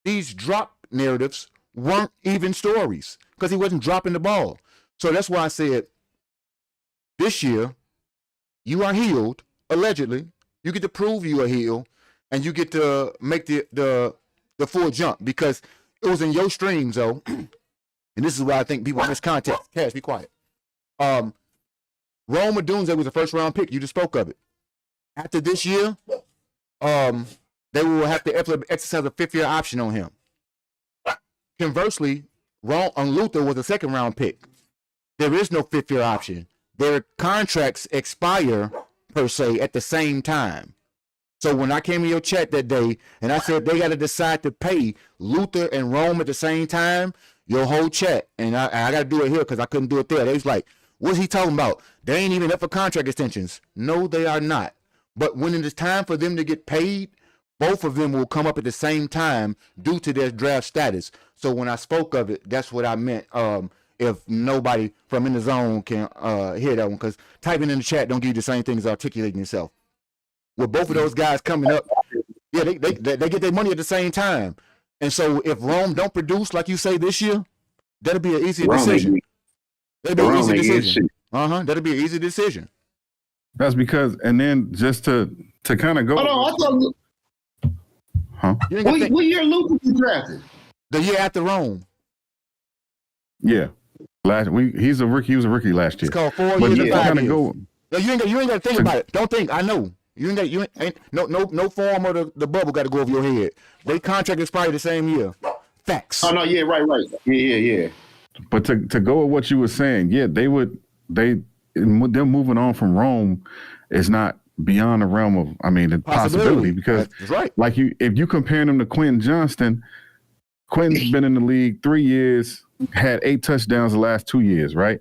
these drop narratives weren't even stories because he wasn't dropping the ball. So that's why I said this year, you are healed, allegedly. You get to prove you are healed, and you get to make the full jump because it was in your streams, though. And this is why I think people miss context. Cash, be quiet. Rome Odunze was a first-round pick. You just spoke of it. After this year, they will have to exercise a 5th-year option on him. Conversely, Luther was a second-round pick. There is no 5th-year option. Their contracts expire, per se, at the same time. So when I came in your chat that day and I said they got to decide to pay Luther and Rome at the same time, your whole chat, and I got to do it here because I couldn't do it there. They was like, what's he talking about? They ain't even up for contract extensions. No, they are not. But when it is time for them to get paid, both of them will come up at the same time due to their draft status. So when I spoke of it, that's what I meant. If nobody from In the Zone can hear that one, because typing in the chat don't give you the same thing as articulating yourself. With both of those guys coming up, yeah, they get their money at the same time. And so if Rome don't produce like you say this year, that'll be an easy decision. That'll be an easy decision. That'll be an easy decision. That's because, and then just to kind of go. Hold on, I thought. What year Luther was drafted? The year after Rome. Yeah. He's a rookie. He was a rookie last year. It's called 4 But years and yeah, 5 kind of years. go. No, you ain't got to think about it. Don't think. I know. You ain't no form of the bubble got to go over your head. They contract expired the same year. Facts. Oh no, yeah, right. Yeah. But to go with what you were saying, yeah, them moving on from Rome is not beyond the realm of, the possibility because that's right. like if you compare him to Quentin Johnston, Quentin's been in the league 3 years, had 8 touchdowns the last 2 years, right?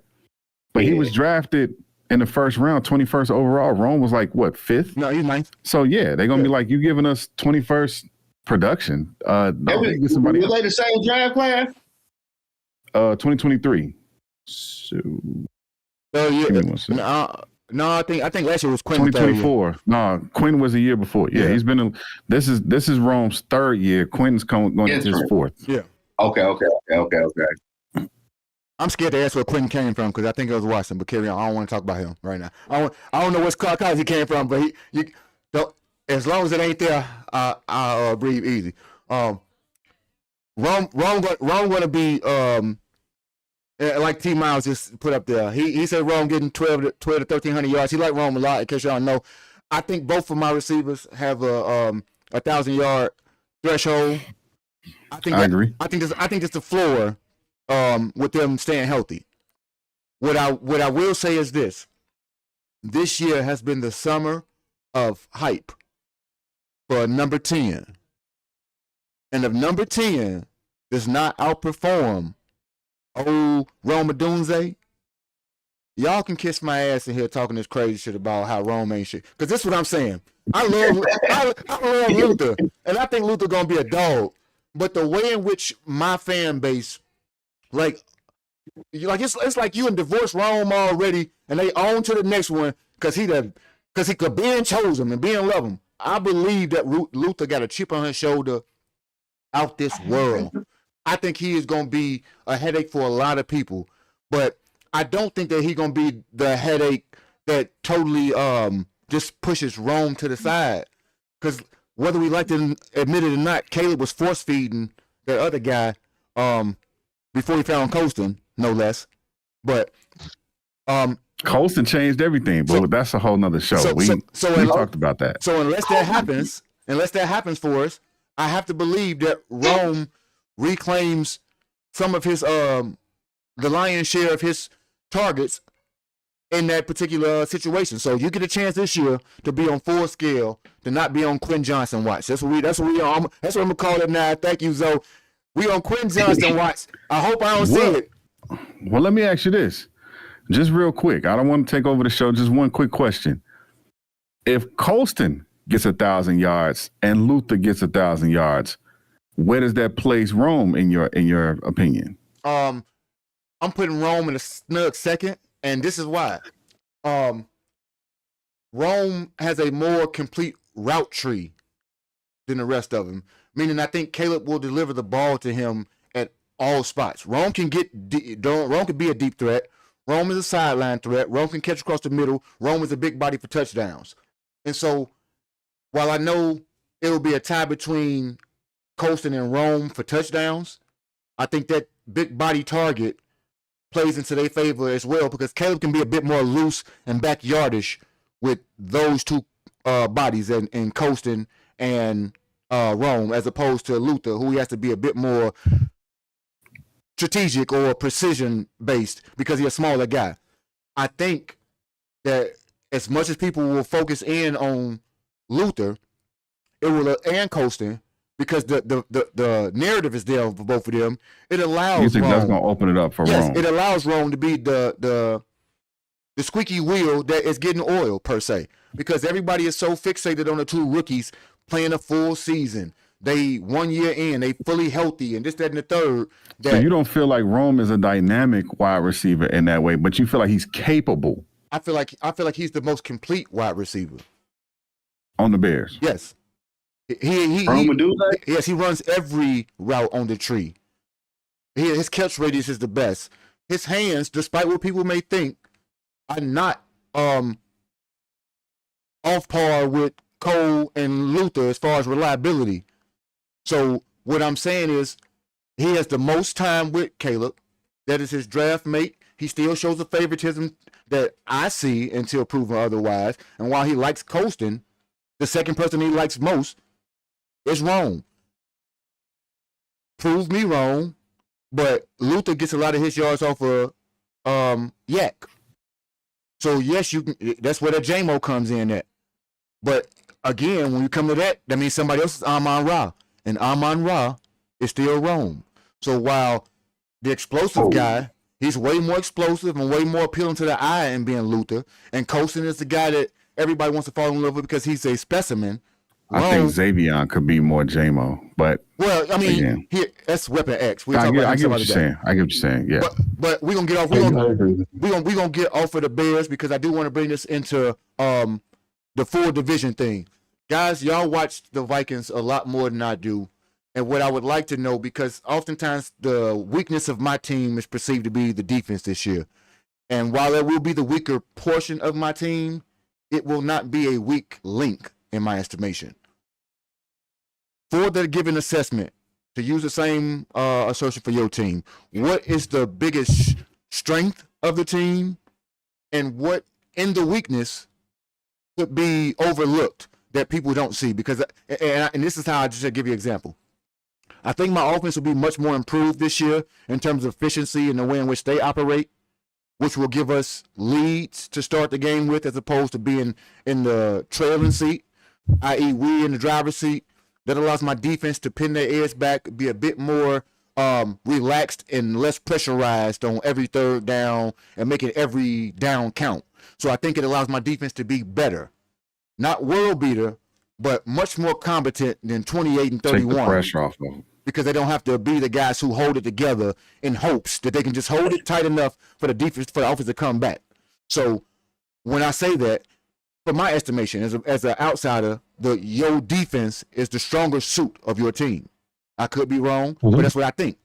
But he was drafted in the first round, 21st overall. Rome was like what, 5th? No, he's 9th. So yeah, they're gonna be like, you giving us 21st production. No, get somebody Were they the same draft class? 2023. So No, I think last year was Quentin. 2024. No, Quentin was a year before. Yeah, he's been. This is Rome's 3rd year. Quentin's going into his 4th. Yeah. Okay. I'm scared to ask where Quentin came from because I think it was Washington. But carry on. I don't want to talk about him right now. I don't know what college he came from, but as long as it ain't there, I'll breathe easy. Rome going to be like T Miles just put up there. He said Rome getting 12 to 1,300 yards. He like Rome a lot. In case y'all know, I think both of my receivers have a 1,000-yard threshold. I agree. I think it's the floor. With them staying healthy. What I will say is this year has been the summer of hype for number 10. And if number 10 does not outperform old Rome Odunze, y'all can kiss my ass in here talking this crazy shit about how Rome ain't shit. Because this is what I'm saying. I love Luther, and I think Luther gonna be a dog. But the way in which my fan base it's like you and divorced Rome already, and they on to the next one because he could being chosen and being love him. I believe that Luther got a chip on his shoulder out this world. I think he is going to be a headache for a lot of people, but I don't think that he's going to be the headache that totally just pushes Rome to the side. Because whether we like to admit it or not, Caleb was force feeding that other guy. Before he found Colston, no less. But Colston changed everything, but that's a whole nother show. We talked about that. So unless that happens for us, I have to believe that Rome reclaims some of his the lion's share of his targets in that particular situation. So you get a chance this year to be on full scale, to not be on Quentin Johnson watch. That's what I'm gonna call it now. Thank you, Zoe. We on Quentin Johnston watch. I hope I don't see it. Well, let me ask you this. Just real quick. I don't want to take over the show. Just one quick question. If Colston gets 1,000 yards and Luther gets 1,000 yards, where does that place Rome in your opinion? I'm putting Rome in a snug second, and this is why. Rome has a more complete route tree than the rest of them. Meaning, I think Caleb will deliver the ball to him at all spots. Rome can be a deep threat. Rome is a sideline threat. Rome can catch across the middle. Rome is a big body for touchdowns. And so, while I know it'll be a tie between Colston and Rome for touchdowns, I think that big body target plays into their favor as well because Caleb can be a bit more loose and backyardish with those two bodies and Colston and Rome, as opposed to Luther, who he has to be a bit more strategic or precision based because he's a smaller guy. I think that as much as people will focus in on Luther, it will and Colston because the narrative is there for both of them. It allows you think Rome, that's going to open it up for Rome? It allows Rome to be the squeaky wheel that is getting oil per se because everybody is so fixated on the two rookies playing a full season. They 1 year in, they fully healthy, and this, that, and the third. So you don't feel like Rome is a dynamic wide receiver in that way, but you feel like he's capable. I feel like he's the most complete wide receiver on the Bears. Yes, yes, he runs every route on the tree. His catch radius is the best. His hands, despite what people may think, are not off par with Cole and Luther as far as reliability. So what I'm saying is he has the most time with Caleb, that is his draft mate. He still shows a favoritism that I see until proven otherwise. And while he likes coasting, the second person he likes most is Rome. Prove me wrong, but Luther gets a lot of his yards off of Yak. So yes, you can. That's where the JMO comes in at. But again, when you come to that, that means somebody else is Amon Ra, and Amon Ra is still Rome. So while the explosive guy, he's way more explosive and way more appealing to the eye in being Luther, and Colson is the guy that everybody wants to fall in love with because he's a specimen. I think Xavier could be more JMO, but I mean, that's Weapon X. I get what you're saying. I get what you're saying. Yeah, but we're gonna get off. We're gonna get off of the Bears because I do want to bring this into the full division thing, guys. Y'all watch the Vikings a lot more than I do, and what I would like to know, because oftentimes the weakness of my team is perceived to be the defense this year, and while it will be the weaker portion of my team, it will not be a weak link in my estimation. For the given assessment, to use the same assertion for your team, what is the biggest strength of the team, and what in the weakness could be overlooked that people don't see? Because, and this is how I just give you an example. I think my offense will be much more improved this year in terms of efficiency and the way in which they operate, which will give us leads to start the game with, as opposed to being in the trailing seat, i.e. we in the driver's seat. That allows my defense to pin their ears back, be a bit more relaxed and less pressurized on every third down and making every down count. So I think it allows my defense to be better. Not world beater, but much more competent than 28 and 31. Take the pressure off of them. Because they don't have to be the guys who hold it together in hopes that they can just hold it tight enough for the defense, for the offense to come back. So when I say that, for my estimation, as an outsider, your defense is the stronger suit of your team. I could be wrong, but that's what I think.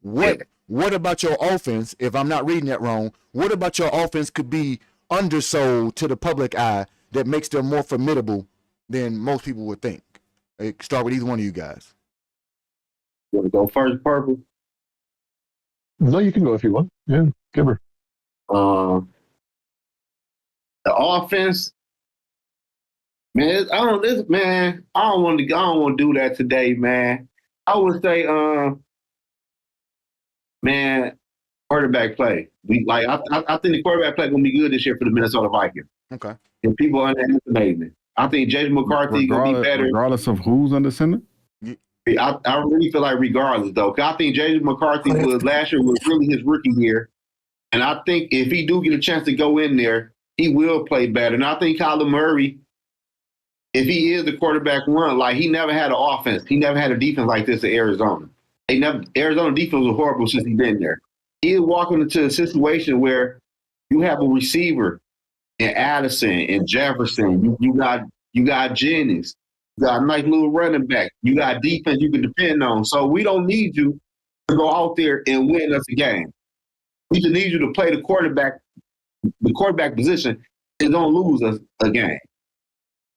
What about your offense, if I'm not reading that wrong, what about your offense could be undersold to the public eye that makes them more formidable than most people would think? Start with either one of you guys. You want to go first, Purple? No, you can go if you want. Yeah, give her. The offense, man. I don't want to do that today, man. I would say, man, quarterback play. I think the quarterback play gonna be good this year for the Minnesota Vikings. Okay. And people underestimating it. I think Jason McCarthy gonna be better, regardless of who's under center. I really feel like regardless though, because I think Jason McCarthy last year was really his rookie year, and I think if he do get a chance to go in there, he will play better. And I think Kyler Murray, if he is the quarterback one, like he never had an offense. He never had a defense like this at Arizona. Arizona defense was horrible since he's been there. He is walking into a situation where you have a receiver in Addison and Jefferson. You got Jennings. You got a nice little running back. You got defense you can depend on. So we don't need you to go out there and win us a game. We just need you to play the quarterback position is going to lose us a game.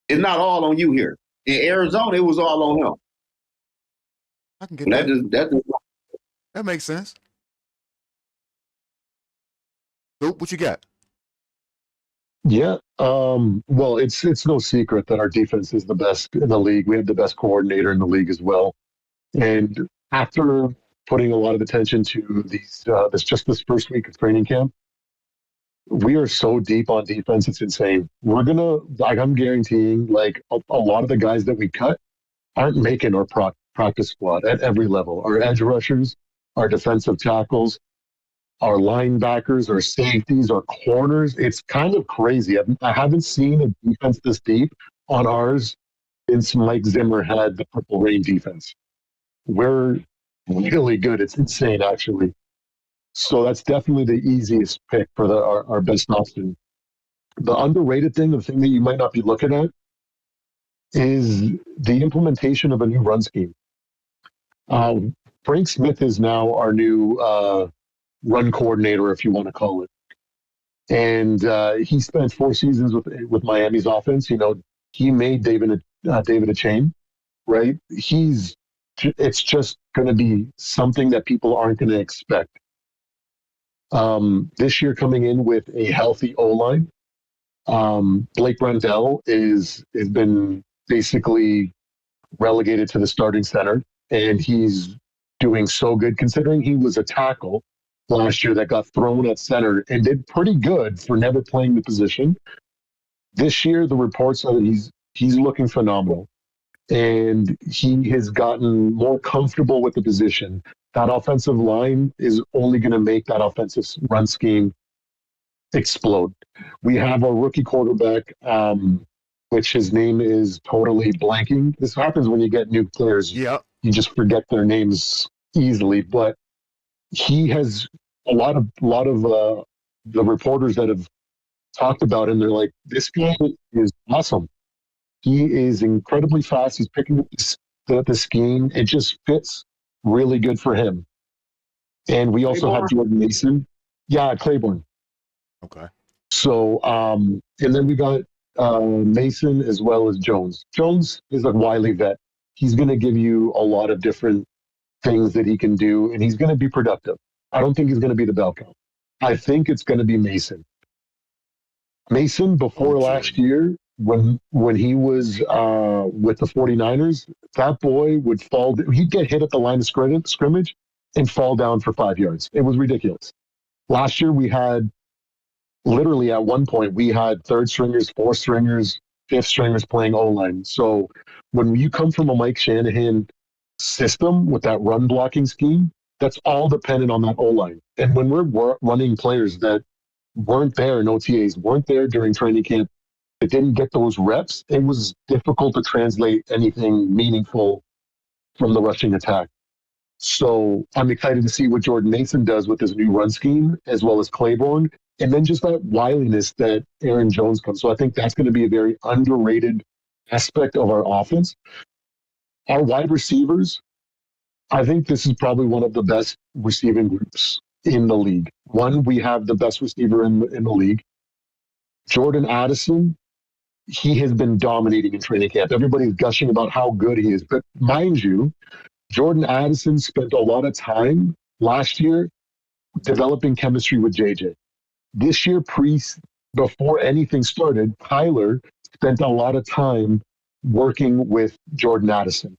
It's not all on you here. In Arizona, it was all on him. I can get that. That makes sense. What you got? Yeah. Well, it's no secret that our defense is the best in the league. We have the best coordinator in the league as well. And after putting a lot of attention to this first week of training camp, we are so deep on defense, it's insane. I'm guaranteeing, a lot of the guys that we cut aren't making our practice squad at every level. Our edge rushers, our defensive tackles, our linebackers, our safeties, our corners. It's kind of crazy. I haven't seen a defense this deep on ours since Mike Zimmer had the Purple Rain defense. We're really good. It's insane, actually. So that's definitely the easiest pick for our best option. The underrated thing, the thing that you might not be looking at, is the implementation of a new run scheme. Frank Smith is now our new run coordinator, if you want to call it. And he spent 4 seasons with Miami's offense. He made David a chain, right? It's just going to be something that people aren't going to expect. This year coming in with a healthy O-line. Blake Brendel has been basically relegated to the starting center, and he's doing so good considering he was a tackle last year that got thrown at center and did pretty good for never playing the position. This year, the reports are that he's looking phenomenal, and he has gotten more comfortable with the position. That offensive line is only going to make that offensive run scheme explode. We have a rookie quarterback, which his name is totally blanking. This happens when you get new players. Yep. You just forget their names easily. But he has a lot of the reporters that have talked about him. They're like, this guy is awesome. He is incredibly fast. He's picking up the scheme. It just fits really good for him. And we also have Jordan Mason. Yeah, Claiborne. Okay. So, and then we got Mason as well as Jones. Jones is a wily vet. He's going to give you a lot of different things that he can do, and he's going to be productive. I don't think he's going to be the bell cow. I think it's going to be Mason. Mason, before last year, when he was with the 49ers, that boy would fall. He'd get hit at the line of scrimmage and fall down for 5 yards. It was ridiculous. Last year, we had literally at one point, we had third stringers, fourth stringers, fifth stringers playing O-line. So when you come from a Mike Shanahan system with that run blocking scheme, that's all dependent on that O-line. And when we're running players that weren't there in OTAs, weren't there during training camp, that didn't get those reps, it was difficult to translate anything meaningful from the rushing attack. So I'm excited to see what Jordan Mason does with his new run scheme, as well as Claiborne, and then just that wiliness that Aaron Jones comes. So I think that's going to be a very underrated aspect of our offense. Our wide receivers, I think this is probably one of the best receiving groups in the league. One, we have the best receiver in the league. Jordan Addison, he has been dominating in training camp. Everybody's gushing about how good he is. But mind you, Jordan Addison spent a lot of time last year developing chemistry with JJ. This year, before anything started, Tyler spent a lot of time working with Jordan Addison.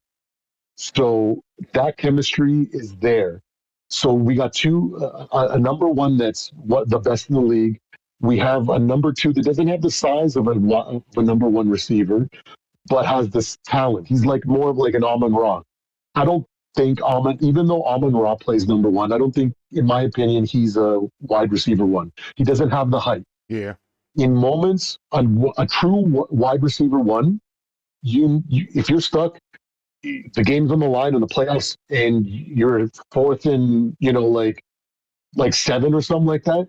So that chemistry is there. So we got a number one that's the best in the league. We have a number two that doesn't have the size of a number one receiver, but has this talent. He's like more of like an Amon Ra. I don't think even though Amon Ra plays number one, I don't think, in my opinion, he's a wide receiver one. He doesn't have the height. Yeah. In moments, a true wide receiver one, you if you're stuck, the game's on the line in the playoffs, and you're fourth and like 7 or something like that.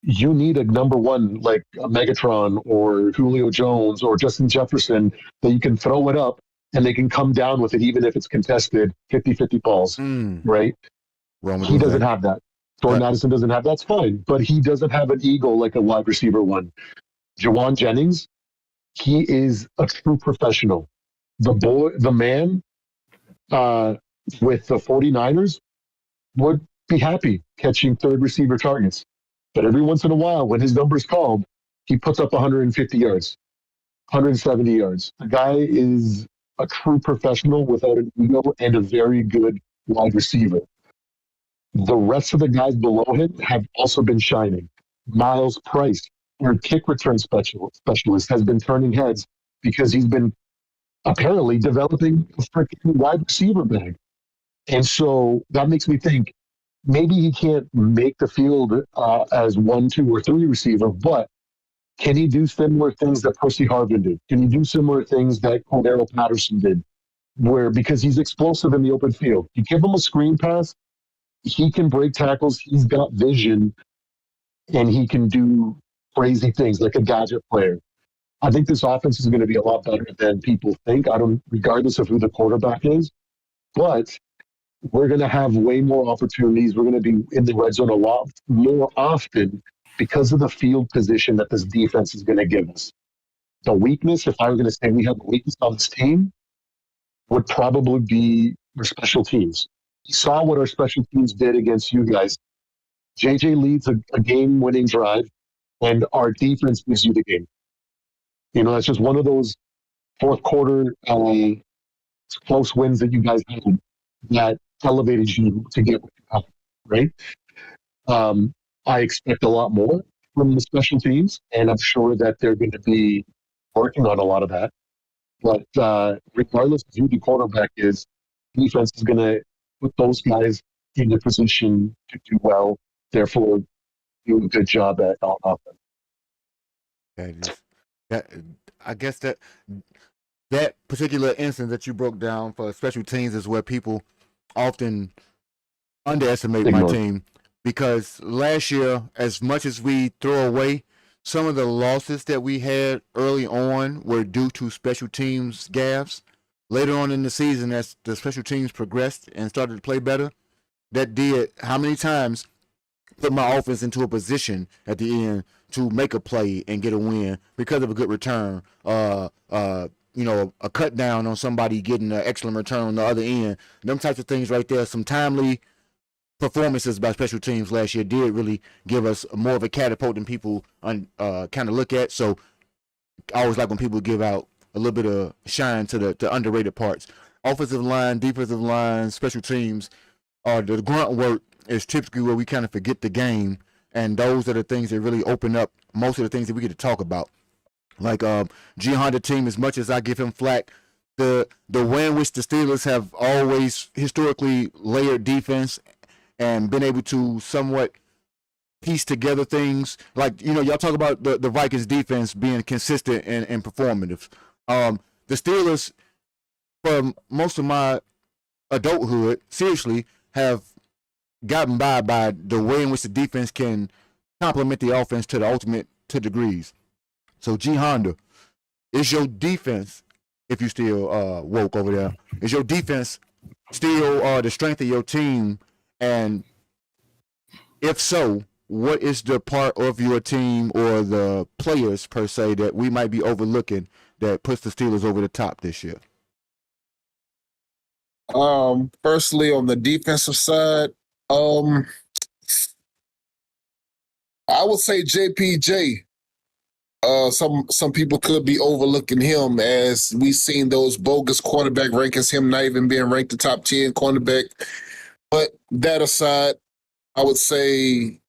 You need a number one like a Megatron or Julio Jones or Justin Jefferson that you can throw it up and they can come down with it, even if it's contested 50-50 balls, right? He doesn't have that. Jordan Addison doesn't have that's fine, but he doesn't have an ego like a wide receiver one. Jawan Jennings, he is a true professional. The man with the 49ers would be happy catching third receiver targets. But every once in a while, when his number's called, he puts up 150 yards, 170 yards. The guy is a true professional without an ego and a very good wide receiver. The rest of the guys below him have also been shining. Miles Price, our kick return specialist, has been turning heads because he's been apparently developing a freaking wide receiver bag. And so that makes me think, maybe he can't make the field as 1, 2, or 3 receiver, but can he do similar things that Percy Harvin did? Can he do similar things that Cordero Patterson did? Because he's explosive in the open field. You give him a screen pass, he can break tackles, he's got vision, and he can do crazy things like a gadget player. I think this offense is going to be a lot better than people think, regardless of who the quarterback is. But we're going to have way more opportunities. We're going to be in the red zone a lot more often because of the field position that this defense is going to give us. The weakness, if I were going to say we have a weakness on this team, would probably be our special teams. You saw what our special teams did against you guys. JJ leads a game-winning drive, and our defense gives you the game. You know, that's just one of those fourth quarter close wins that you guys had that elevated you to get what you have, right? Um, I expect a lot more from the special teams, and I'm sure that they're going to be working on a lot of that. But regardless of who the quarterback is, defense is going to put those guys in a position to do well. Therefore, do a good job on offense. That is that. I guess that particular instance that you broke down for special teams is where people often underestimate my Ignore. team, because last year, as much as we throw away, some of the losses that we had early on were due to special teams gaffes. Later on in the season, as the special teams progressed and started to play better, that did how many times put my offense into a position at the end to make a play and get a win because of a good return. A cut down on somebody getting an excellent return on the other end. Them types of things right there. Some timely performances by special teams last year did really give us more of a catapult than people kind of look at. So I always like when people give out a little bit of shine to the underrated parts. Offensive line, defensive line, special teams, the grunt work is typically where we kind of forget the game, and those are the things that really open up most of the things that we get to talk about. Like G Honda team, as much as I give him flack, the way in which the Steelers have always historically layered defense and been able to somewhat piece together things. Like, y'all talk about the Vikings defense being consistent and performative. The Steelers, for most of my adulthood, seriously, have gotten by the way in which the defense can complement the offense to the ultimate to degrees. So G Honda, is your defense, if you still woke over there, is your defense still the strength of your team? And if so, what is the part of your team or the players per se that we might be overlooking that puts the Steelers over the top this year? Personally, on the defensive side, I would say JPJ. Some people could be overlooking him, as we've seen those bogus quarterback rankings, him not even being ranked the top 10 cornerback. But that aside, I would say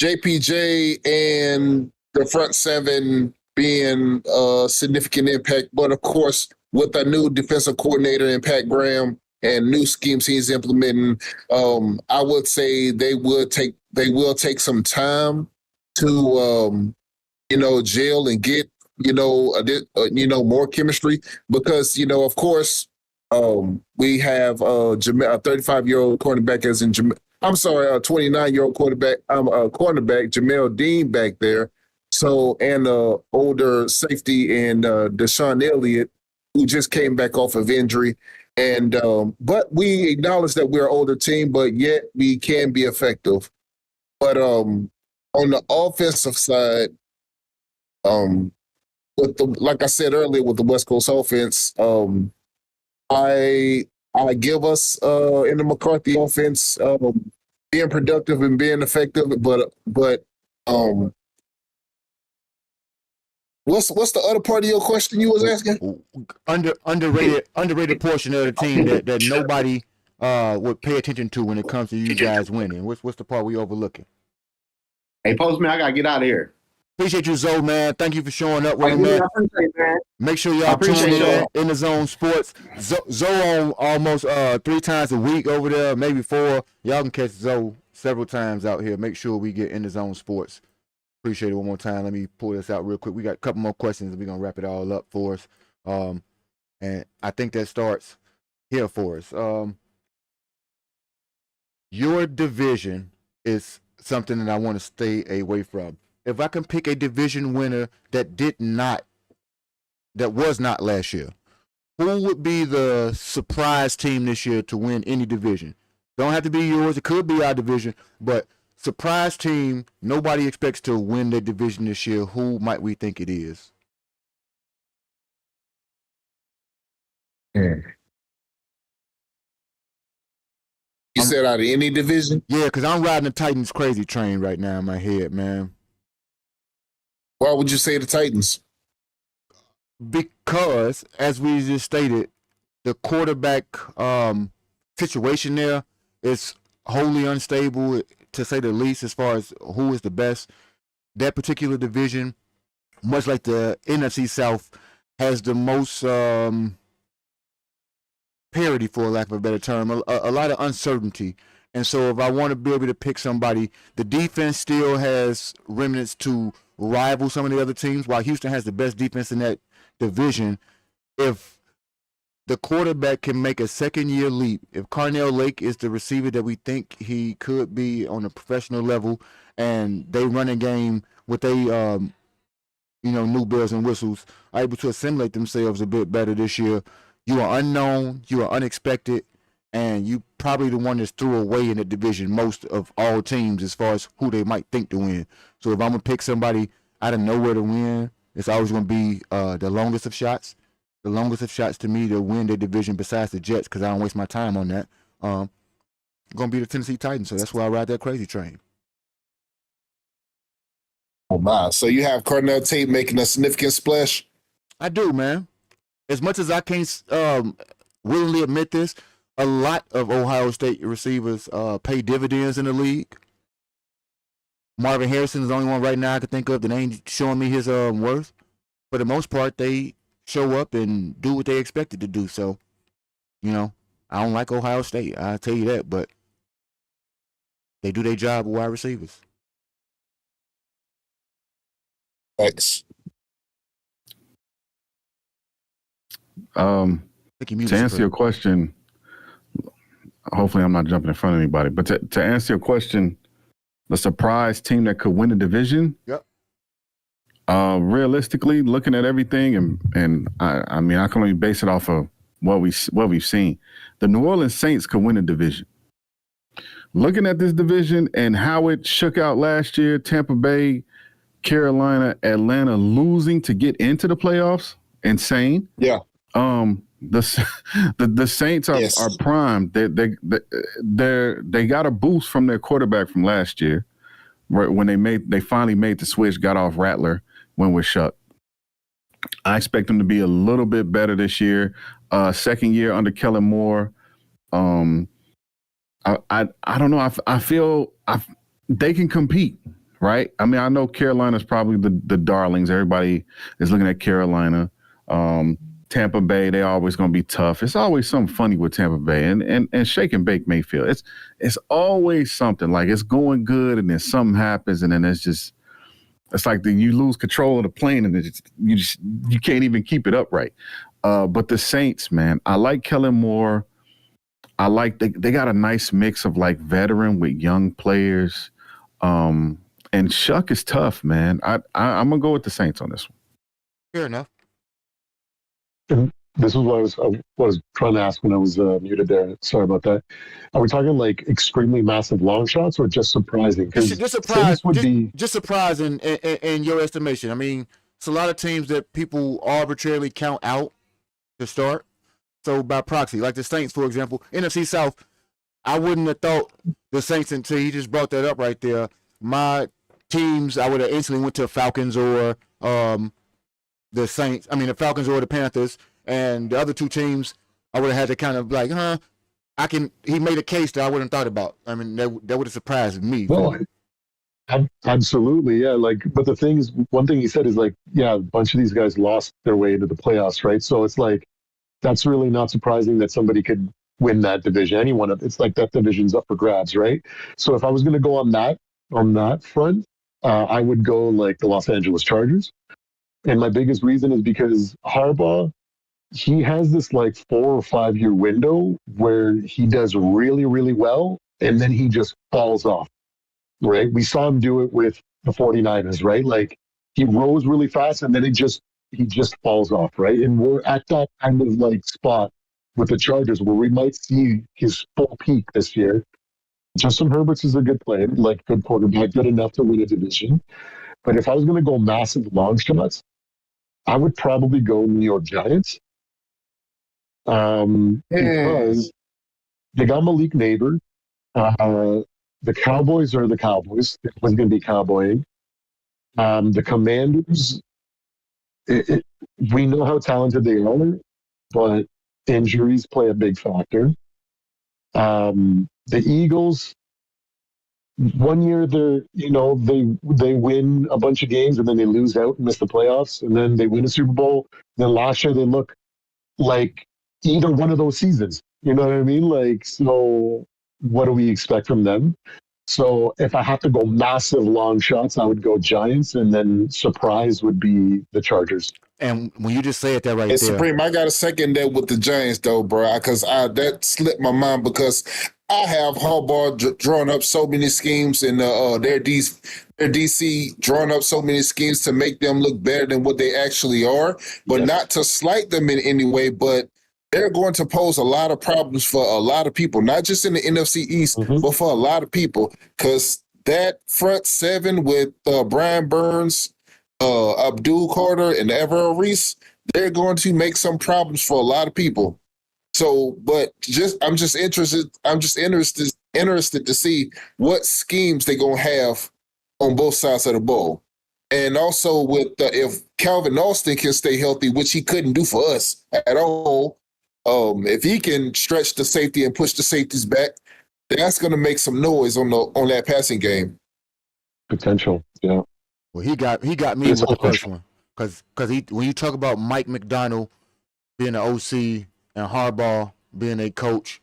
JPJ and the front seven being a significant impact. But of course, with a new defensive coordinator in Pat Graham and new schemes he's implementing, I would say they will take some time to gel and get more chemistry, because of course we have a 35-year-old cornerback, as in I'm sorry, a 29-year-old quarterback. Cornerback Jamel Dean back there. So, and older safety and Deshaun Elliott, who just came back off of injury. And but we acknowledge that we're an older team, but yet we can be effective. But on the offensive side, like I said earlier, with the West Coast offense, I give us in the McCarthy offense being productive and being effective, but what's the other part of your question you was asking? Underrated portion of the team that nobody would pay attention to when it comes to you guys winning. What's the part we overlooking? Hey, Postman, I gotta get out of here. Appreciate you, Zoe, man. Thank you for showing up with me, man. Make sure y'all tune in the Zone Sports. Zoe on almost 3 times a week over there, maybe 4. Y'all can catch Zoe several times out here. Make sure we get in the Zone Sports. Appreciate it one more time. Let me pull this out real quick. We got a couple more questions, and we're gonna wrap it all up for us. And I think that starts here for us. Your division is something that I want to stay away from. If I can pick a division winner that was not last year, who would be the surprise team this year to win any division? Don't have to be yours. It could be our division, but surprise team nobody expects to win the division this year. Who might we think it is? You said out of any division? Yeah, because I'm riding the Titans crazy train right now in my head, man. Why would you say the Titans? Because, as we just stated, the quarterback situation there is wholly unstable, to say the least, as far as who is the best. That particular division, much like the NFC South, has the most parity, for lack of a better term, a lot of uncertainty. And so, if I want to be able to pick somebody, the defense still has remnants to rival some of the other teams. While Houston has the best defense in that division, if the quarterback can make a second-year leap, if Carnell Lake is the receiver that we think he could be on a professional level, and they run a game with new bells and whistles, are able to assimilate themselves a bit better this year, you are unknown, you are unexpected, and you probably the one that's threw away in the division most of all teams as far as who they might think to win. So if I'm going to pick somebody out of nowhere to win, it's always going to be the longest of shots. The longest of shots to me to win the division besides the Jets, because I don't waste my time on that. Going to be the Tennessee Titans, so that's why I ride that crazy train. Oh my! So you have Cardinal Tate making a significant splash? I do, man. As much as I can't willingly admit this, a lot of Ohio State receivers pay dividends in the league. Marvin Harrison is the only one right now I can think of that ain't showing me his worth. For the most part, they show up and do what they expected to do. So, I don't like Ohio State. I'll tell you that, but they do their job with wide receivers. Thanks. To answer your question, hopefully I'm not jumping in front of anybody, but to answer your question, the surprise team that could win the division. Yep. Realistically, looking at everything, and I mean, I can only base it off of what we've seen. The New Orleans Saints could win a division. Looking at this division and how it shook out last year, Tampa Bay, Carolina, Atlanta losing to get into the playoffs, insane. Yeah. The Saints are primed. They got a boost from their quarterback from last year, when they finally made the switch, got off Rattler when we're shut. I expect them to be a little bit better this year. Second year under Kellen Moore. I don't know. I feel they can compete, right? I mean, I know Carolina's probably the darlings. Everybody is looking at Carolina. Tampa Bay, they're always going to be tough. It's always something funny with Tampa Bay and shake and bake Mayfield. It's always something, like it's going good and then something happens and then it's like you lose control of the plane and you can't even keep it upright. But the Saints, man, I like Kellen Moore. I like they got a nice mix of like veteran with young players. And Shuck is tough, man. I'm gonna go with the Saints on this one. Fair enough. And this is what I was trying to ask when I was muted there. Sorry about that. Are we talking like extremely massive long shots or just surprising? Just surprising in your estimation. I mean, it's a lot of teams that people arbitrarily count out to start. So by proxy, like the Saints, for example, NFC South, I wouldn't have thought the Saints until you just brought that up right there. My teams, I would have instantly went to Falcons or the Saints. I mean, the Falcons or the Panthers, and the other two teams, I would have had to kind of like, he made a case that I wouldn't thought about. I mean, that would have surprised me. Well, absolutely, yeah. Like, but the thing is, one thing he said is like, yeah, a bunch of these guys lost their way into the playoffs, right? So it's like, that's really not surprising that somebody could win that division. It's like that division's up for grabs, right? So if I was going to go on that front, I would go like the Los Angeles Chargers. And my biggest reason is because Harbaugh, he has this like 4 or 5 year window where he does really, really well, and then he just falls off, right? We saw him do it with the 49ers, right? Like he rose really fast and then he just falls off, right? And we're at that kind of like spot with the Chargers where we might see his full peak this year. Justin Herbert's is a good player, like good quarterback, good enough to win a division. But if I was going to go massive long shots, I would probably go New York Giants because they got Malik Neighbor. The Cowboys are the Cowboys. It was going to be cowboying. The Commanders, it, it, we know how talented they are, but injuries play a big factor. The Eagles, one year they win a bunch of games and then they lose out and miss the playoffs, and then they win a Super Bowl. Then last year they look like either one of those seasons. You know what I mean? Like, so what do we expect from them? So if I have to go massive long shots, I would go Giants, and then surprise would be the Chargers. And when you just say it that right And there, Supreme, I got to second that with the Giants, though, bro, because that slipped my mind because I have Harbaugh drawn up so many schemes and their DC drawn up so many schemes to make them look better than what they actually are, but not to slight them in any way, but they're going to pose a lot of problems for a lot of people, not just in the NFC East, but for a lot of people, because that front seven with Brian Burns, Abdul Carter, and Everett Reese, they're going to make some problems for a lot of people. So, but I'm just interested to see what schemes they're gonna have on both sides of the ball, and also with if Calvin Austin can stay healthy, which he couldn't do for us at all. If he can stretch the safety and push the safeties back, that's gonna make some noise on that passing game. Potential, yeah. well, he got me with the first one because when you talk about Mike McDonald being an OC and Harbaugh being a coach,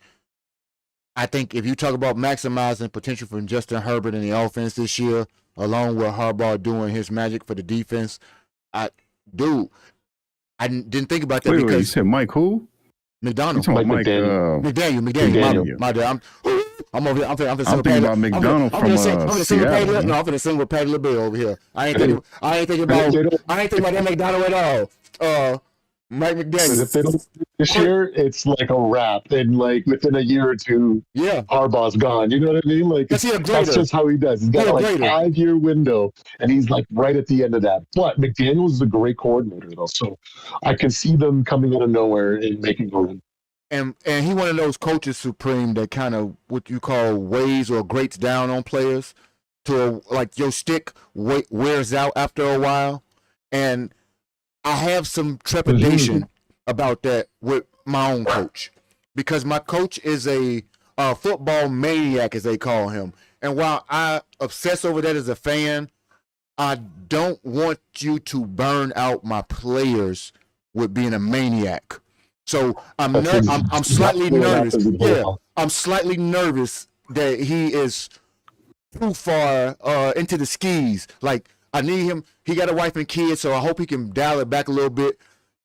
I think if you talk about maximizing potential from Justin Herbert in the offense this year, along with Harbaugh doing his magic for the defense, I didn't think about that Wait, because you said Mike who? McDonald. You talking Mike McDaniel. My bad. I'm over here. I'm thinking about McDonald from Seattle. No, I'm finna sing with Patty LaBelle over here. I ain't thinking about that McDonald at all. Mike McDaniel. If they don't this year, it's like a wrap. And like within a year or two, Harbaugh's gone. You know what I mean? Like that's just how he does. He's got a 5-year window, and he's like right at the end of that. But McDaniels is a great coordinator, though, so I can see them coming out of nowhere and making a run. And he one of those coaches, Supreme, that kind of what you call weighs or grates down on players to like your stick wears out after a while, and I have some trepidation about that with my own coach because my coach is a football maniac, as they call him. And while I obsess over that as a fan, I don't want you to burn out my players with being a maniac. So I'm slightly nervous. Yeah, I'm slightly nervous that he is too far into the skis. Like, I need him. He got a wife and kids, so I hope he can dial it back a little bit.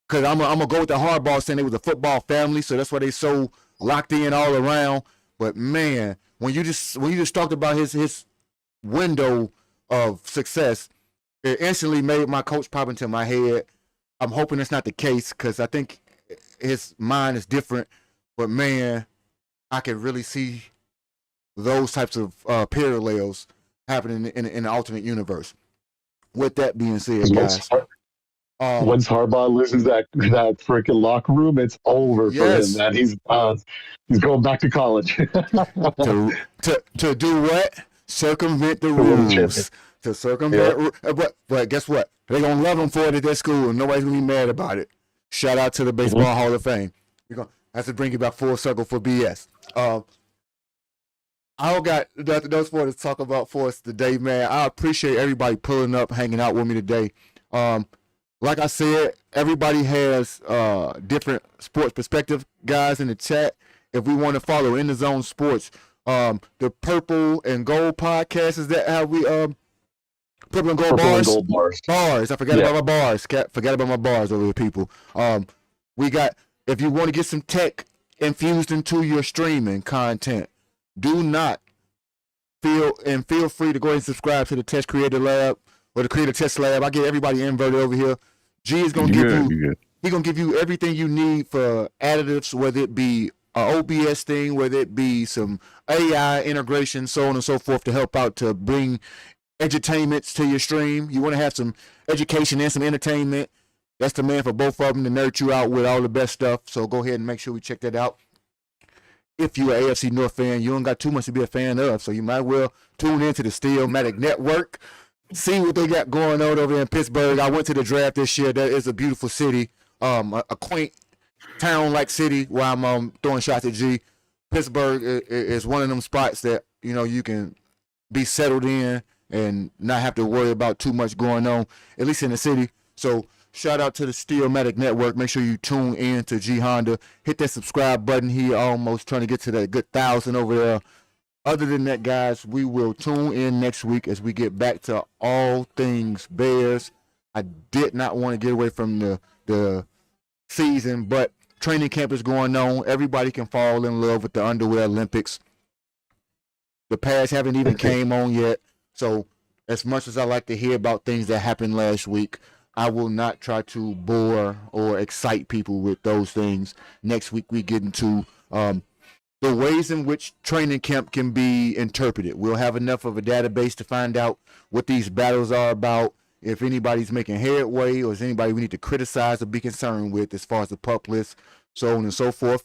Cause I'm gonna go with the Harbaugh saying they was a football family, so that's why they so locked in all around. But man, when you just talked about his window of success, it instantly made my coach pop into my head. I'm hoping it's not the case because I think his mind is different. But man, I can really see those types of parallels happening in an alternate universe. With that being said, guys, once Harbaugh loses that freaking locker room, it's over for him. Man, he's going back to college to do what? Circumvent the rules. To circumvent, but guess what? They're gonna love him for it at their school, and nobody's gonna be mad about it. Shout out to the Baseball Hall of Fame. We're gonna have to bring you back full circle for BS. I don't got those for to talk about for us today, man. I appreciate everybody pulling up, hanging out with me today. Like I said, everybody has different sports perspective, guys, in the chat. If we want to follow In the Zone Sports, the Purple and Gold podcast, is that how we Purple and Gold bars? Bars. I forgot about my bars. Forgot about my bars over here, people. We got, if you want to get some tech infused into your streaming content, do not feel free to go ahead and subscribe to the Test Creator Lab or the Creator Test Lab. I get everybody inverted over here. G is gonna give you everything you need for additives, whether it be an OBS thing, whether it be some AI integration, so on and so forth, to help out to bring edutainments to your stream. You want to have some education and some entertainment. That's the man for both of them to nerd you out with all the best stuff. So go ahead and make sure we check that out. if you're an AFC North fan, you don't got too much to be a fan of. So you might well tune into the Steelmatic Network, see what they got going on over there in Pittsburgh. I went to the draft this year. That is a beautiful city, a quaint town-like city where I'm throwing shots at G. Pittsburgh is one of them spots that, you know, you can be settled in and not have to worry about too much going on, at least in the city. So shout out to the Steelmatic Network. Make sure you tune in to G Honda. Hit that subscribe button. He almost trying to get to that good 1,000 over there. Other than that, guys, we will tune in next week as we get back to all things Bears. I did not want to get away from the season, but training camp is going on. Everybody can fall in love with the underwear Olympics. The pads haven't even came on yet. So as much as I like to hear about things that happened last week, I will not try to bore or excite people with those things. Next week we get into the ways in which training camp can be interpreted. We'll have enough of a database to find out what these battles are about, if anybody's making headway or is anybody we need to criticize or be concerned with as far as the pup list, so on and so forth.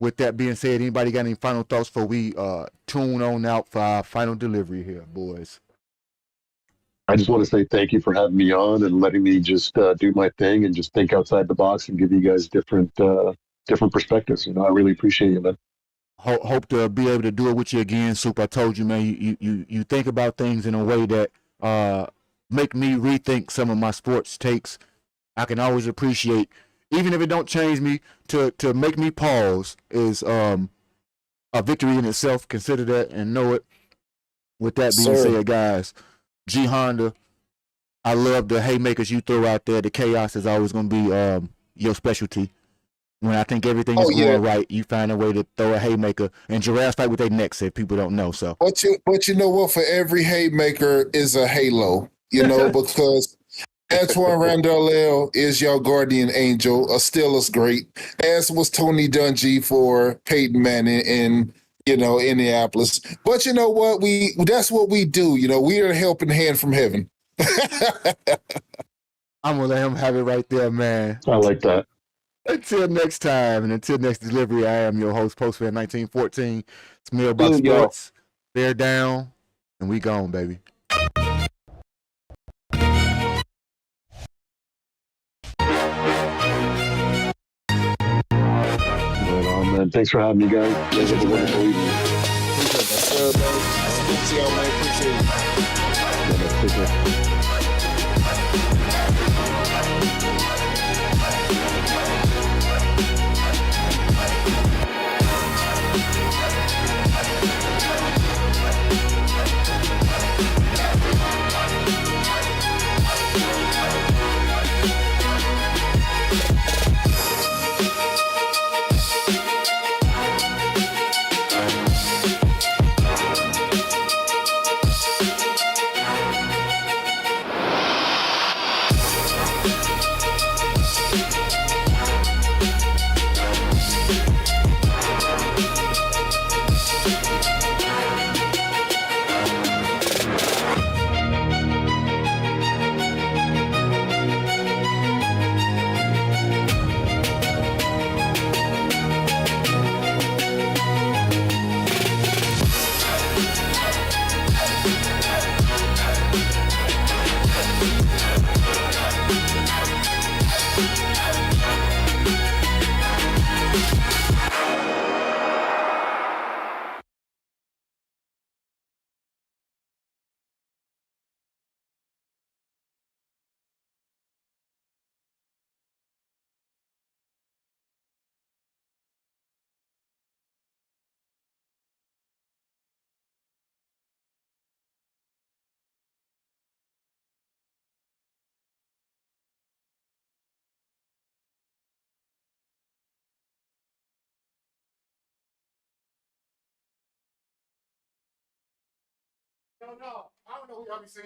With that being said, anybody got any final thoughts before we tune on out for our final delivery here, boys? I just want to say thank you for having me on and letting me just do my thing and just think outside the box and give you guys different perspectives. You know, I really appreciate you, man. Hope to be able to do it with you again, Soup. I told you, man, you think about things in a way that make me rethink some of my sports takes. I can always appreciate, even if it don't change me, to make me pause is a victory in itself. Consider that and know it. With that being said, guys, G Honda, I love the haymakers you throw out there. The chaos is always going to be your specialty. When I think everything is going right, you find a way to throw a haymaker. And giraffes fight with their necks if people don't know. So, but you know what? For every haymaker is a halo. You know, because Antoine Randall is your guardian angel, a Steelers great, as was Tony Dungy for Peyton Manning in Indianapolis. But you know what? That's what we do. You know, we are a helping hand from heaven. I'm gonna let him have it right there, man. I like that. Until next time and until next delivery, I am your host, Postman 1914. It's Mailbox Sports. Bear down, and we gone, baby. Man, thanks for having me, guys. You guys have a wonderful evening. Appreciate it. No, I don't know who y'all be saying.